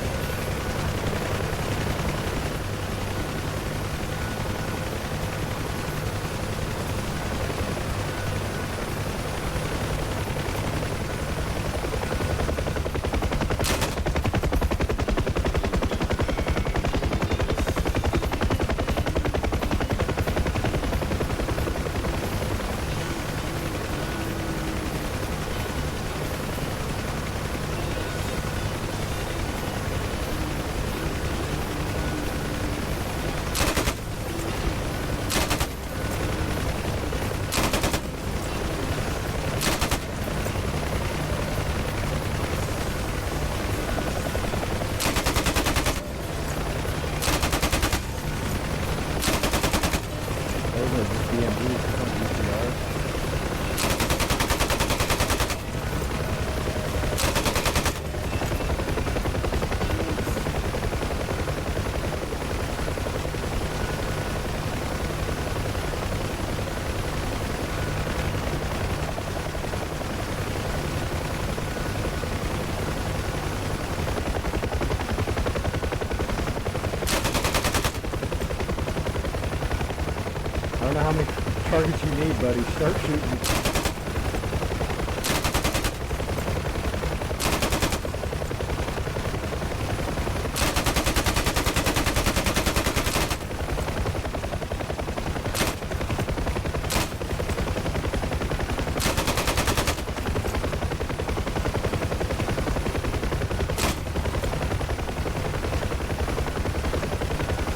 I don't know how many targets you need, buddy. Start shooting.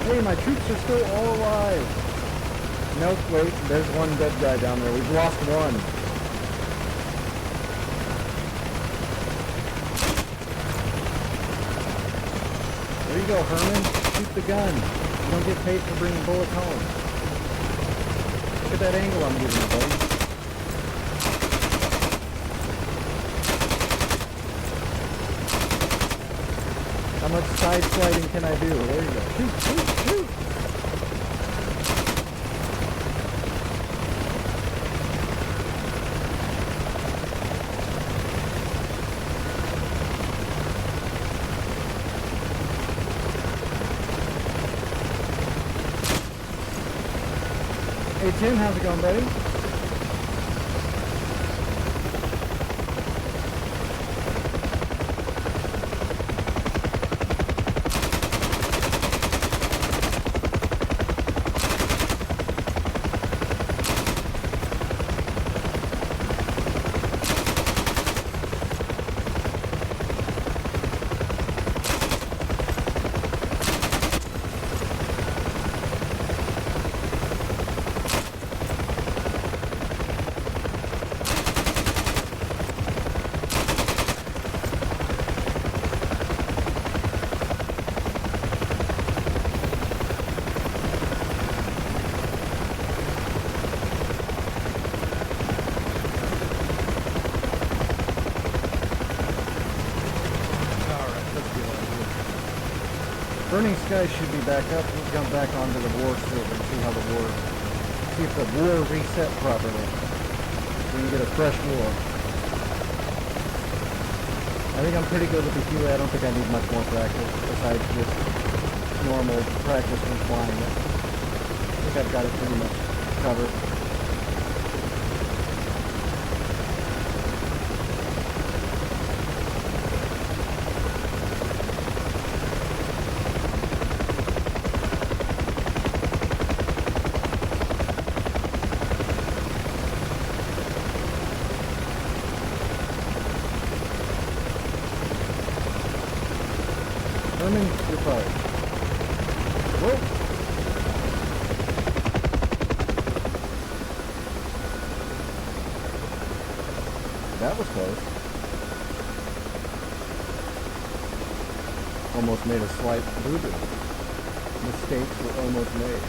Hey, my troops are still all alive. Nope, wait, there's one dead guy down there. We've lost one. There you go, Herman. Shoot the gun. You don't get paid for bringing bullets home. Look at that angle I'm giving you, buddy. How much side sliding can I do? There you go. Shoot, shoot, shoot! Hey Tim, how's it going, buddy? Burning Sky should be back up. We'll jump back onto the war server and see how the war, see if the war reset properly. we can get a fresh war. I think I'm pretty good with the Huey. I don't think I need much more practice besides just normal practice when flying it. I think I've got it pretty much covered. Herman, you're fired. Whoa! That was close. Almost made a slight boo-boo. Mistakes were almost made.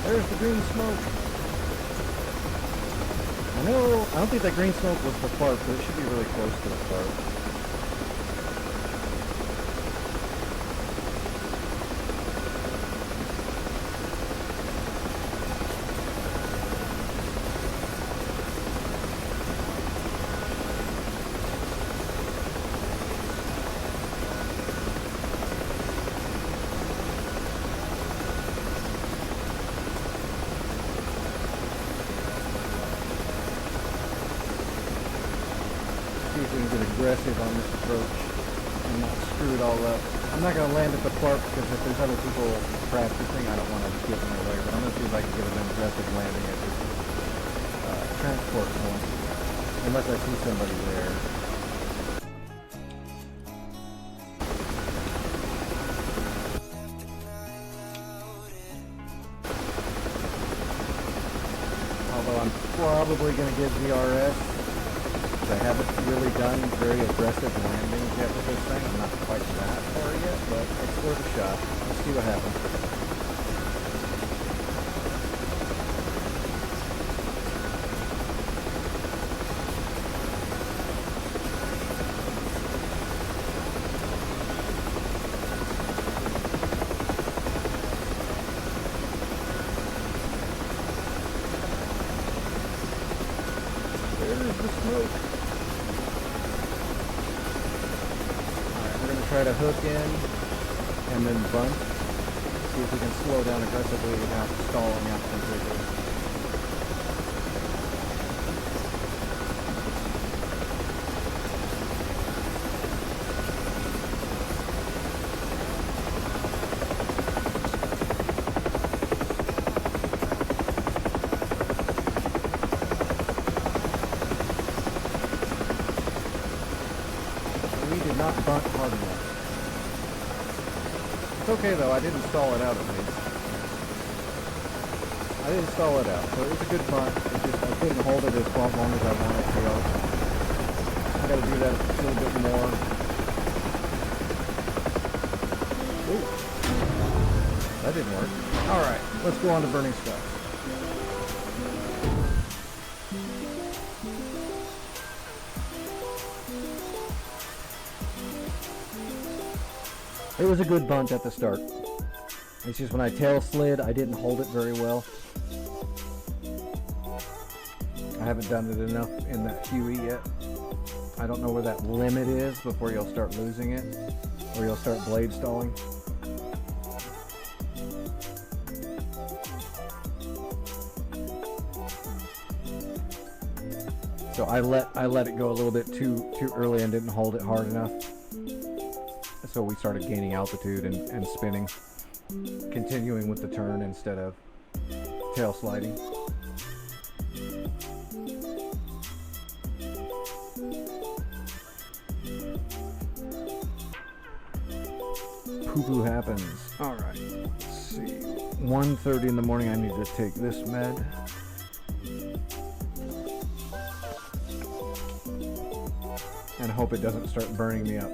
There's the green smoke. I don't think that green smoke was the fart, but it should be really close to the fart. See if we can get aggressive on this approach and not screw it all up. I'm not going to land at the park because if there's other people practicing, I don't want to get in their way, but I'm going to see if I can get an aggressive landing at this transport point, unless I see somebody there. Although I'm probably going to get DRS. I haven't really done very aggressive landings yet with this thing. I'm not quite that far yet, but it's worth a shot. Let's see what happens. There's the smoke. Try to hook in and then bunt. See if we can slow down aggressively without stalling out completely. We did not bunt hard enough. It's okay though, I didn't stall it out at least. I didn't stall it out, so it was a good bunt. It's just I couldn't hold it as long as I wanted to. I gotta do that a little bit more. Ooh. That didn't work. Alright, let's go on to Burning Skies. It was a good bunt at the start. It's just when I tail slid, I didn't hold it very well. I haven't done it enough in that Huey yet. I don't know where that limit is before you'll start losing it, or you'll start blade stalling. So I let it go a little bit too early and didn't hold it hard enough. So we started gaining altitude and spinning, continuing with the turn instead of tail sliding. Poo-poo happens. All right, let's see. 1:30 in the morning, I need to take this med. And hope it doesn't start burning me up.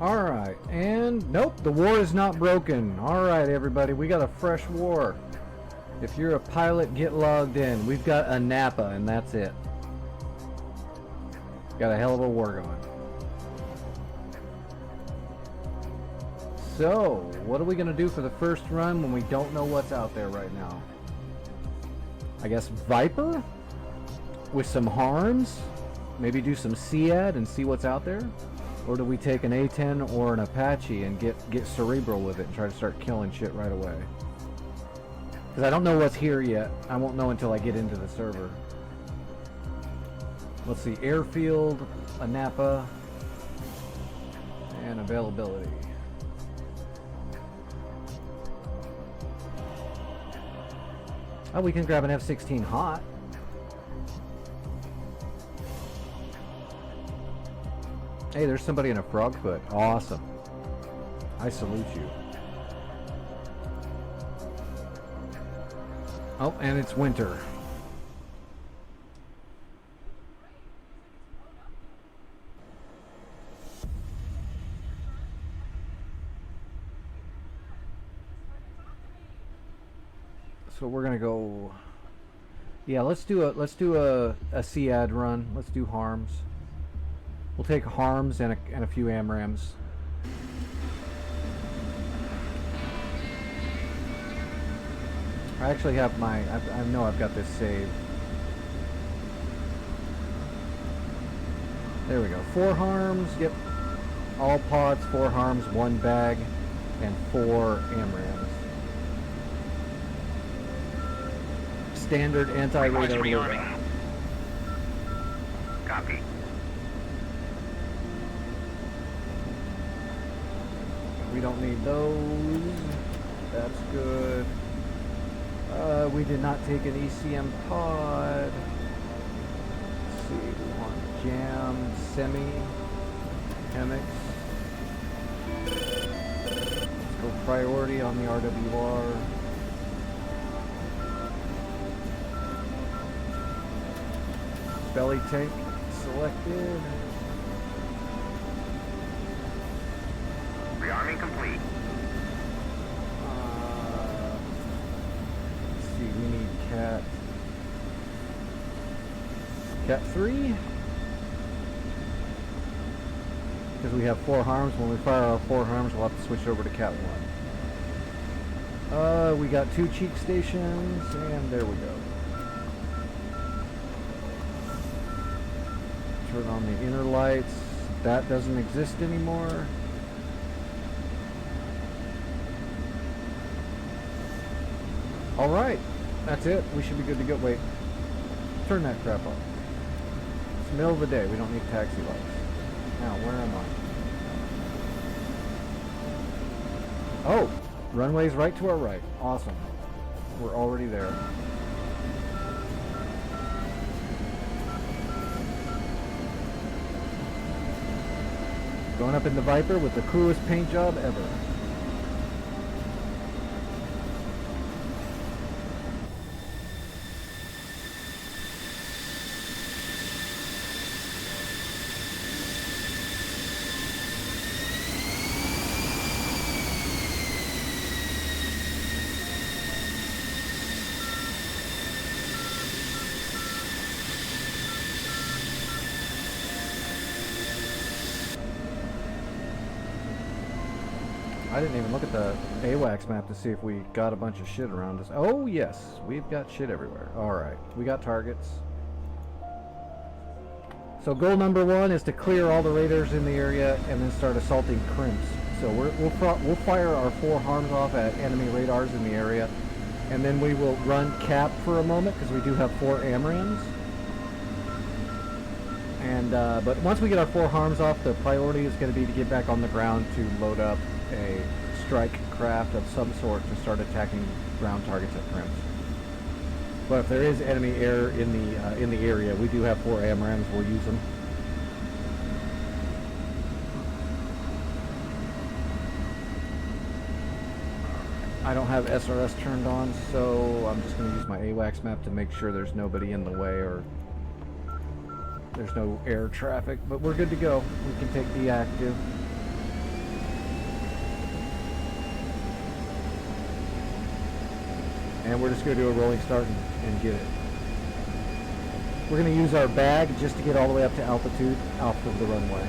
Alright, and nope, the war is not broken. Alright, everybody, we got a fresh war. If you're a pilot, get logged in. We've got a Napa, and that's it. Got a hell of a war going. So, what are we going to do for the first run when we don't know what's out there right now? I guess Viper? With some harms? Maybe do some SEAD and see what's out there? Or do we take an A-10 or an Apache and get cerebral with it and try to start killing shit right away? Because I don't know what's here yet. I won't know until I get into the server. Let's see, airfield, a Napa, and availability. Oh, we can grab an F-16 hot. Hey, there's somebody in a frog foot. Awesome. I salute you. Oh, and it's winter. So we're gonna go. Yeah, let's do a SEAD run. Let's do harms. We'll take harms and a few AMRAMs. I actually have my. I know I've got this saved. There we go. 4 harms. Yep. All pods, 4 harms, 1 bag, and 4 AMRAMs. Standard anti-radar.
Rearming.
Copy.
We don't need those. That's good. We did not take an ECM pod. Let's see, we want jam, semi, chemics. Let's go priority on the RWR. Belly tank selected.
Rearming complete.
Let's see, we need Cat 3. Because we have 4 harms. When we fire our 4 harms, we'll have to switch over to Cat 1. We got 2 cheek stations, and there we go. Turn on the inner lights. That doesn't exist anymore. All right, that's it. We should be good to go. Wait, turn that crap off. It's the middle of the day. We don't need taxi lights. Now, where am I? Oh, runway's right to our right. Awesome. We're already there. Going up in the Viper with the coolest paint job ever. I didn't even look at the AWACS map to see if we got a bunch of shit around us. Oh yes, we've got shit everywhere. Alright, we got targets. So goal number 1 is to clear all the raiders in the area and then start assaulting crimps. So we'll fire our 4 harms off at enemy radars in the area, and then we will run cap for a moment because we do have 4 AMRAAMs. And but once we get our 4 harms off, the priority is going to be to get back on the ground to load up a strike craft of some sort to start attacking ground targets at crimps. But if there is enemy air in the area, we do have 4 AMRAAMs. We'll use them. I don't have SRS turned on, so I'm just going to use my AWACS map to make sure there's nobody in the way or there's no air traffic. But we're good to go. We can take the active. And we're just going to do a rolling start and get it. We're going to use our bag just to get all the way up to altitude off of the runway.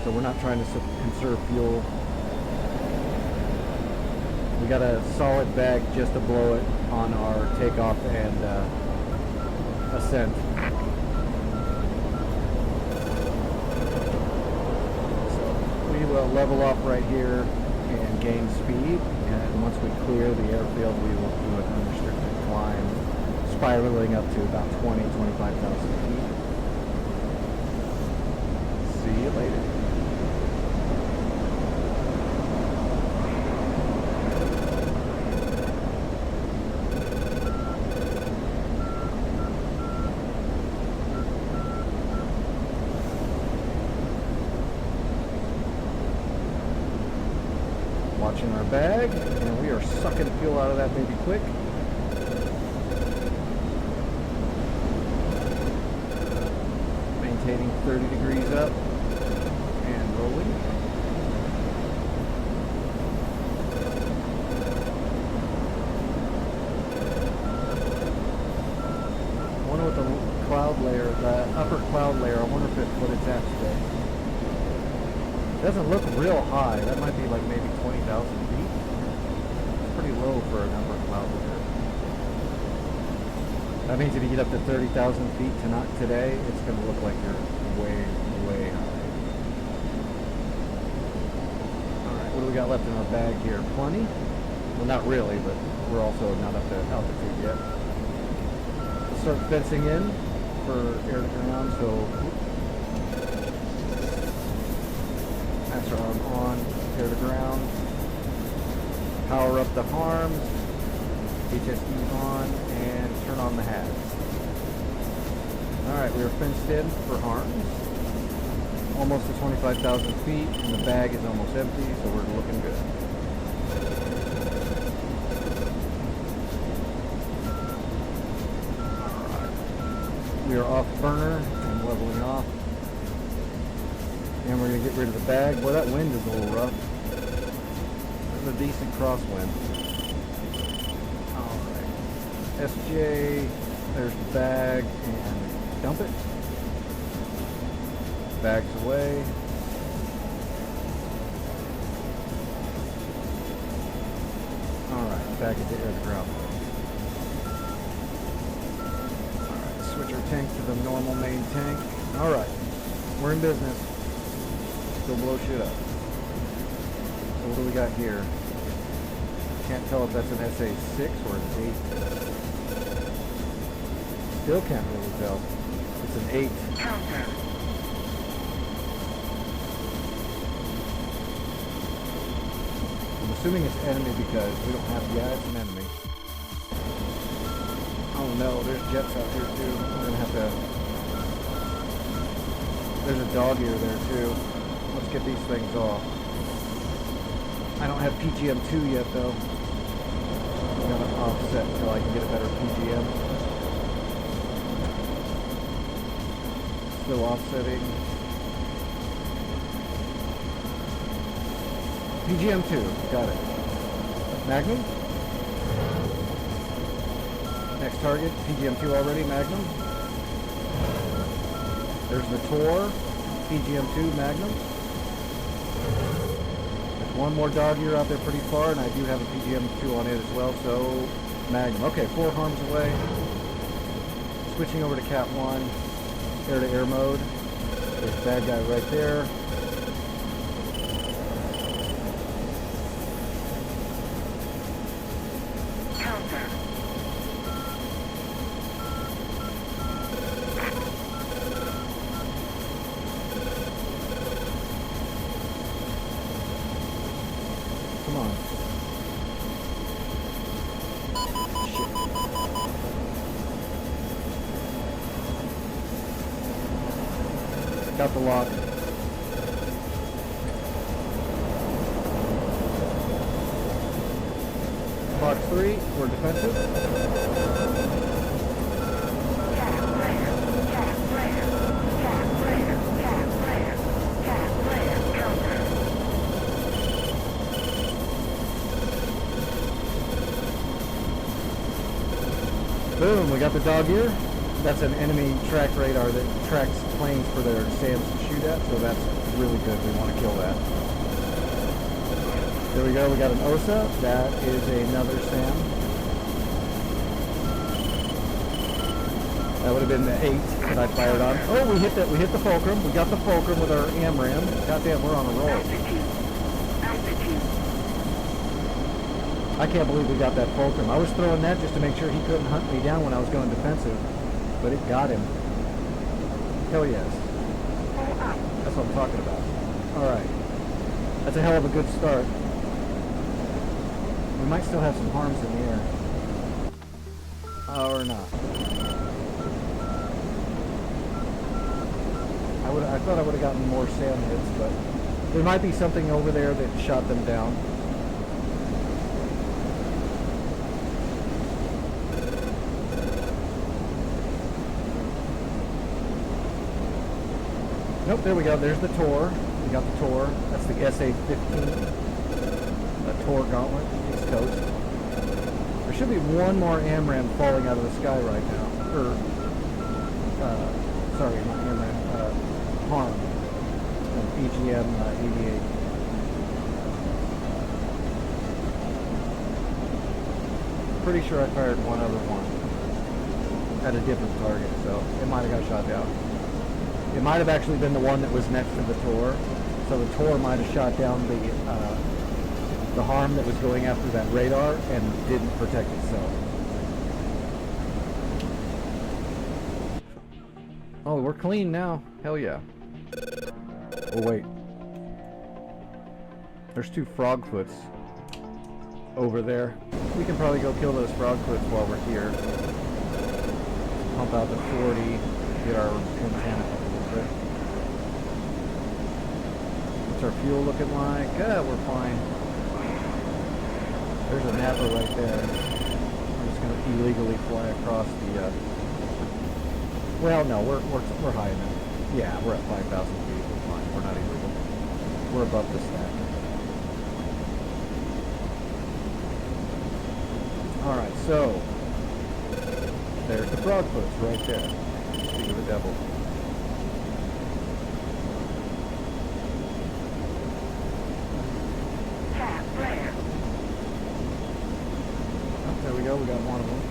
So we're not trying to conserve fuel. We got a solid bag just to blow it on our takeoff and ascent. So we will level off right here and gain speed. And once we clear the airfield, we will do an unrestricted climb, spiraling up to about 25,000 feet. See you later. Watching our bag, and we are sucking fuel out of that baby quick. Maintaining 30 degrees up and rolling. I wonder what the cloud layer, the upper cloud layer, I wonder what it's at today. It doesn't look real high. That might be like maybe 20,000 feet. It's pretty low for an upper cloud layer. That means if you get up to 30,000 feet today, it's going to look like you're way, way high. Alright, what do we got left in our bag here? Plenty? Well, not really, but we're also not up to altitude yet. Let's start fencing in for air to ground, so master arm on, air to ground, power up the harms, HSE on, and turn on the hats. Alright, we are fenced in for harms. Almost to 25,000 feet, and the bag is almost empty, so we're looking good. Alright. We are off burner and leveling off. And we're going to get rid of the bag. Boy, that wind is a little rough. There's a decent crosswind. Alright. SJ, there's the bag, and dump it. Bag's away. Alright.
back into air to ground. Alright, switch our tank to the normal main tank. Alright, we're in business. Still blow shit up. So what do we got here? Can't tell if that's an SA-6 or an 8. Still can't really tell. It's an 8. I'm assuming it's enemy because we don't have... Yeah, it's an enemy. Oh no, there's jets out here too. We're gonna have to... There's a dog ear there too. Let's get these things off. I don't have PGM-2 yet though. I'm gonna offset until I can get a better PGM. Still offsetting. PGM-2, got it. Magnum? Next target, PGM-2 already, Magnum. There's the Tor, PGM-2, Magnum. There's one more dog ear out there pretty far, and I do have a PGM-2 on it as well, so Magnum. Okay, 4 harms away. Switching over to Cat 1, air-to-air mode. There's a bad guy right there. Come on. Shit. Got the lock. Box 3, we're defensive. Boom, we got the dog ear. That's an enemy track radar that tracks planes for their SAMs to shoot at, so that's really good. We want to kill that. There we go, we got an OSA. That is another SAM. That would have been the 8 that I fired on. Oh, we hit the fulcrum. We got the fulcrum with our AMRAM. Goddamn, we're on a roll. I can't believe we got that fulcrum. I was throwing that just to make sure he couldn't hunt me down when I was going defensive, but it got him. Hell yes. That's what I'm talking about. Alright. That's a hell of a good start. We might still have some harms in the air. Or not. I thought I would have gotten more SAM hits, but there might be something over there that shot them down. Nope, there we go. There's the Tor. We got the Tor. That's the SA-15. The Tor gauntlet, East Coast. There should be one more AMRAM falling out of the sky right now. Or, sorry, not AMRAM. Harm. PGM-88. Pretty sure I fired one other one at a different target, so it might have got shot down. It might have actually been the one that was next to the Tor. So the Tor might have shot down the harm that was going after that radar and didn't protect itself. Oh, we're clean now. Hell yeah. Oh wait. There's 2 frogfoots over there. We can probably go kill those frogfoots while we're here. Pump out the 40, get our antenna up a little bit. What's our fuel looking like? We're fine. There's a Napa right there. I'm just going to illegally fly across the... Well, no, we're high enough. Yeah, we're at 5,000 feet. We're fine. We're not illegal. We're above the stack. Alright, so... There's the frogfoots right there. Speak of the devil.
go. We got one of them.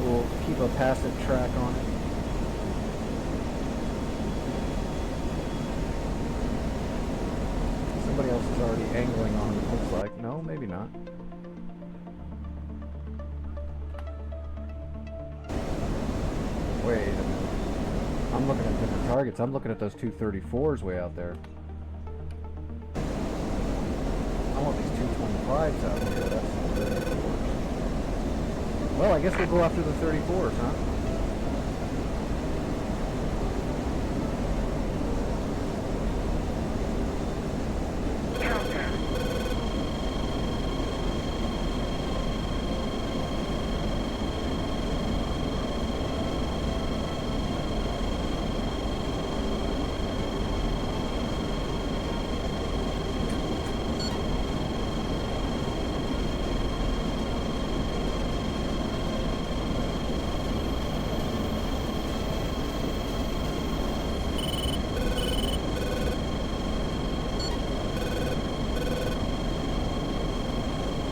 We'll keep a passive track on it. Somebody else is already angling on it, looks like. No, maybe not. Wait a minute. I'm looking at different targets. I'm looking at those 234s way out there. I want these 225s out here. That's the 34s. Well, I guess we'll go after the 34s, huh?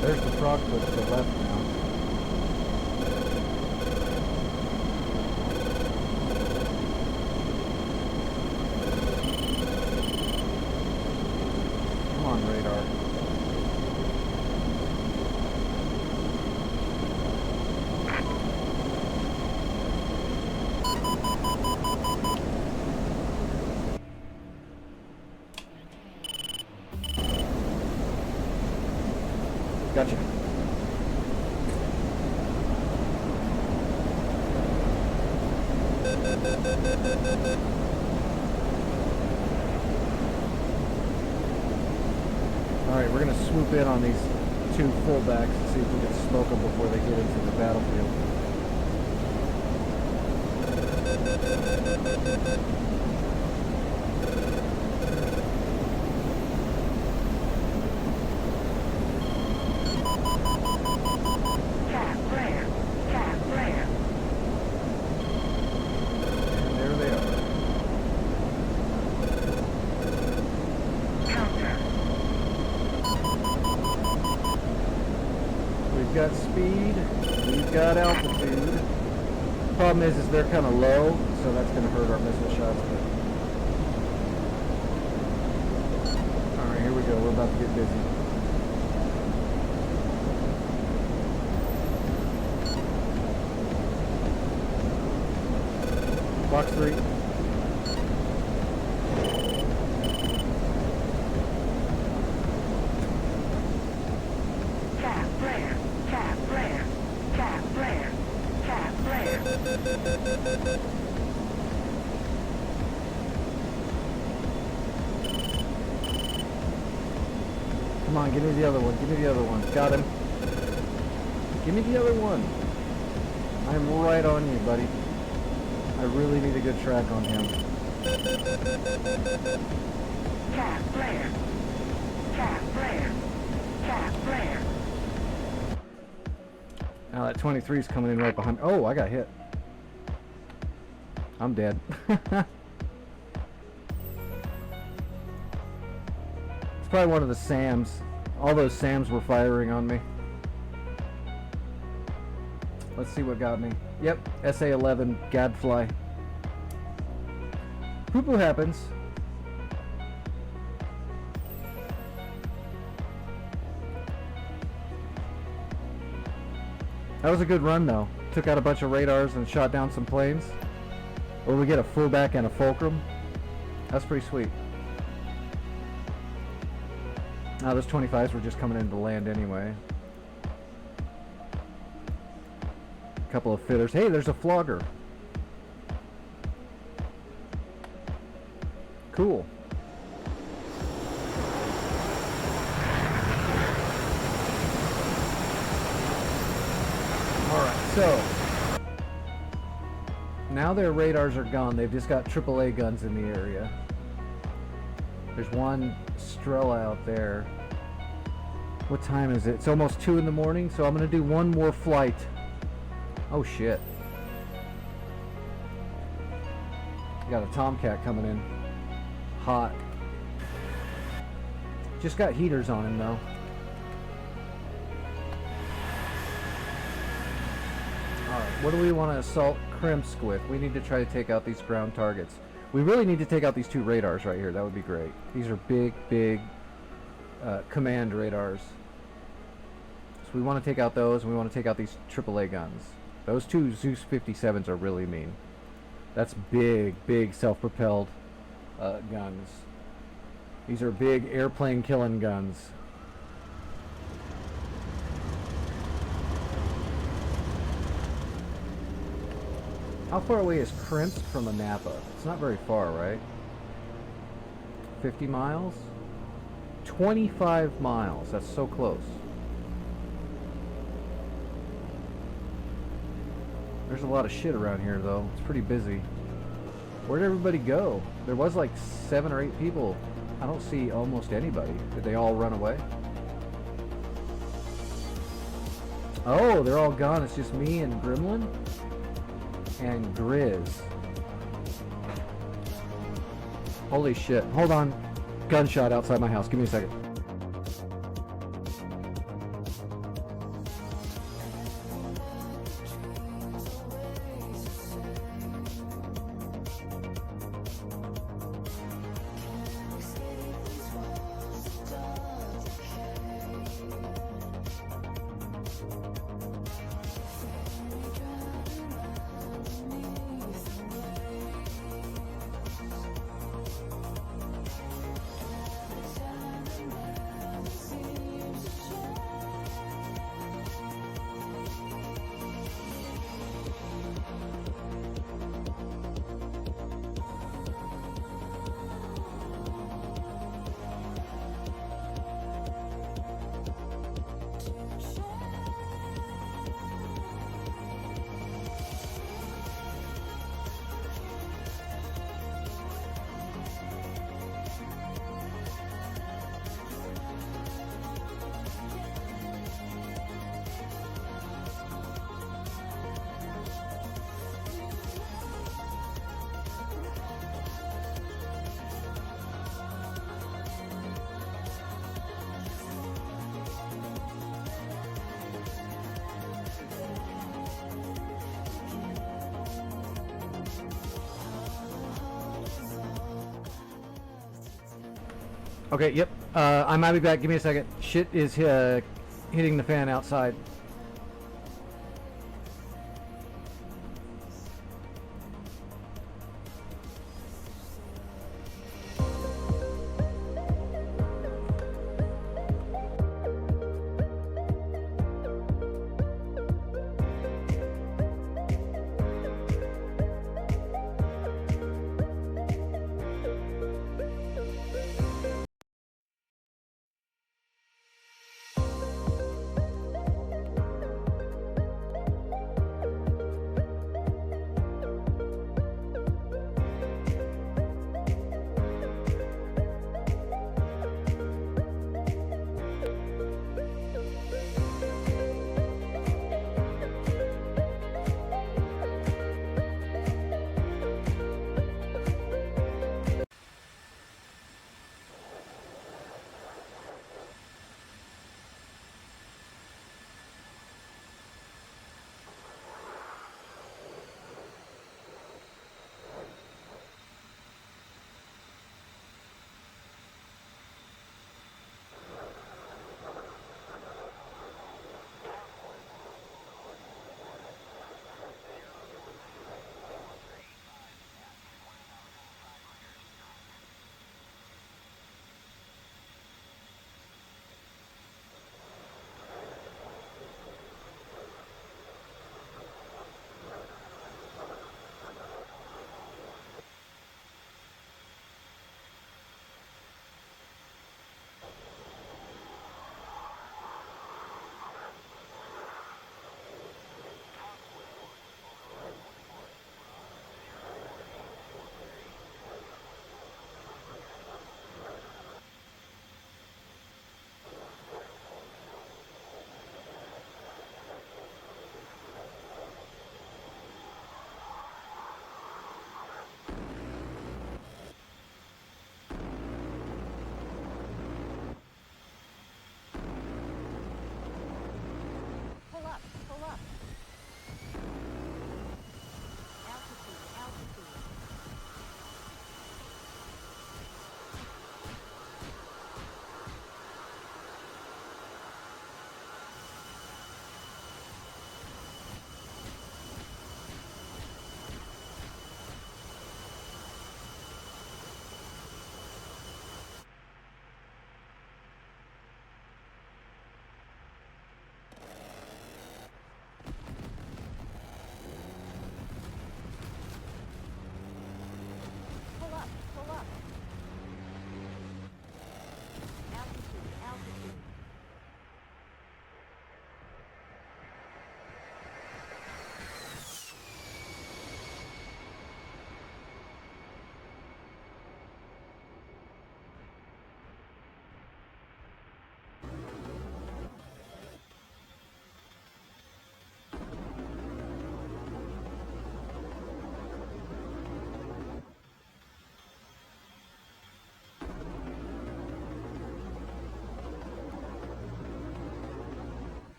There's the truck to the left now. Come on, radar. Gotcha. Alright, we're going to swoop in on these two fullbacks and see if we can smoke them before they get into the battlefield. And there they are. We've got speed, we've got altitude. Problem is they're kind of low, so that's going to hurt our missile shots. Alright, here we go. We're about to get busy. Box 3. Come on, give me the other one. Give me the other one. Got him. Give me the other one. I'm right on you, buddy. I really need a good track on him. Now that 23 is coming in right behind. Oh, I got hit. I'm dead. It's probably one of the SAMs. All those SAMs were firing on me. Let's see what got me. Yep, SA-11 Gadfly. Poo-poo happens. That was a good run though. Took out a bunch of radars and shot down some planes. Or we get a fullback and a fulcrum. That's pretty sweet. Now those 25s were just coming in to land anyway. A couple of fitters. Hey, there's a flogger. Cool. Alright, so now their radars are gone. They've just got AAA guns in the area. There's one Strela out there. What time is it? It's almost 2 in the morning, so I'm going to do one more flight. Oh shit. Got a Tomcat coming in. Hot. Just got heaters on him though. What do we want to assault Krimsk with? We need to try to take out these ground targets. We really need to take out these 2 radars right here. That would be great. These are big, big command radars. So we want to take out those, and we want to take out these AAA guns. Those 2 Zeus 57s are really mean. That's big, big self-propelled guns. These are big airplane killing guns. How far away is Krimsk from Anapa? It's not very far, right? 50 miles? 25 miles. That's so close. There's a lot of shit around here, though. It's pretty busy. Where'd everybody go? There was like 7 or 8 people. I don't see almost anybody. Did they all run away? Oh, they're all gone. It's just me and Gremlin and Grizz. Holy shit. Hold on. Gunshot outside my house. Give me a second. Okay, yep. I might be back. Give me a second. Shit is hitting the fan outside.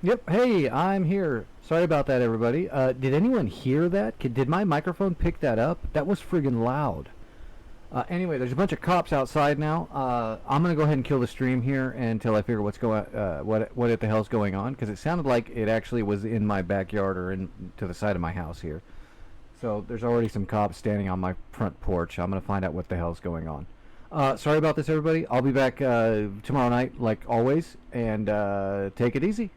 Yep. Hey, I'm here. Sorry about that, everybody. Did anyone hear that? Did my microphone pick that up? That was friggin' loud. Anyway, there's a bunch of cops outside now. I'm gonna go ahead and kill the stream here until I figure what's going, what the hell's going on, because it sounded like it actually was in my backyard or in to the side of my house here. So there's already some cops standing on my front porch. I'm gonna find out what the hell's going on. Sorry about this, everybody. I'll be back tomorrow night, like always, and take it easy.